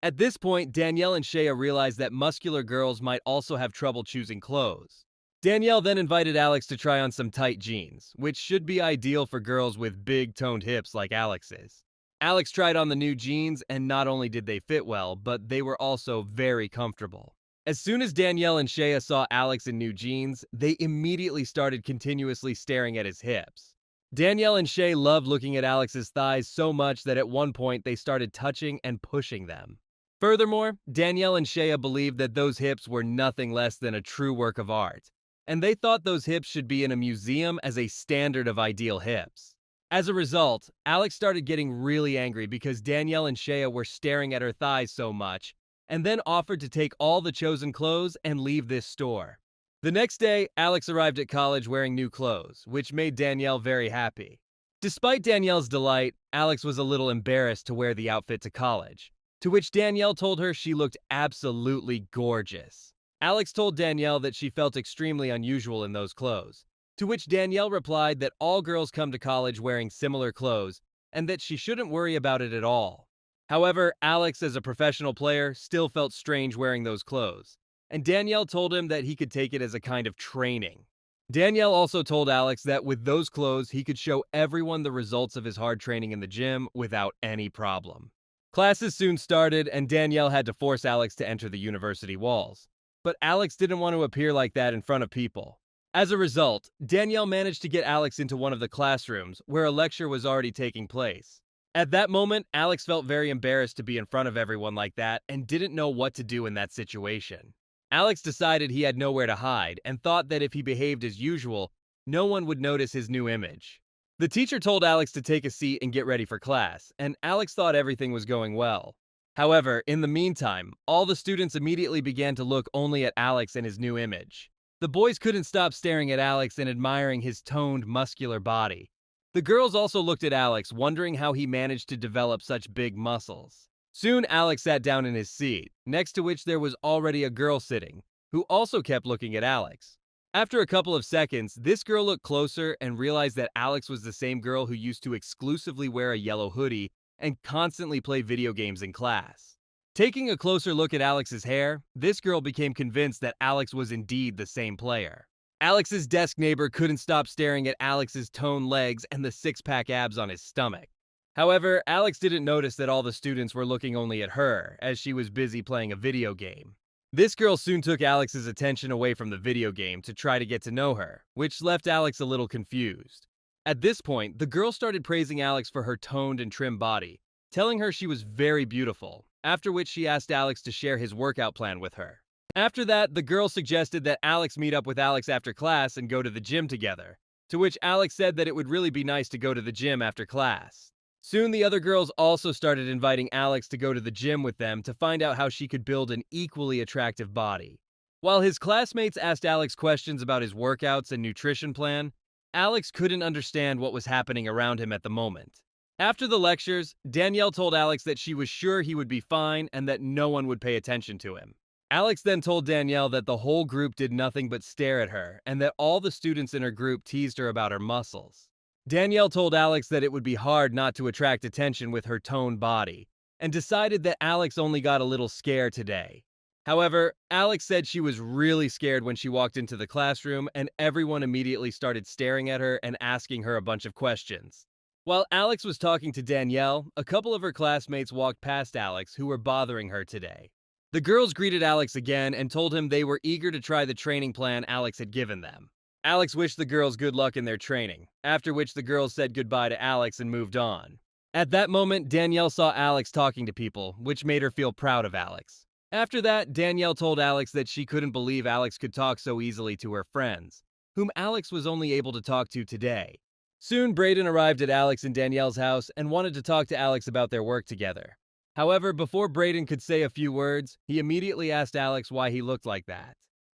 At this point, Danielle and Shea realized that muscular girls might also have trouble choosing clothes. Danielle then invited Alex to try on some tight jeans, which should be ideal for girls with big toned hips like Alex's. Alex tried on the new jeans, and not only did they fit well, but they were also very comfortable. As soon as Danielle and Shea saw Alex in new jeans, they immediately started continuously staring at his hips. Danielle and Shay loved looking at Alex's thighs so much that at one point they started touching and pushing them. Furthermore, Danielle and Shea believed that those hips were nothing less than a true work of art, and they thought those hips should be in a museum as a standard of ideal hips. As a result, Alex started getting really angry because Danielle and Shea were staring at her thighs so much, and then offered to take all the chosen clothes and leave this store. The next day, Alex arrived at college wearing new clothes, which made Danielle very happy. Despite Danielle's delight, Alex was a little embarrassed to wear the outfit to college, to which Danielle told her she looked absolutely gorgeous. Alex told Danielle that she felt extremely unusual in those clothes, to which Danielle replied that all girls come to college wearing similar clothes and that she shouldn't worry about it at all. However, Alex, as a professional player, still felt strange wearing those clothes, and Danielle told him that he could take it as a kind of training. Danielle also told Alex that with those clothes, he could show everyone the results of his hard training in the gym without any problem. Classes soon started, and Danielle had to force Alex to enter the university walls. But Alex didn't want to appear like that in front of people. As a result, Danielle managed to get Alex into one of the classrooms where a lecture was already taking place. At that moment, Alex felt very embarrassed to be in front of everyone like that and didn't know what to do in that situation. Alex decided he had nowhere to hide and thought that if he behaved as usual, no one would notice his new image. The teacher told Alex to take a seat and get ready for class, and Alex thought everything was going well. However, in the meantime, all the students immediately began to look only at Alex and his new image. The boys couldn't stop staring at Alex and admiring his toned, muscular body. The girls also looked at Alex, wondering how he managed to develop such big muscles. Soon, Alex sat down in his seat, next to which there was already a girl sitting, who also kept looking at Alex. After a couple of seconds, this girl looked closer and realized that Alex was the same girl who used to exclusively wear a yellow hoodie and constantly play video games in class. Taking a closer look at Alex's hair, this girl became convinced that Alex was indeed the same player. Alex's desk neighbor couldn't stop staring at Alex's toned legs and the six-pack abs on his stomach. However, Alex didn't notice that all the students were looking only at her, as she was busy playing a video game. This girl soon took Alex's attention away from the video game to try to get to know her, which left Alex a little confused. At this point, the girl started praising Alex for her toned and trim body, telling her she was very beautiful, after which she asked Alex to share his workout plan with her. After that, the girl suggested that Alex meet up with Alex after class and go to the gym together, to which Alex said that it would really be nice to go to the gym after class. Soon the other girls also started inviting Alex to go to the gym with them to find out how she could build an equally attractive body. While his classmates asked Alex questions about his workouts and nutrition plan, Alex couldn't understand what was happening around him at the moment. After the lectures, Danielle told Alex that she was sure he would be fine and that no one would pay attention to him. Alex then told Danielle that the whole group did nothing but stare at her and that all the students in her group teased her about her muscles. Danielle told Alex that it would be hard not to attract attention with her toned body, and decided that Alex only got a little scared today. However, Alex said she was really scared when she walked into the classroom and everyone immediately started staring at her and asking her a bunch of questions. While Alex was talking to Danielle, a couple of her classmates walked past Alex who were bothering her today. The girls greeted Alex again and told him they were eager to try the training plan Alex had given them. Alex wished the girls good luck in their training, after which the girls said goodbye to Alex and moved on. At that moment, Danielle saw Alex talking to people, which made her feel proud of Alex. After that, Danielle told Alex that she couldn't believe Alex could talk so easily to her friends, whom Alex was only able to talk to today. Soon, Brayden arrived at Alex and Danielle's house and wanted to talk to Alex about their work together. However, before Brayden could say a few words, he immediately asked Alex why he looked like that.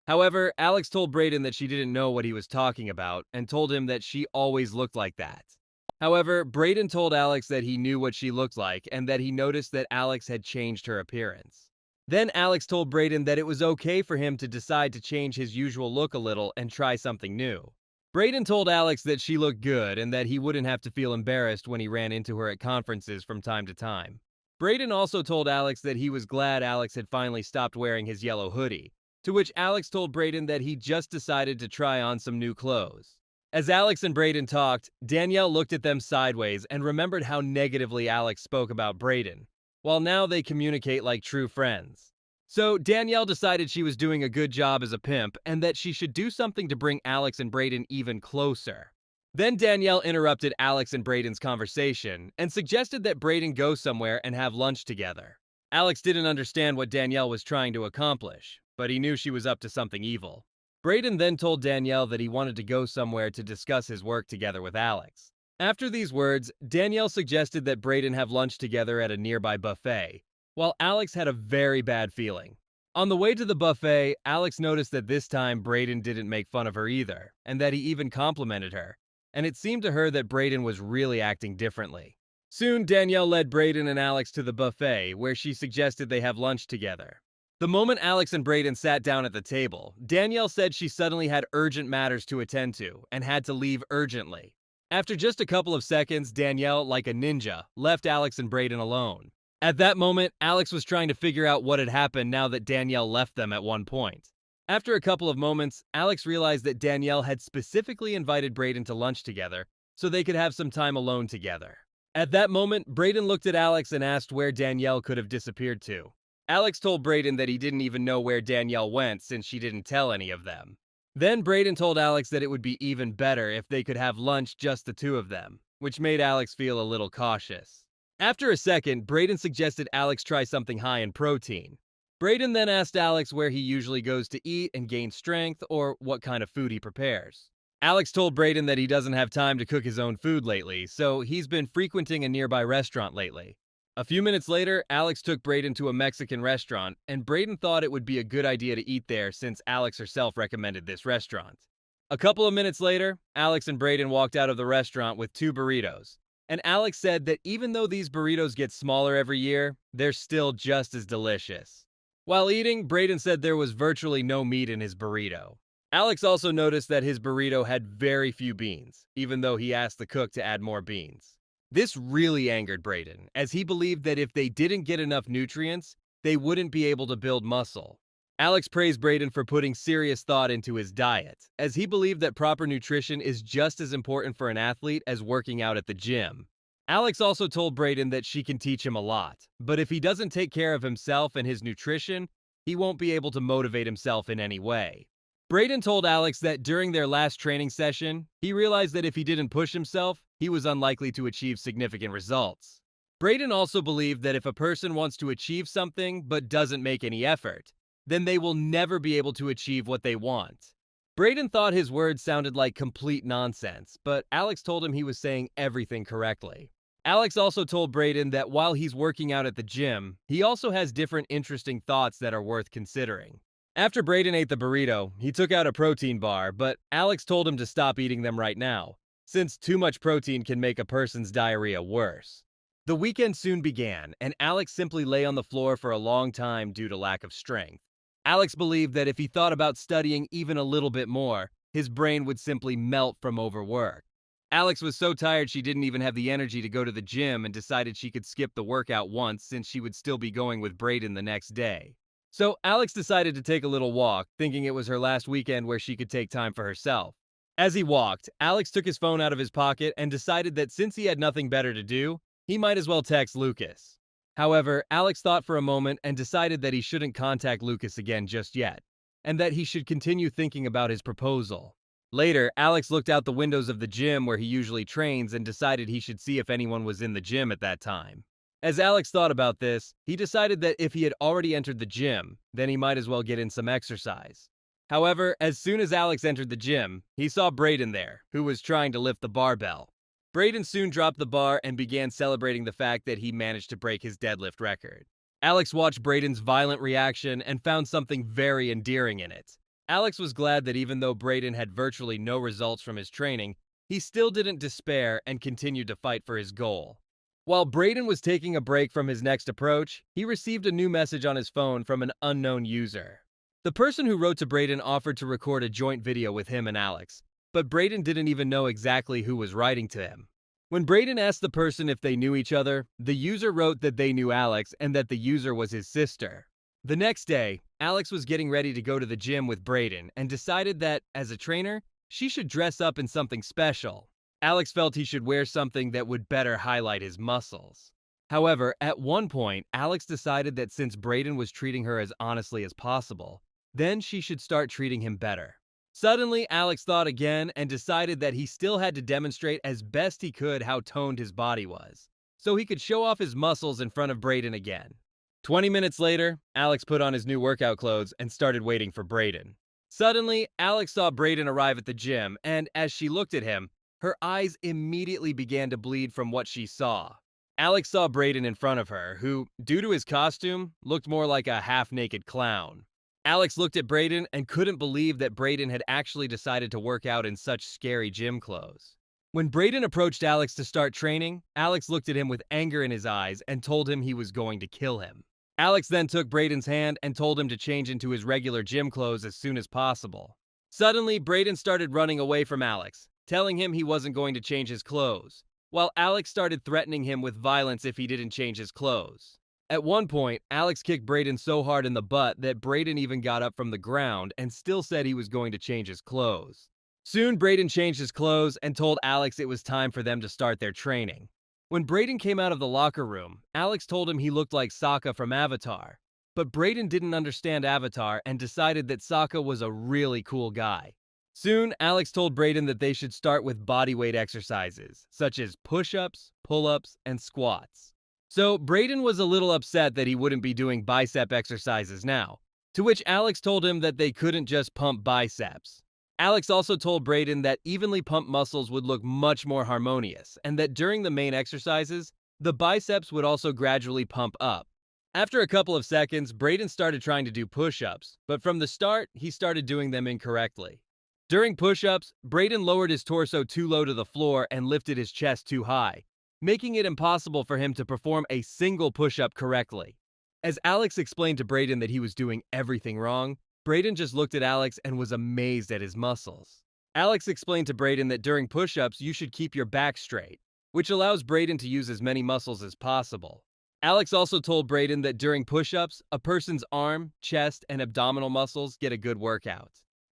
However, Alex told Brayden that she didn't know what he was talking about and told him that she always looked like that. However, Brayden told Alex that he knew what she looked like and that he noticed that Alex had changed her appearance. Then Alex told Brayden that it was okay for him to decide to change his usual look a little and try something new. Brayden told Alex that she looked good and that he wouldn't have to feel embarrassed when he ran into her at conferences from time to time. Brayden also told Alex that he was glad Alex had finally stopped wearing his yellow hoodie, to which Alex told Brayden that he just decided to try on some new clothes. As Alex and Brayden talked, Danielle looked at them sideways and remembered how negatively Alex spoke about Brayden, while now they communicate like true friends. So Danielle decided she was doing a good job as a pimp and that she should do something to bring Alex and Brayden even closer. Then Danielle interrupted Alex and Brayden's conversation and suggested that Brayden go somewhere and have lunch together. Alex didn't understand what Danielle was trying to accomplish, but he knew she was up to something evil. Brayden then told Danielle that he wanted to go somewhere to discuss his work together with Alex. After these words, Danielle suggested that Brayden have lunch together at a nearby buffet, while Alex had a very bad feeling. On the way to the buffet, Alex noticed that this time Brayden didn't make fun of her either, and that he even complimented her, and it seemed to her that Brayden was really acting differently. Soon, Danielle led Brayden and Alex to the buffet, where she suggested they have lunch together. The moment Alex and Brayden sat down at the table, Danielle said she suddenly had urgent matters to attend to and had to leave urgently. After just a couple of seconds, Danielle, like a ninja, left Alex and Brayden alone. At that moment, Alex was trying to figure out what had happened now that Danielle left them at one point. After a couple of moments, Alex realized that Danielle had specifically invited Brayden to lunch together so they could have some time alone together. At that moment, Brayden looked at Alex and asked where Danielle could have disappeared to. Alex told Brayden that he didn't even know where Danielle went since she didn't tell any of them. Then Brayden told Alex that it would be even better if they could have lunch just the two of them, which made Alex feel a little cautious. After a second, Brayden suggested Alex try something high in protein. Brayden then asked Alex where he usually goes to eat and gain strength, or what kind of food he prepares. Alex told Brayden that he doesn't have time to cook his own food lately, so he's been frequenting a nearby restaurant lately. A few minutes later, Alex took Brayden to a Mexican restaurant, and Brayden thought it would be a good idea to eat there since Alex herself recommended this restaurant. A couple of minutes later, Alex and Brayden walked out of the restaurant with 2 burritos, and Alex said that even though these burritos get smaller every year, they're still just as delicious. While eating, Brayden said there was virtually no meat in his burrito. Alex also noticed that his burrito had very few beans, even though he asked the cook to add more beans. This really angered Brayden, as he believed that if they didn't get enough nutrients, they wouldn't be able to build muscle. Alex praised Brayden for putting serious thought into his diet, as he believed that proper nutrition is just as important for an athlete as working out at the gym. Alex also told Brayden that she can teach him a lot, but if he doesn't take care of himself and his nutrition, he won't be able to motivate himself in any way. Brayden told Alex that during their last training session, he realized that if he didn't push himself, he was unlikely to achieve significant results. Brayden also believed that if a person wants to achieve something but doesn't make any effort, then they will never be able to achieve what they want. Brayden thought his words sounded like complete nonsense, but Alex told him he was saying everything correctly. Alex also told Brayden that while he's working out at the gym, he also has different interesting thoughts that are worth considering. After Brayden ate the burrito, he took out a protein bar, but Alex told him to stop eating them right now, since too much protein can make a person's diarrhea worse. The weekend soon began, and Alex simply lay on the floor for a long time due to lack of strength. Alex believed that if he thought about studying even a little bit more, his brain would simply melt from overwork. Alex was so tired she didn't even have the energy to go to the gym and decided she could skip the workout once since she would still be going with Brayden the next day. So Alex decided to take a little walk, thinking it was her last weekend where she could take time for herself. As he walked, Alex took his phone out of his pocket and decided that since he had nothing better to do, he might as well text Lucas. However, Alex thought for a moment and decided that he shouldn't contact Lucas again just yet, and that he should continue thinking about his proposal. Later, Alex looked out the windows of the gym where he usually trains and decided he should see if anyone was in the gym at that time. As Alex thought about this, he decided that if he had already entered the gym, then he might as well get in some exercise. However, as soon as Alex entered the gym, he saw Brayden there, who was trying to lift the barbell. Brayden soon dropped the bar and began celebrating the fact that he managed to break his deadlift record. Alex watched Brayden's violent reaction and found something very endearing in it. Alex was glad that even though Brayden had virtually no results from his training, he still didn't despair and continued to fight for his goal. While Brayden was taking a break from his next approach, he received a new message on his phone from an unknown user. The person who wrote to Brayden offered to record a joint video with him and Alex, but Brayden didn't even know exactly who was writing to him. When Brayden asked the person if they knew each other, the user wrote that they knew Alex and that the user was his sister. The next day, Alex was getting ready to go to the gym with Brayden and decided that, as a trainer, she should dress up in something special. Alex felt he should wear something that would better highlight his muscles. However, at one point, Alex decided that since Brayden was treating her as honestly as possible, then she should start treating him better. Suddenly, Alex thought again and decided that he still had to demonstrate as best he could how toned his body was, so he could show off his muscles in front of Brayden again. 20 minutes later, Alex put on his new workout clothes and started waiting for Brayden. Suddenly, Alex saw Brayden arrive at the gym, and as she looked at him, her eyes immediately began to bleed from what she saw. Alex saw Brayden in front of her, who, due to his costume, looked more like a half-naked clown. Alex looked at Brayden and couldn't believe that Brayden had actually decided to work out in such scary gym clothes. When Brayden approached Alex to start training, Alex looked at him with anger in his eyes and told him he was going to kill him. Alex then took Brayden's hand and told him to change into his regular gym clothes as soon as possible. Suddenly, Brayden started running away from Alex, telling him he wasn't going to change his clothes, while Alex started threatening him with violence if he didn't change his clothes. At one point, Alex kicked Brayden so hard in the butt that Brayden even got up from the ground and still said he was going to change his clothes. Soon, Brayden changed his clothes and told Alex it was time for them to start their training. When Brayden came out of the locker room, Alex told him he looked like Sokka from Avatar. But Brayden didn't understand Avatar and decided that Sokka was a really cool guy. Soon, Alex told Brayden that they should start with bodyweight exercises, such as push-ups, pull-ups, and squats. So, Brayden was a little upset that he wouldn't be doing bicep exercises now, to which Alex told him that they couldn't just pump biceps. Alex also told Brayden that evenly pumped muscles would look much more harmonious, and that during the main exercises, the biceps would also gradually pump up. After a couple of seconds, Brayden started trying to do push-ups, but from the start, he started doing them incorrectly. During push-ups, Brayden lowered his torso too low to the floor and lifted his chest too high, making it impossible for him to perform a single push-up correctly. As Alex explained to Brayden that he was doing everything wrong, Brayden just looked at Alex and was amazed at his muscles. Alex explained to Brayden that during push-ups you should keep your back straight, which allows Brayden to use as many muscles as possible. Alex also told Brayden that during push-ups, a person's arm, chest, and abdominal muscles get a good workout.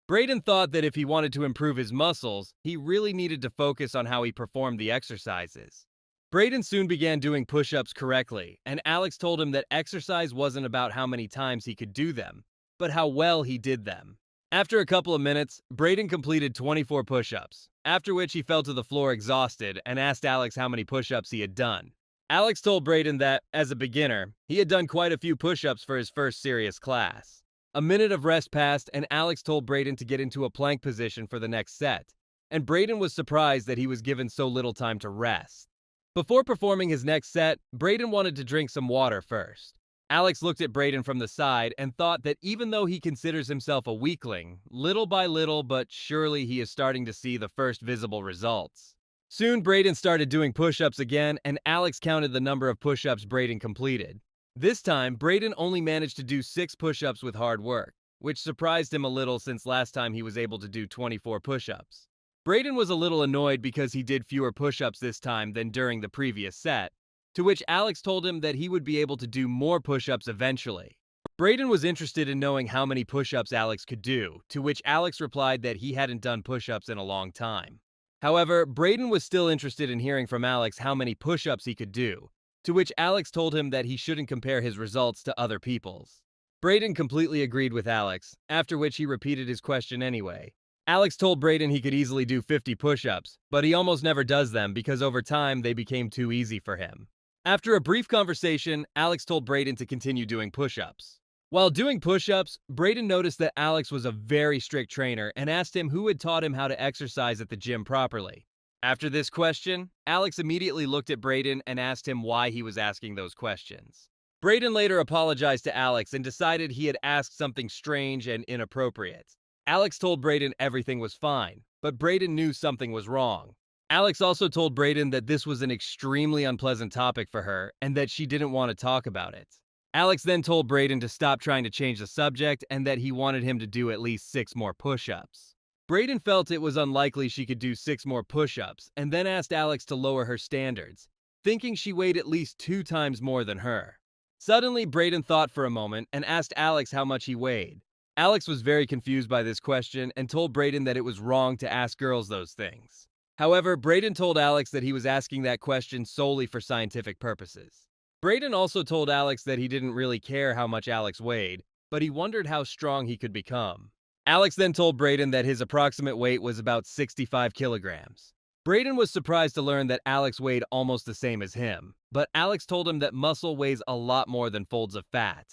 Brayden thought that if he wanted to improve his muscles, he really needed to focus on how he performed the exercises. Brayden soon began doing push-ups correctly, and Alex told him that exercise wasn't about how many times he could do them, but how well he did them. After a couple of minutes, Brayden completed 24 push-ups, after which he fell to the floor exhausted and asked Alex how many push-ups he had done. Alex told Brayden that, as a beginner, he had done quite a few push-ups for his first serious class. A minute of rest passed, and Alex told Brayden to get into a plank position for the next set, and Brayden was surprised that he was given so little time to rest. Before performing his next set, Brayden wanted to drink some water first. Alex looked at Brayden from the side and thought that even though he considers himself a weakling, little by little but surely he is starting to see the first visible results. Soon Brayden started doing push-ups again, and Alex counted the number of push-ups Brayden completed. This time, Brayden only managed to do 6 push-ups with hard work, which surprised him a little since last time he was able to do 24 push-ups. Brayden was a little annoyed because he did fewer push-ups this time than during the previous set, to which Alex told him that he would be able to do more push-ups eventually. Brayden was interested in knowing how many push-ups Alex could do, to which Alex replied that he hadn't done push-ups in a long time. However, Brayden was still interested in hearing from Alex how many push-ups he could do, to which Alex told him that he shouldn't compare his results to other people's. Brayden completely agreed with Alex, after which he repeated his question anyway. Alex told Brayden he could easily do 50 push-ups, but he almost never does them because over time they became too easy for him. After a brief conversation, Alex told Brayden to continue doing push-ups. While doing push-ups, Brayden noticed that Alex was a very strict trainer and asked him who had taught him how to exercise at the gym properly. After this question, Alex immediately looked at Brayden and asked him why he was asking those questions. Brayden later apologized to Alex and decided he had asked something strange and inappropriate. Alex told Brayden everything was fine, but Brayden knew something was wrong. Alex also told Brayden that this was an extremely unpleasant topic for her and that she didn't want to talk about it. Alex then told Brayden to stop trying to change the subject and that he wanted him to do at least 6 more push-ups. Brayden felt it was unlikely she could do 6 more push-ups and then asked Alex to lower her standards, thinking she weighed at least 2 times more than her. Suddenly, Brayden thought for a moment and asked Alex how much he weighed. Alex was very confused by this question and told Brayden that it was wrong to ask girls those things. However, Brayden told Alex that he was asking that question solely for scientific purposes. Brayden also told Alex that he didn't really care how much Alex weighed, but he wondered how strong he could become. Alex then told Brayden that his approximate weight was about 65 kilograms. Brayden was surprised to learn that Alex weighed almost the same as him, but Alex told him that muscle weighs a lot more than folds of fat.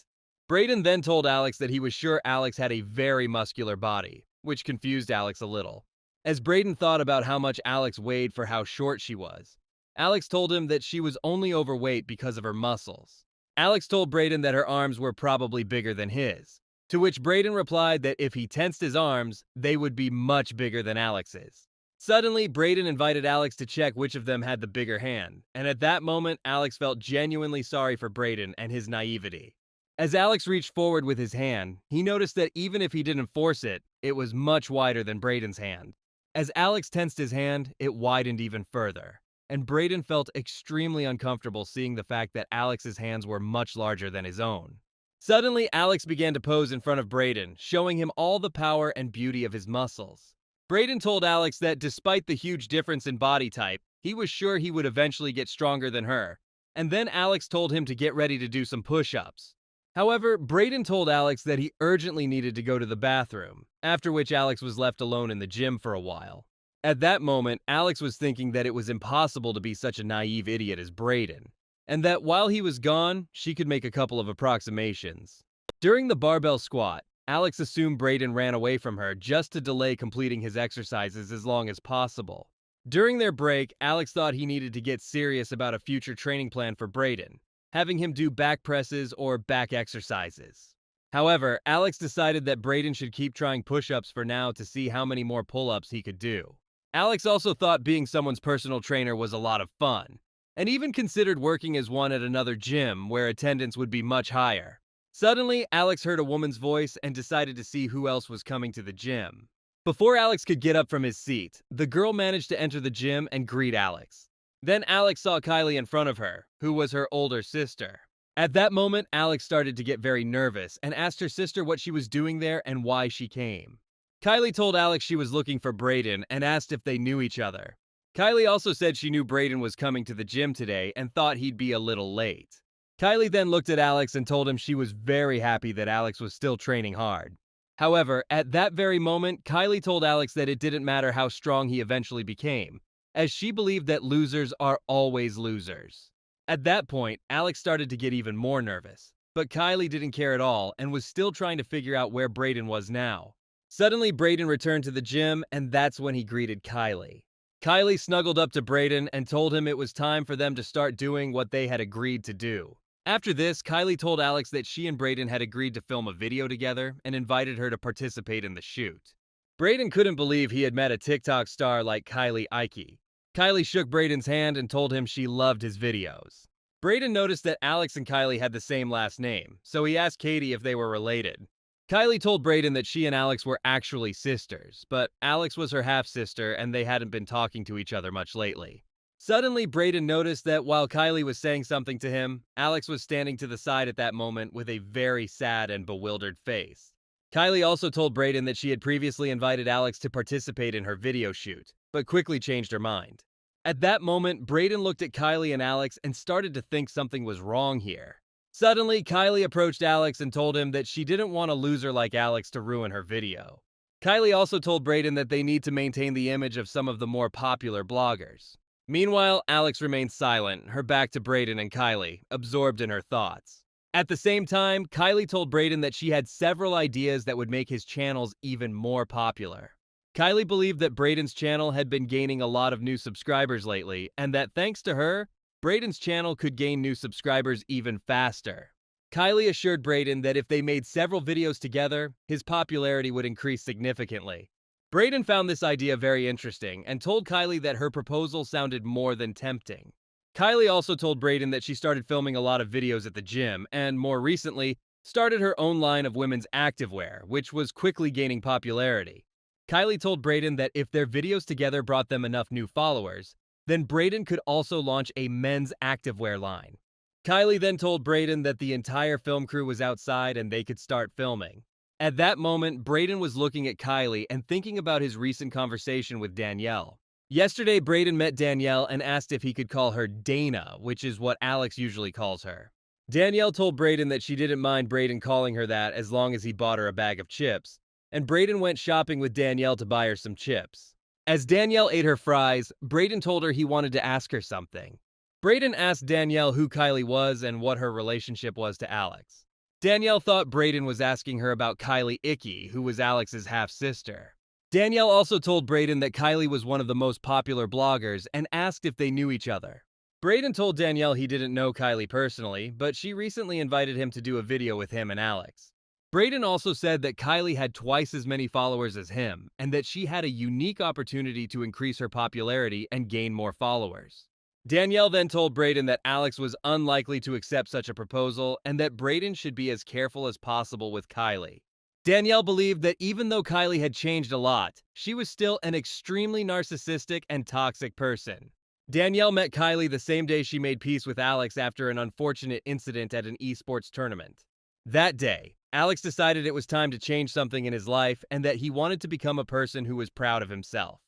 Brayden then told Alex that he was sure Alex had a very muscular body, which confused Alex a little. As Brayden thought about how much Alex weighed for how short she was, Alex told him that she was only overweight because of her muscles. Alex told Brayden that her arms were probably bigger than his, to which Brayden replied that if he tensed his arms, they would be much bigger than Alex's. Suddenly, Brayden invited Alex to check which of them had the bigger hand, and at that moment, Alex felt genuinely sorry for Brayden and his naivety. As Alex reached forward with his hand, he noticed that even if he didn't force it, it was much wider than Brayden's hand. As Alex tensed his hand, it widened even further, and Brayden felt extremely uncomfortable seeing the fact that Alex's hands were much larger than his own. Suddenly, Alex began to pose in front of Brayden, showing him all the power and beauty of his muscles. Brayden told Alex that despite the huge difference in body type, he was sure he would eventually get stronger than her, and then Alex told him to get ready to do some push-ups. However, Brayden told Alex that he urgently needed to go to the bathroom, after which Alex was left alone in the gym for a while. At that moment, Alex was thinking that it was impossible to be such a naive idiot as Brayden, and that while he was gone, she could make a couple of approximations. During the barbell squat, Alex assumed Brayden ran away from her just to delay completing his exercises as long as possible. During their break, Alex thought he needed to get serious about a future training plan for Brayden, having him do back presses or back exercises. However, Alex decided that Brayden should keep trying push-ups for now to see how many more pull-ups he could do. Alex also thought being someone's personal trainer was a lot of fun, and even considered working as one at another gym where attendance would be much higher. Suddenly, Alex heard a woman's voice and decided to see who else was coming to the gym. Before Alex could get up from his seat, the girl managed to enter the gym and greet Alex. Then Alex saw Kylie in front of her, who was her older sister. At that moment, Alex started to get very nervous and asked her sister what she was doing there and why she came. Kylie told Alex she was looking for Brayden and asked if they knew each other. Kylie also said she knew Brayden was coming to the gym today and thought he'd be a little late. Kylie then looked at Alex and told him she was very happy that Alex was still training hard. However, at that very moment, Kylie told Alex that it didn't matter how strong he eventually became, as she believed that losers are always losers. At that point, Alex started to get even more nervous, but Kylie didn't care at all and was still trying to figure out where Brayden was now. Suddenly, Brayden returned to the gym, and that's when he greeted Kylie. Kylie snuggled up to Brayden and told him it was time for them to start doing what they had agreed to do. After this, Kylie told Alex that she and Brayden had agreed to film a video together and invited her to participate in the shoot. Brayden couldn't believe he had met a TikTok star like Kylie Ike. Kylie shook Brayden's hand and told him she loved his videos. Brayden noticed that Alex and Kylie had the same last name, so he asked Katie if they were related. Kylie told Brayden that she and Alex were actually sisters, but Alex was her half-sister and they hadn't been talking to each other much lately. Suddenly, Brayden noticed that while Kylie was saying something to him, Alex was standing to the side at that moment with a very sad and bewildered face. Kylie also told Brayden that she had previously invited Alex to participate in her video shoot, but quickly changed her mind. At that moment, Brayden looked at Kylie and Alex and started to think something was wrong here. Suddenly, Kylie approached Alex and told him that she didn't want a loser like Alex to ruin her video. Kylie also told Brayden that they need to maintain the image of some of the more popular bloggers. Meanwhile, Alex remained silent, her back to Brayden and Kylie, absorbed in her thoughts. At the same time, Kylie told Brayden that she had several ideas that would make his channels even more popular. Kylie believed that Brayden's channel had been gaining a lot of new subscribers lately, and that thanks to her, Brayden's channel could gain new subscribers even faster. Kylie assured Brayden that if they made several videos together, his popularity would increase significantly. Brayden found this idea very interesting and told Kylie that her proposal sounded more than tempting. Kylie also told Brayden that she started filming a lot of videos at the gym and, more recently, started her own line of women's activewear, which was quickly gaining popularity. Kylie told Brayden that if their videos together brought them enough new followers, then Brayden could also launch a men's activewear line. Kylie then told Brayden that the entire film crew was outside and they could start filming. At that moment, Brayden was looking at Kylie and thinking about his recent conversation with Danielle. Yesterday, Brayden met Danielle and asked if he could call her Dana, which is what Alex usually calls her. Danielle told Brayden that she didn't mind Brayden calling her that as long as he bought her a bag of chips, and Brayden went shopping with Danielle to buy her some chips. As Danielle ate her fries, Brayden told her he wanted to ask her something. Brayden asked Danielle who Kylie was and what her relationship was to Alex. Danielle thought Brayden was asking her about Kylie Icky, who was Alex's half-sister. Danielle also told Brayden that Kylie was one of the most popular bloggers and asked if they knew each other. Brayden told Danielle he didn't know Kylie personally, but she recently invited him to do a video with him and Alex. Brayden also said that Kylie had twice as many followers as him, and that she had a unique opportunity to increase her popularity and gain more followers. Danielle then told Brayden that Alex was unlikely to accept such a proposal and that Brayden should be as careful as possible with Kylie. Danielle believed that even though Kylie had changed a lot, she was still an extremely narcissistic and toxic person. Danielle met Kylie the same day she made peace with Alex after an unfortunate incident at an esports tournament. That day, Alex decided it was time to change something in his life and that he wanted to become a person who was proud of himself.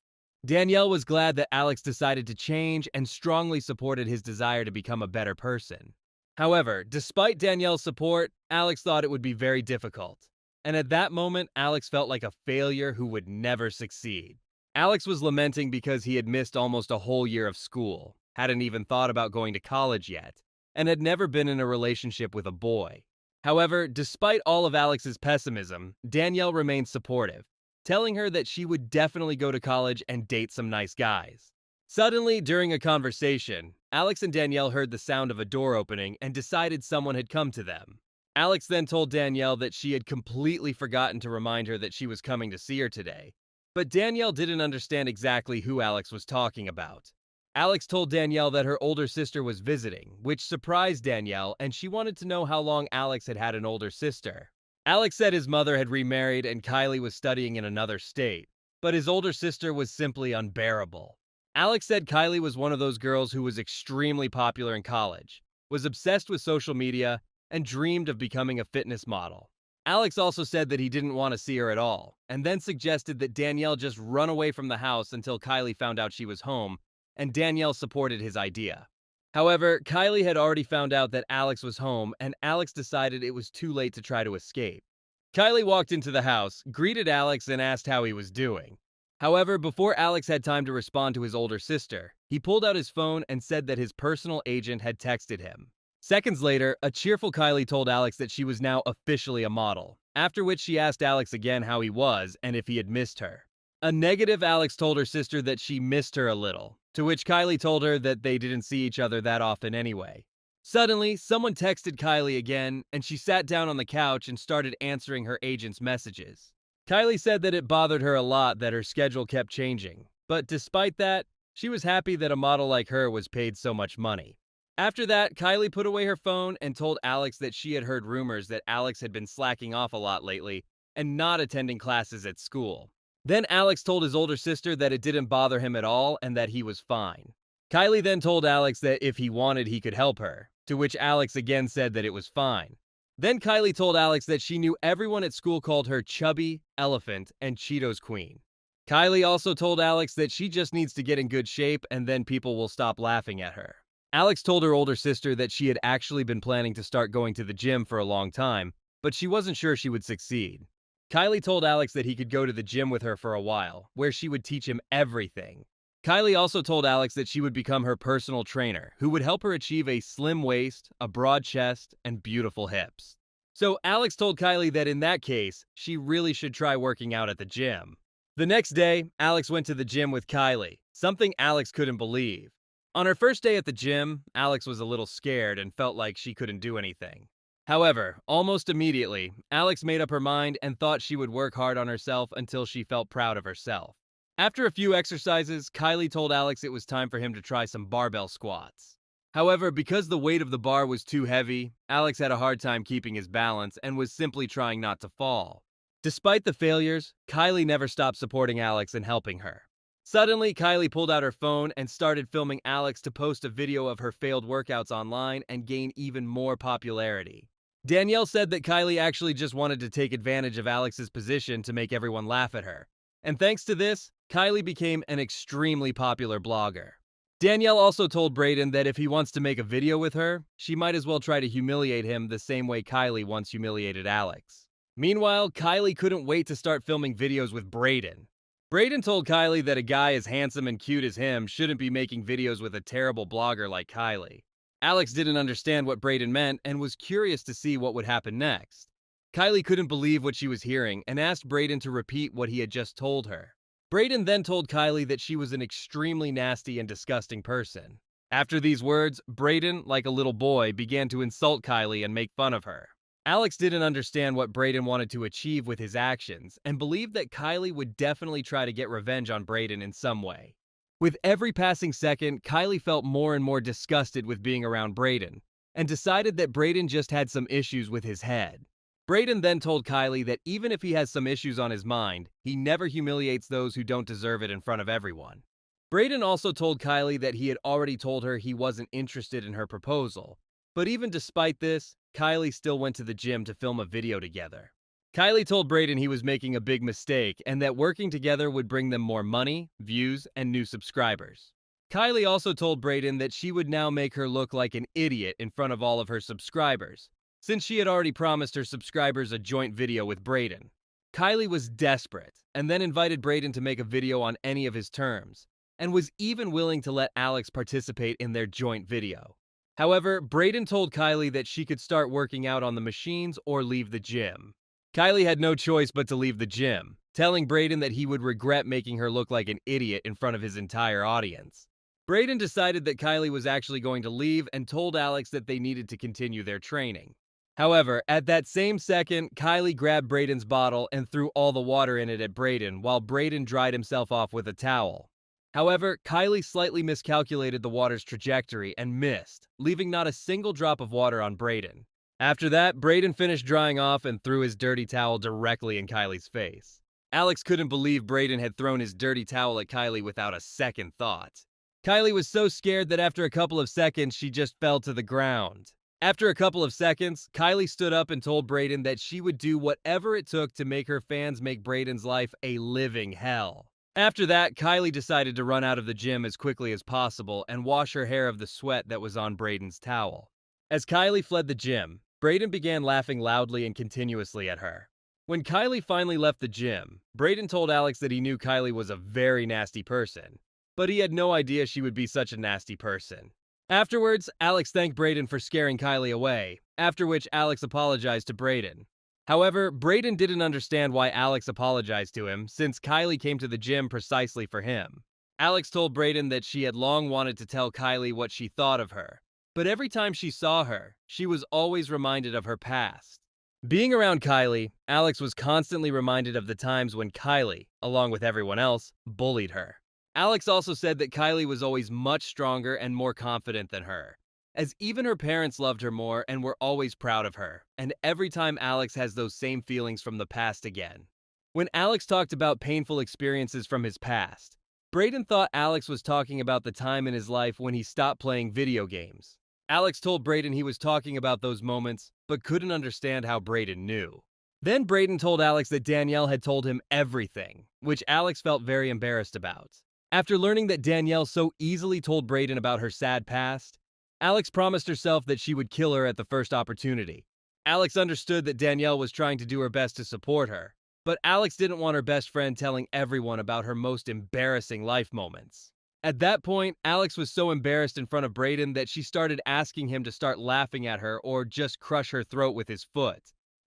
Danielle was glad that Alex decided to change and strongly supported his desire to become a better person. However, despite Danielle's support, Alex thought it would be very difficult. And at that moment, Alex felt like a failure who would never succeed. Alex was lamenting because he had missed almost a whole year of school, hadn't even thought about going to college yet, and had never been in a relationship with a boy. However, despite all of Alex's pessimism, Danielle remained supportive, telling her that she would definitely go to college and date some nice guys. Suddenly, during a conversation, Alex and Danielle heard the sound of a door opening and decided someone had come to them. Alex then told Danielle that she had completely forgotten to remind her that she was coming to see her today, but Danielle didn't understand exactly who Alex was talking about. Alex told Danielle that her older sister was visiting, which surprised Danielle, and she wanted to know how long Alex had had an older sister. Alex said his mother had remarried and Kylie was studying in another state, but his older sister was simply unbearable. Alex said Kylie was one of those girls who was extremely popular in college, was obsessed with social media, and dreamed of becoming a fitness model. Alex also said that he didn't want to see her at all, and then suggested that Danielle just run away from the house until Kylie found out she was home, and Danielle supported his idea. However, Kylie had already found out that Alex was home, and Alex decided it was too late to try to escape. Kylie walked into the house, greeted Alex, and asked how he was doing. However, before Alex had time to respond to his older sister, he pulled out his phone and said that his personal agent had texted him. Seconds later, a cheerful Kylie told Alex that she was now officially a model, after which she asked Alex again how he was and if he had missed her. A negative Alex told her sister that she missed her a little, to which Kylie told her that they didn't see each other that often anyway. Suddenly, someone texted Kylie again, and she sat down on the couch and started answering her agent's messages. Kylie said that it bothered her a lot that her schedule kept changing, but despite that, she was happy that a model like her was paid so much money. After that, Kylie put away her phone and told Alex that she had heard rumors that Alex had been slacking off a lot lately and not attending classes at school. Then Alex told his older sister that it didn't bother him at all and that he was fine. Kylie then told Alex that if he wanted, he could help her, to which Alex again said that it was fine. Then Kylie told Alex that she knew everyone at school called her Chubby, Elephant, and Cheetos Queen. Kylie also told Alex that she just needs to get in good shape and then people will stop laughing at her. Alex told her older sister that she had actually been planning to start going to the gym for a long time, but she wasn't sure she would succeed. Kylie told Alex that he could go to the gym with her for a while, where she would teach him everything. Kylie also told Alex that she would become her personal trainer, who would help her achieve a slim waist, a broad chest, and beautiful hips. So Alex told Kylie that in that case, she really should try working out at the gym. The next day, Alex went to the gym with Kylie, something Alex couldn't believe. On her first day at the gym, Alex was a little scared and felt like she couldn't do anything. However, almost immediately, Alex made up her mind and thought she would work hard on herself until she felt proud of herself. After a few exercises, Kylie told Alex it was time for him to try some barbell squats. However, because the weight of the bar was too heavy, Alex had a hard time keeping his balance and was simply trying not to fall. Despite the failures, Kylie never stopped supporting Alex and helping her. Suddenly, Kylie pulled out her phone and started filming Alex to post a video of her failed workouts online and gain even more popularity. Danielle said that Kylie actually just wanted to take advantage of Alex's position to make everyone laugh at her. And thanks to this, Kylie became an extremely popular blogger. Danielle also told Brayden that if he wants to make a video with her, she might as well try to humiliate him the same way Kylie once humiliated Alex. Meanwhile, Kylie couldn't wait to start filming videos with Brayden. Brayden told Kylie that a guy as handsome and cute as him shouldn't be making videos with a terrible blogger like Kylie. Alex didn't understand what Brayden meant and was curious to see what would happen next. Kylie couldn't believe what she was hearing and asked Brayden to repeat what he had just told her. Brayden then told Kylie that she was an extremely nasty and disgusting person. After these words, Brayden, like a little boy, began to insult Kylie and make fun of her. Alex didn't understand what Brayden wanted to achieve with his actions and believed that Kylie would definitely try to get revenge on Brayden in some way. With every passing second, Kylie felt more and more disgusted with being around Brayden and decided that Brayden just had some issues with his head. Brayden then told Kylie that even if he has some issues on his mind, he never humiliates those who don't deserve it in front of everyone. Brayden also told Kylie that he had already told her he wasn't interested in her proposal, but even despite this, Kylie still went to the gym to film a video together. Kylie told Brayden he was making a big mistake and that working together would bring them more money, views, and new subscribers. Kylie also told Brayden that she would now make her look like an idiot in front of all of her subscribers, since she had already promised her subscribers a joint video with Brayden. Kylie was desperate and then invited Brayden to make a video on any of his terms, and was even willing to let Alex participate in their joint video. However, Brayden told Kylie that she could start working out on the machines or leave the gym. Kylie had no choice but to leave the gym, telling Brayden that he would regret making her look like an idiot in front of his entire audience. Brayden decided that Kylie was actually going to leave and told Alex that they needed to continue their training. However, at that same second, Kylie grabbed Brayden's bottle and threw all the water in it at Brayden while Brayden dried himself off with a towel. However, Kylie slightly miscalculated the water's trajectory and missed, leaving not a single drop of water on Brayden. After that, Brayden finished drying off and threw his dirty towel directly in Kylie's face. Alex couldn't believe Brayden had thrown his dirty towel at Kylie without a second thought. Kylie was so scared that after a couple of seconds, she just fell to the ground. After a couple of seconds, Kylie stood up and told Brayden that she would do whatever it took to make her fans make Brayden's life a living hell. After that, Kylie decided to run out of the gym as quickly as possible and wash her hair of the sweat that was on Brayden's towel. As Kylie fled the gym, Brayden began laughing loudly and continuously at her. When Kylie finally left the gym, Brayden told Alex that he knew Kylie was a very nasty person, but he had no idea she would be such a nasty person. Afterwards, Alex thanked Brayden for scaring Kylie away, after which Alex apologized to Brayden. However, Brayden didn't understand why Alex apologized to him, since Kylie came to the gym precisely for him. Alex told Brayden that she had long wanted to tell Kylie what she thought of her, but every time she saw her, she was always reminded of her past. Being around Kylie, Alex was constantly reminded of the times when Kylie, along with everyone else, bullied her. Alex also said that Kylie was always much stronger and more confident than her, as even her parents loved her more and were always proud of her, and every time Alex has those same feelings from the past again. When Alex talked about painful experiences from his past, Brayden thought Alex was talking about the time in his life when he stopped playing video games. Alex told Brayden he was talking about those moments, but couldn't understand how Brayden knew. Then Brayden told Alex that Danielle had told him everything, which Alex felt very embarrassed about. After learning that Danielle so easily told Brayden about her sad past, Alex promised herself that she would kill her at the first opportunity. Alex understood that Danielle was trying to do her best to support her, but Alex didn't want her best friend telling everyone about her most embarrassing life moments. At that point, Alex was so embarrassed in front of Brayden that she started asking him to start laughing at her or just crush her throat with his foot.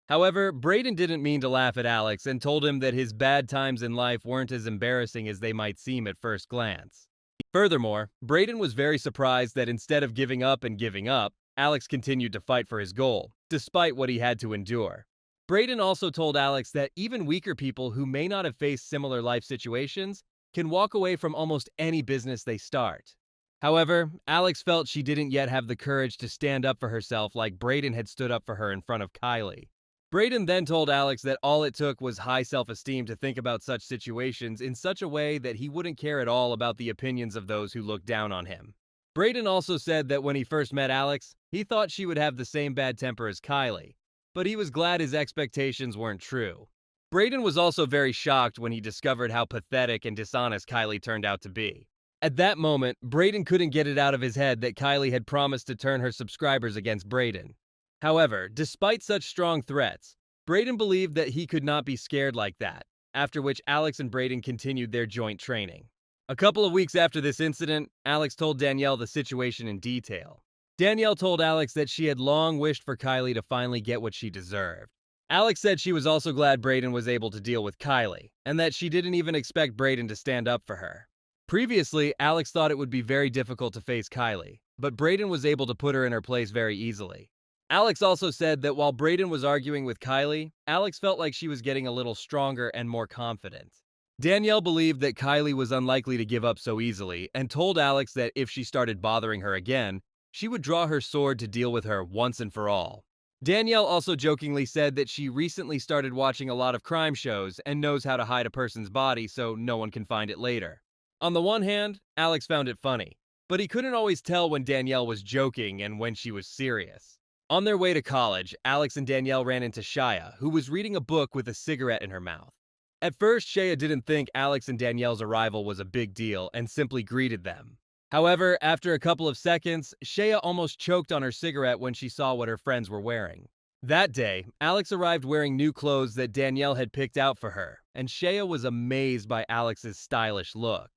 However, Brayden didn't mean to laugh at Alex and told him that his bad times in life weren't as embarrassing as they might seem at first glance. Furthermore, Brayden was very surprised that instead of giving up and giving up, Alex continued to fight for his goal, despite what he had to endure. Brayden also told Alex that even weaker people who may not have faced similar life situations can walk away from almost any business they start. However, Alex felt she didn't yet have the courage to stand up for herself like Brayden had stood up for her in front of Kylie. Brayden then told Alex that all it took was high self-esteem to think about such situations in such a way that he wouldn't care at all about the opinions of those who looked down on him. Brayden also said that when he first met Alex, he thought she would have the same bad temper as Kylie, but he was glad his expectations weren't true. Brayden was also very shocked when he discovered how pathetic and dishonest Kylie turned out to be. At that moment, Brayden couldn't get it out of his head that Kylie had promised to turn her subscribers against Brayden. However, despite such strong threats, Brayden believed that he could not be scared like that, after which Alex and Brayden continued their joint training. A couple of weeks after this incident, Alex told Danielle the situation in detail. Danielle told Alex that she had long wished for Kylie to finally get what she deserved. Alex said she was also glad Brayden was able to deal with Kylie, and that she didn't even expect Brayden to stand up for her. Previously, Alex thought it would be very difficult to face Kylie, but Brayden was able to put her in her place very easily. Alex also said that while Brayden was arguing with Kylie, Alex felt like she was getting a little stronger and more confident. Danielle believed that Kylie was unlikely to give up so easily and told Alex that if she started bothering her again, she would draw her sword to deal with her once and for all. Danielle also jokingly said that she recently started watching a lot of crime shows and knows how to hide a person's body so no one can find it later. On the one hand, Alex found it funny, but he couldn't always tell when Danielle was joking and when she was serious. On their way to college, Alex and Danielle ran into Shia, who was reading a book with a cigarette in her mouth. At first, Shia didn't think Alex and Danielle's arrival was a big deal and simply greeted them. However, after a couple of seconds, Shia almost choked on her cigarette when she saw what her friends were wearing. That day, Alex arrived wearing new clothes that Danielle had picked out for her, and Shia was amazed by Alex's stylish look.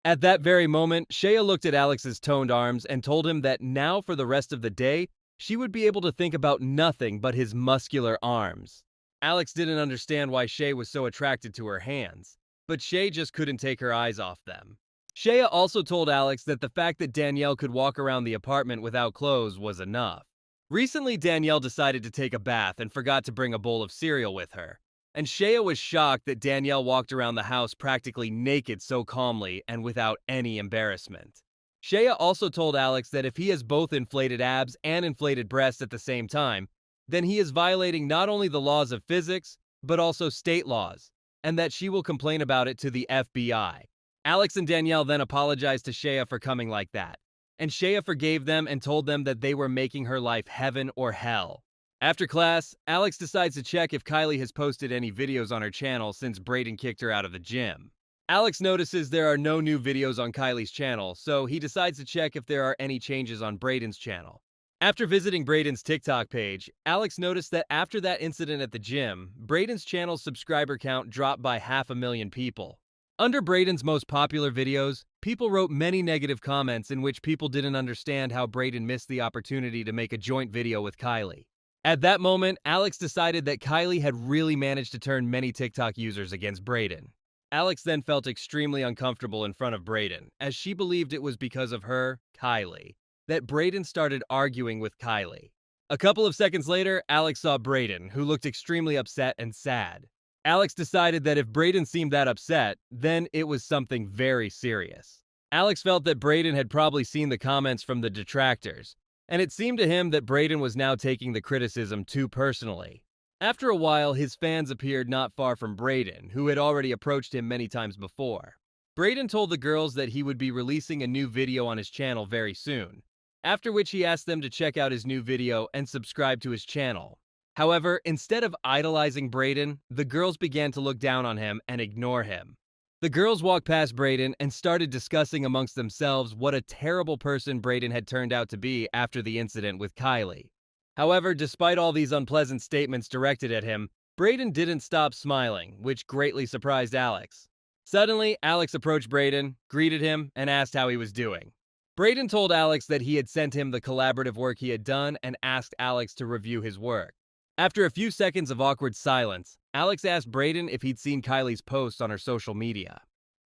At that very moment, Shia looked at Alex's toned arms and told him that now for the rest of the day, she would be able to think about nothing but his muscular arms. Alex didn't understand why Shay was so attracted to her hands, but Shay just couldn't take her eyes off them. Shaya also told Alex that the fact that Danielle could walk around the apartment without clothes was enough. Recently, Danielle decided to take a bath and forgot to bring a bowl of cereal with her, and Shaya was shocked that Danielle walked around the house practically naked so calmly and without any embarrassment. Shaya also told Alex that if he has both inflated abs and inflated breasts at the same time, then he is violating not only the laws of physics, but also state laws, and that she will complain about it to the FBI. Alex and Danielle then apologized to Shaya for coming like that, and Shaya forgave them and told them that they were making her life heaven or hell. After class, Alex decides to check if Kylie has posted any videos on her channel since Brayden kicked her out of the gym. Alex notices there are no new videos on Kylie's channel, so he decides to check if there are any changes on Brayden's channel. After visiting Brayden's TikTok page, Alex noticed that after that incident at the gym, Brayden's channel's subscriber count dropped by 500,000 people. Under Brayden's most popular videos, people wrote many negative comments in which people didn't understand how Brayden missed the opportunity to make a joint video with Kylie. At that moment, Alex decided that Kylie had really managed to turn many TikTok users against Brayden. Alex then felt extremely uncomfortable in front of Brayden, as she believed it was because of her, Kylie, that Brayden started arguing with Kylie. A couple of seconds later, Alex saw Brayden, who looked extremely upset and sad. Alex decided that if Brayden seemed that upset, then it was something very serious. Alex felt that Brayden had probably seen the comments from the detractors, and it seemed to him that Brayden was now taking the criticism too personally. After a while, his fans appeared not far from Brayden, who had already approached him many times before. Brayden told the girls that he would be releasing a new video on his channel very soon, after which he asked them to check out his new video and subscribe to his channel. However, instead of idolizing Brayden, the girls began to look down on him and ignore him. The girls walked past Brayden and started discussing amongst themselves what a terrible person Brayden had turned out to be after the incident with Kylie. However, despite all these unpleasant statements directed at him, Brayden didn't stop smiling, which greatly surprised Alex. Suddenly, Alex approached Brayden, greeted him, and asked how he was doing. Brayden told Alex that he had sent him the collaborative work he had done and asked Alex to review his work. After a few seconds of awkward silence, Alex asked Brayden if he'd seen Kylie's posts on her social media.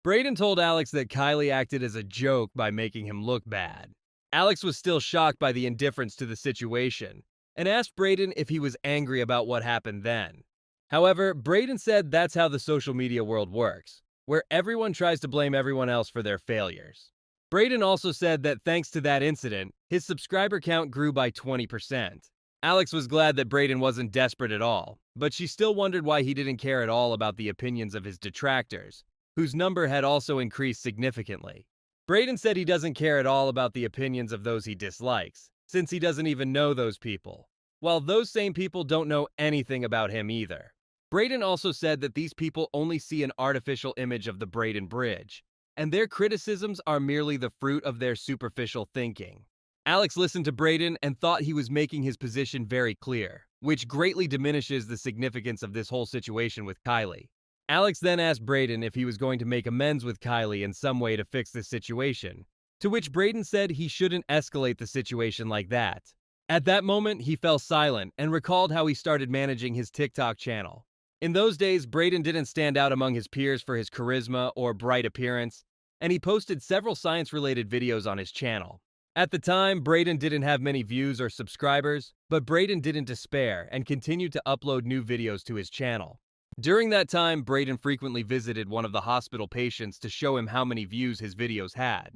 Brayden told Alex that Kylie acted as a joke by making him look bad. Alex was still shocked by the indifference to the situation, and asked Brayden if he was angry about what happened then. However, Brayden said that's how the social media world works, where everyone tries to blame everyone else for their failures. Brayden also said that thanks to that incident, his subscriber count grew by 20%. Alex was glad that Brayden wasn't desperate at all, but she still wondered why he didn't care at all about the opinions of his detractors, whose number had also increased significantly. Brayden said he doesn't care at all about the opinions of those he dislikes, since he doesn't even know those people, while those same people don't know anything about him either. Brayden also said that these people only see an artificial image of the Brayden Bridge, and their criticisms are merely the fruit of their superficial thinking. Alex listened to Brayden and thought he was making his position very clear, which greatly diminishes the significance of this whole situation with Kylie. Alex then asked Brayden if he was going to make amends with Kylie in some way to fix this situation, to which Brayden said he shouldn't escalate the situation like that. At that moment, he fell silent and recalled how he started managing his TikTok channel. In those days, Brayden didn't stand out among his peers for his charisma or bright appearance, and he posted several science-related videos on his channel. At the time, Brayden didn't have many views or subscribers, but Brayden didn't despair and continued to upload new videos to his channel. During that time, Brayden frequently visited one of the hospital patients to show him how many views his videos had.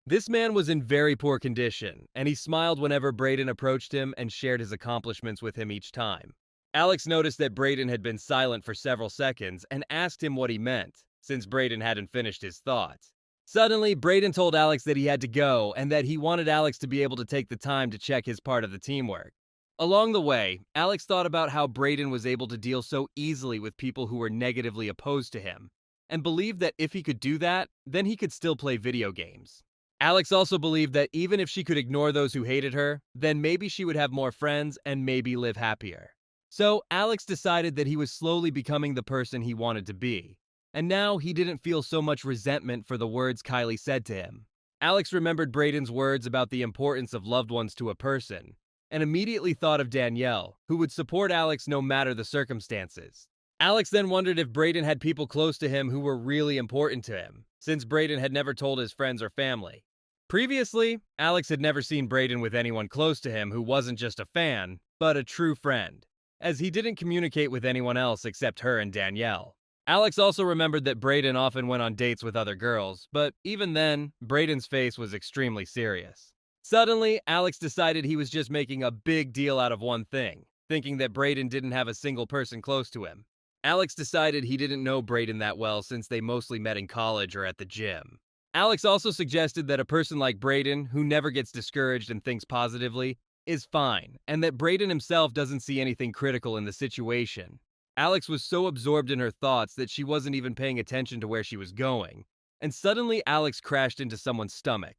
This man was in very poor condition, and he smiled whenever Brayden approached him and shared his accomplishments with him each time. Alex noticed that Brayden had been silent for several seconds and asked him what he meant, since Brayden hadn't finished his thoughts. Suddenly, Brayden told Alex that he had to go and that he wanted Alex to be able to take the time to check his part of the teamwork. Along the way, Alex thought about how Brayden was able to deal so easily with people who were negatively opposed to him, and believed that if he could do that, then he could still play video games. Alex also believed that even if she could ignore those who hated her, then maybe she would have more friends and maybe live happier. So, Alex decided that he was slowly becoming the person he wanted to be, and now he didn't feel so much resentment for the words Kylie said to him. Alex remembered Brayden's words about the importance of loved ones to a person, and immediately thought of Danielle, who would support Alex no matter the circumstances. Alex then wondered if Brayden had people close to him who were really important to him, since Brayden had never told his friends or family. Previously, Alex had never seen Brayden with anyone close to him who wasn't just a fan, but a true friend, as he didn't communicate with anyone else except her and Danielle. Alex also remembered that Brayden often went on dates with other girls, but even then, Brayden's face was extremely serious. Suddenly, Alex decided he was just making a big deal out of one thing, thinking that Brayden didn't have a single person close to him. Alex decided he didn't know Brayden that well since they mostly met in college or at the gym. Alex also suggested that a person like Brayden, who never gets discouraged and thinks positively, is fine, and that Brayden himself doesn't see anything critical in the situation. Alex was so absorbed in her thoughts that she wasn't even paying attention to where she was going, and suddenly Alex crashed into someone's stomach.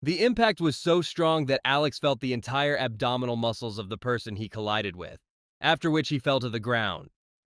The impact was so strong that Alex felt the entire abdominal muscles of the person he collided with, after which he fell to the ground.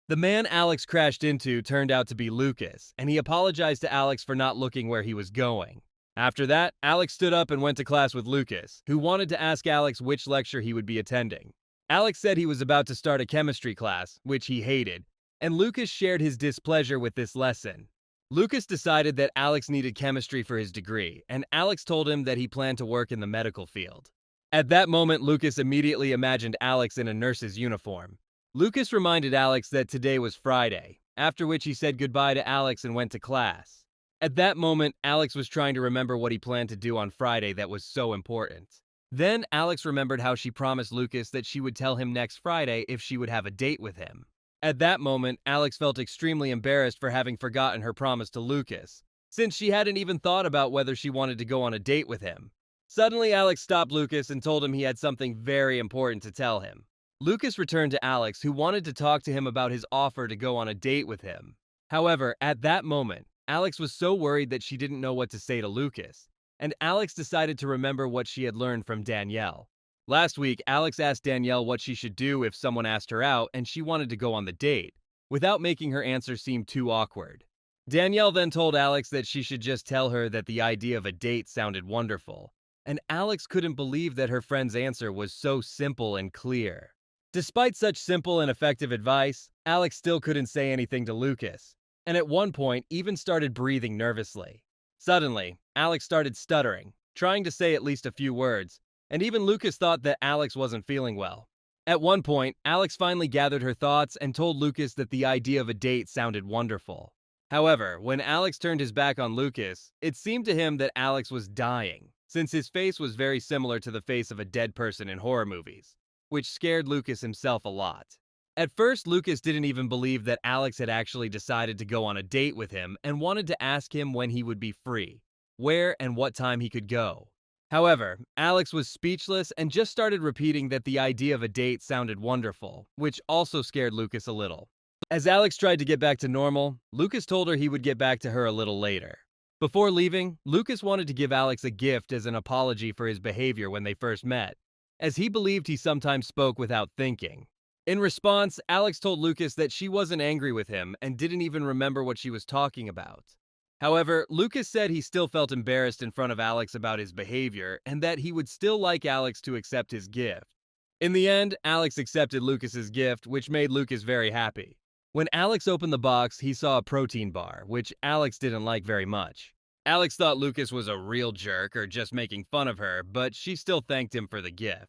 The man Alex crashed into turned out to be Lucas, and he apologized to Alex for not looking where he was going. After that, Alex stood up and went to class with Lucas, who wanted to ask Alex which lecture he would be attending. Alex said he was about to start a chemistry class, which he hated, and Lucas shared his displeasure with this lesson. Lucas decided that Alex needed chemistry for his degree, and Alex told him that he planned to work in the medical field. At that moment, Lucas immediately imagined Alex in a nurse's uniform. Lucas reminded Alex that today was Friday, after which he said goodbye to Alex and went to class. At that moment, Alex was trying to remember what he planned to do on Friday that was so important. Then Alex remembered how she promised Lucas that she would tell him next Friday if she would have a date with him. At that moment, Alex felt extremely embarrassed for having forgotten her promise to Lucas, since she hadn't even thought about whether she wanted to go on a date with him. Suddenly, Alex stopped Lucas and told him he had something very important to tell him. Lucas returned to Alex, who wanted to talk to him about his offer to go on a date with him. However, at that moment, Alex was so worried that she didn't know what to say to Lucas, and Alex decided to remember what she had learned from Danielle. Last week, Alex asked Danielle what she should do if someone asked her out and she wanted to go on the date, without making her answer seem too awkward. Danielle then told Alex that she should just tell her that the idea of a date sounded wonderful, and Alex couldn't believe that her friend's answer was so simple and clear. Despite such simple and effective advice, Alex still couldn't say anything to Lucas, and at one point even started breathing nervously. Suddenly, Alex started stuttering, trying to say at least a few words, and even Lucas thought that Alex wasn't feeling well. At one point, Alex finally gathered her thoughts and told Lucas that the idea of a date sounded wonderful. However, when Alex turned his back on Lucas, it seemed to him that Alex was dying, since his face was very similar to the face of a dead person in horror movies, which scared Lucas himself a lot. At first, Lucas didn't even believe that Alex had actually decided to go on a date with him and wanted to ask him when he would be free, where and what time he could go. However, Alex was speechless and just started repeating that the idea of a date sounded wonderful, which also scared Lucas a little. As Alex tried to get back to normal, Lucas told her he would get back to her a little later. Before leaving, Lucas wanted to give Alex a gift as an apology for his behavior when they first met, as he believed he sometimes spoke without thinking. In response, Alex told Lucas that she wasn't angry with him and didn't even remember what she was talking about. However, Lucas said he still felt embarrassed in front of Alex about his behavior and that he would still like Alex to accept his gift. In the end, Alex accepted Lucas's gift, which made Lucas very happy. When Alex opened the box, he saw a protein bar, which Alex didn't like very much. Alex thought Lucas was a real jerk or just making fun of her, but she still thanked him for the gift.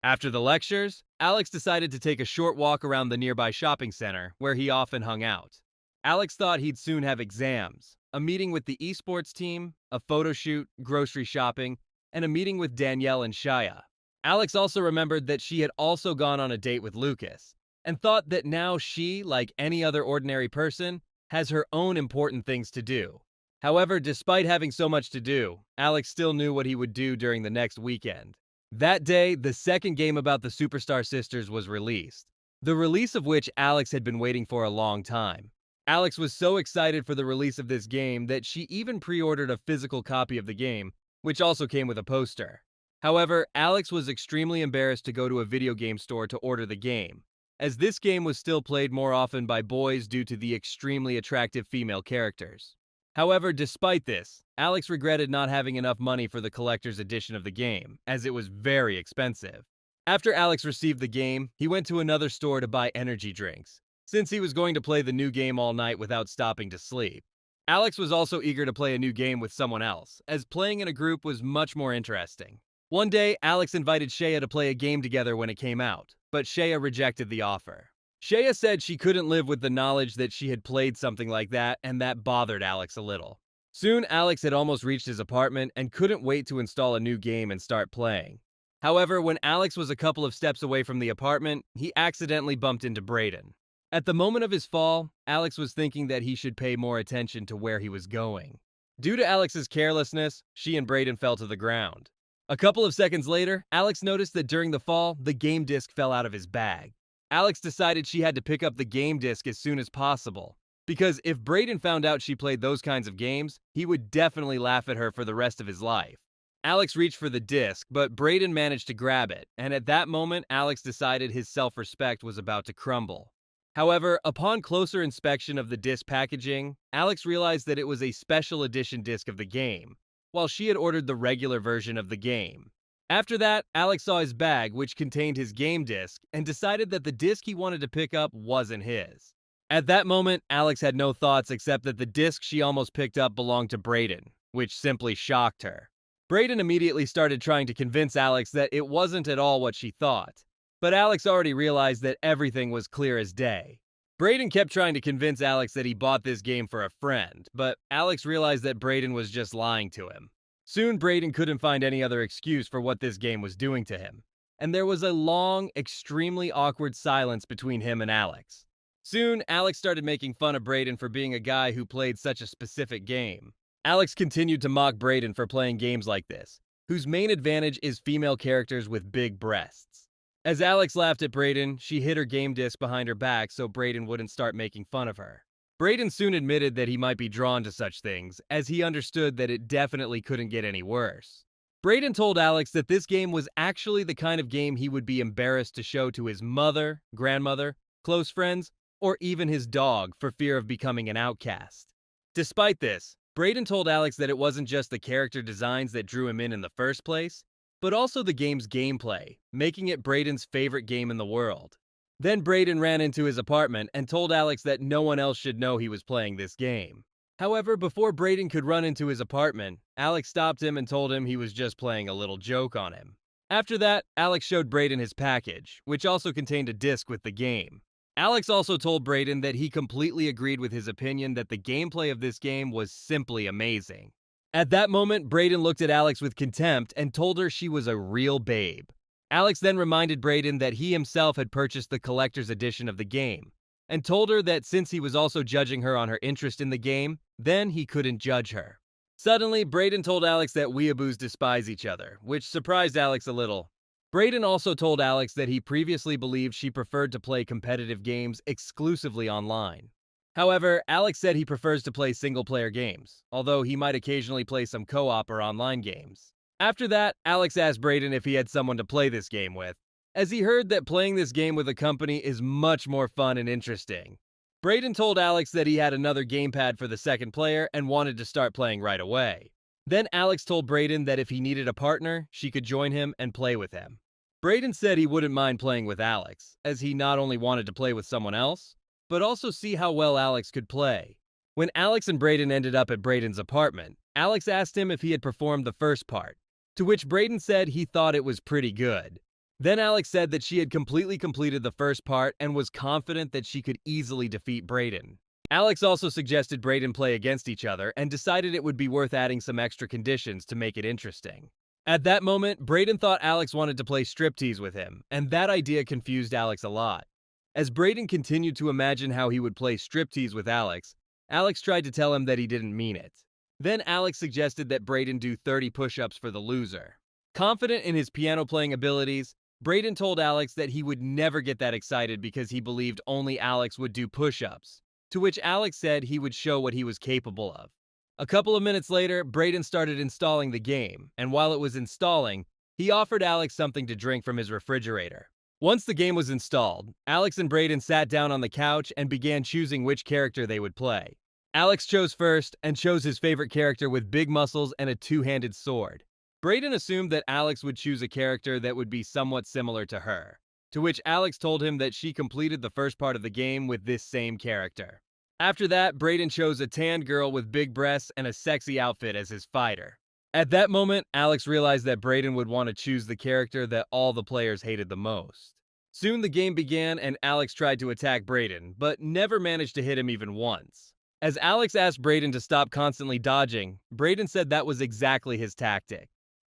After the lectures, Alex decided to take a short walk around the nearby shopping center, where he often hung out. Alex thought he'd soon have exams, a meeting with the esports team, a photo shoot, grocery shopping, and a meeting with Danielle and Shaya. Alex also remembered that she had also gone on a date with Lucas, and thought that now she, like any other ordinary person, has her own important things to do. However, despite having so much to do, Alex still knew what he would do during the next weekend. That day, the second game about the Superstar Sisters was released, the release of which Alex had been waiting for a long time. Alex was so excited for the release of this game that she even pre-ordered a physical copy of the game, which also came with a poster. However, Alex was extremely embarrassed to go to a video game store to order the game, as this game was still played more often by boys due to the extremely attractive female characters. However, despite this, Alex regretted not having enough money for the collector's edition of the game, as it was very expensive. After Alex received the game, he went to another store to buy energy drinks, since he was going to play the new game all night without stopping to sleep. Alex was also eager to play a new game with someone else, as playing in a group was much more interesting. One day, Alex invited Shaya to play a game together when it came out, but Shaya rejected the offer. Shaya said she couldn't live with the knowledge that she had played something like that, and that bothered Alex a little. Soon, Alex had almost reached his apartment and couldn't wait to install a new game and start playing. However, when Alex was a couple of steps away from the apartment, he accidentally bumped into Brayden. At the moment of his fall, Alex was thinking that he should pay more attention to where he was going. Due to Alex's carelessness, she and Brayden fell to the ground. A couple of seconds later, Alex noticed that during the fall, the game disc fell out of his bag. Alex decided she had to pick up the game disc as soon as possible, because if Brayden found out she played those kinds of games, he would definitely laugh at her for the rest of his life. Alex reached for the disc, but Brayden managed to grab it, and at that moment, Alex decided his self-respect was about to crumble. However, upon closer inspection of the disc packaging, Alex realized that it was a special edition disc of the game, while she had ordered the regular version of the game. After that, Alex saw his bag, which contained his game disc, and decided that the disc he wanted to pick up wasn't his. At that moment, Alex had no thoughts except that the disc she almost picked up belonged to Brayden, which simply shocked her. Brayden immediately started trying to convince Alex that it wasn't at all what she thought, but Alex already realized that everything was clear as day. Brayden kept trying to convince Alex that he bought this game for a friend, but Alex realized that Brayden was just lying to him. Soon, Brayden couldn't find any other excuse for what this game was doing to him, and there was a long, extremely awkward silence between him and Alex. Soon, Alex started making fun of Brayden for being a guy who played such a specific game. Alex continued to mock Brayden for playing games like this, whose main advantage is female characters with big breasts. As Alex laughed at Brayden, she hid her game disc behind her back so Brayden wouldn't start making fun of her. Brayden soon admitted that he might be drawn to such things, as he understood that it definitely couldn't get any worse. Brayden told Alex that this game was actually the kind of game he would be embarrassed to show to his mother, grandmother, close friends, or even his dog for fear of becoming an outcast. Despite this, Brayden told Alex that it wasn't just the character designs that drew him in the first place, but also the game's gameplay, making it Brayden's favorite game in the world. Then Brayden ran into his apartment and told Alex that no one else should know he was playing this game. However, before Brayden could run into his apartment, Alex stopped him and told him he was just playing a little joke on him. After that, Alex showed Brayden his package, which also contained a disc with the game. Alex also told Brayden that he completely agreed with his opinion that the gameplay of this game was simply amazing. At that moment, Brayden looked at Alex with contempt and told her she was a real babe. Alex then reminded Brayden that he himself had purchased the collector's edition of the game, and told her that since he was also judging her on her interest in the game, then he couldn't judge her. Suddenly, Brayden told Alex that weeaboos despise each other, which surprised Alex a little. Brayden also told Alex that he previously believed she preferred to play competitive games exclusively online. However, Alex said he prefers to play single-player games, although he might occasionally play some co-op or online games. After that, Alex asked Brayden if he had someone to play this game with, as he heard that playing this game with a company is much more fun and interesting. Brayden told Alex that he had another gamepad for the second player and wanted to start playing right away. Then Alex told Brayden that if he needed a partner, she could join him and play with him. Brayden said he wouldn't mind playing with Alex, as he not only wanted to play with someone else, but also see how well Alex could play. When Alex and Brayden ended up at Brayden's apartment, Alex asked him if he had performed the first part, to which Brayden said he thought it was pretty good. Then Alex said that she had completely completed the first part and was confident that she could easily defeat Brayden. Alex also suggested Brayden play against each other and decided it would be worth adding some extra conditions to make it interesting. At that moment, Brayden thought Alex wanted to play striptease with him, and that idea confused Alex a lot. As Brayden continued to imagine how he would play striptease with Alex, Alex tried to tell him that he didn't mean it. Then Alex suggested that Brayden do 30 push-ups for the loser. Confident in his piano playing abilities, Brayden told Alex that he would never get that excited because he believed only Alex would do push-ups, to which Alex said he would show what he was capable of. A couple of minutes later, Brayden started installing the game, and while it was installing, he offered Alex something to drink from his refrigerator. Once the game was installed, Alex and Brayden sat down on the couch and began choosing which character they would play. Alex chose first and chose his favorite character with big muscles and a two-handed sword. Brayden assumed that Alex would choose a character that would be somewhat similar to her, to which Alex told him that she completed the first part of the game with this same character. After that, Brayden chose a tanned girl with big breasts and a sexy outfit as his fighter. At that moment, Alex realized that Brayden would want to choose the character that all the players hated the most. Soon the game began and Alex tried to attack Brayden, but never managed to hit him even once. As Alex asked Brayden to stop constantly dodging, Brayden said that was exactly his tactic.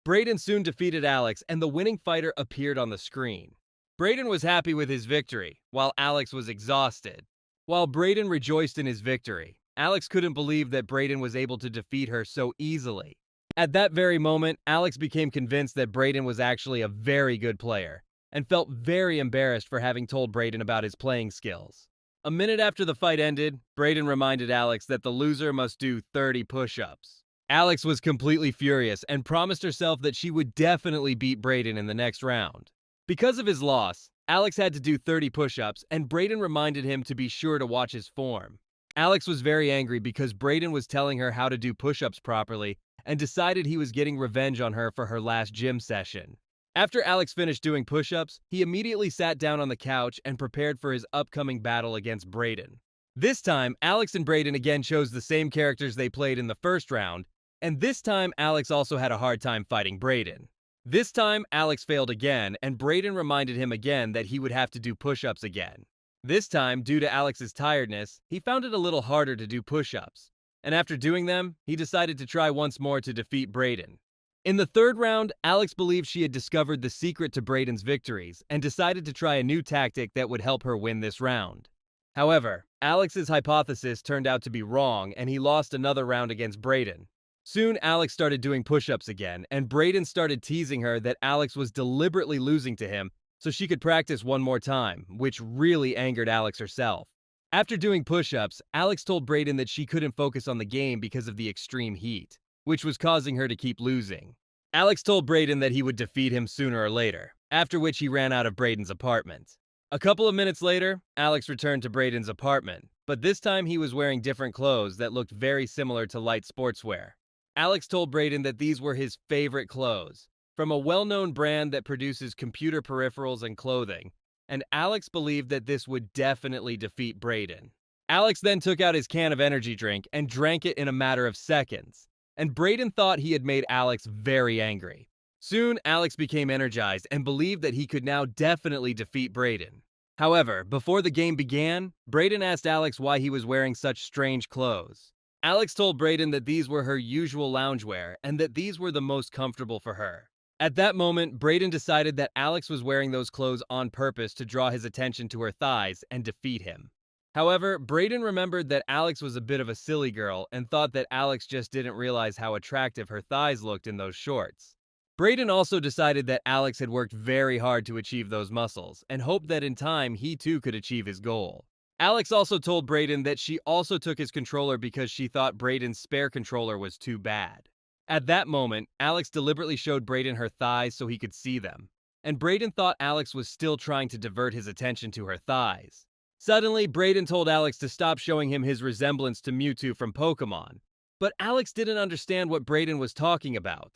Brayden soon defeated Alex and the winning fighter appeared on the screen. Brayden was happy with his victory, while Alex was exhausted. While Brayden rejoiced in his victory, Alex couldn't believe that Brayden was able to defeat her so easily. At that very moment, Alex became convinced that Brayden was actually a very good player, and felt very embarrassed for having told Brayden about his playing skills. A minute after the fight ended, Brayden reminded Alex that the loser must do 30 push-ups. Alex was completely furious and promised herself that she would definitely beat Brayden in the next round. Because of his loss, Alex had to do 30 push-ups, and Brayden reminded him to be sure to watch his form. Alex was very angry because Brayden was telling her how to do push-ups properly and decided he was getting revenge on her for her last gym session. After Alex finished doing push-ups, he immediately sat down on the couch and prepared for his upcoming battle against Brayden. This time, Alex and Brayden again chose the same characters they played in the first round, and this time Alex also had a hard time fighting Brayden. This time, Alex failed again, and Brayden reminded him again that he would have to do push-ups again. This time, due to Alex's tiredness, he found it a little harder to do push-ups, and after doing them, he decided to try once more to defeat Brayden. In the third round, Alex believed she had discovered the secret to Brayden's victories and decided to try a new tactic that would help her win this round. However, Alex's hypothesis turned out to be wrong and he lost another round against Brayden. Soon, Alex started doing push-ups again, and Brayden started teasing her that Alex was deliberately losing to him so she could practice one more time, which really angered Alex herself. After doing push-ups, Alex told Brayden that she couldn't focus on the game because of the extreme heat, which was causing her to keep losing. Alex told Brayden that he would defeat him sooner or later, after which he ran out of Brayden's apartment. A couple of minutes later, Alex returned to Brayden's apartment, but this time he was wearing different clothes that looked very similar to light sportswear. Alex told Brayden that these were his favorite clothes, from a well-known brand that produces computer peripherals and clothing, and Alex believed that this would definitely defeat Brayden. Alex then took out his can of energy drink and drank it in a matter of seconds, and Brayden thought he had made Alex very angry. Soon, Alex became energized and believed that he could now definitely defeat Brayden. However, before the game began, Brayden asked Alex why he was wearing such strange clothes. Alex told Brayden that these were her usual loungewear and that these were the most comfortable for her. At that moment, Brayden decided that Alex was wearing those clothes on purpose to draw his attention to her thighs and defeat him. However, Brayden remembered that Alex was a bit of a silly girl and thought that Alex just didn't realize how attractive her thighs looked in those shorts. Brayden also decided that Alex had worked very hard to achieve those muscles and hoped that in time he too could achieve his goal. Alex also told Brayden that she also took his controller because she thought Brayden's spare controller was too bad. At that moment, Alex deliberately showed Brayden her thighs so he could see them. and Brayden thought Alex was still trying to divert his attention to her thighs. Suddenly, Brayden told Alex to stop showing him his resemblance to Mewtwo from Pokemon, but Alex didn't understand what Brayden was talking about.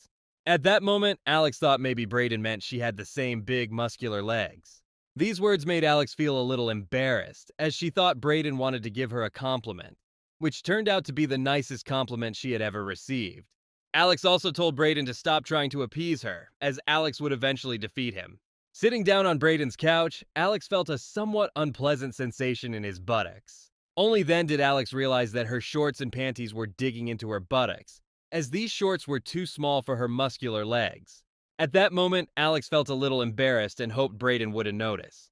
At that moment, Alex thought maybe Brayden meant she had the same big, muscular legs. These words made Alex feel a little embarrassed, as she thought Brayden wanted to give her a compliment, which turned out to be the nicest compliment she had ever received. Alex also told Brayden to stop trying to appease her, as Alex would eventually defeat him. Sitting down on Brayden's couch, Alex felt a somewhat unpleasant sensation in his buttocks. Only then did Alex realize that her shorts and panties were digging into her buttocks, as these shorts were too small for her muscular legs. At that moment, Alex felt a little embarrassed and hoped Brayden wouldn't notice.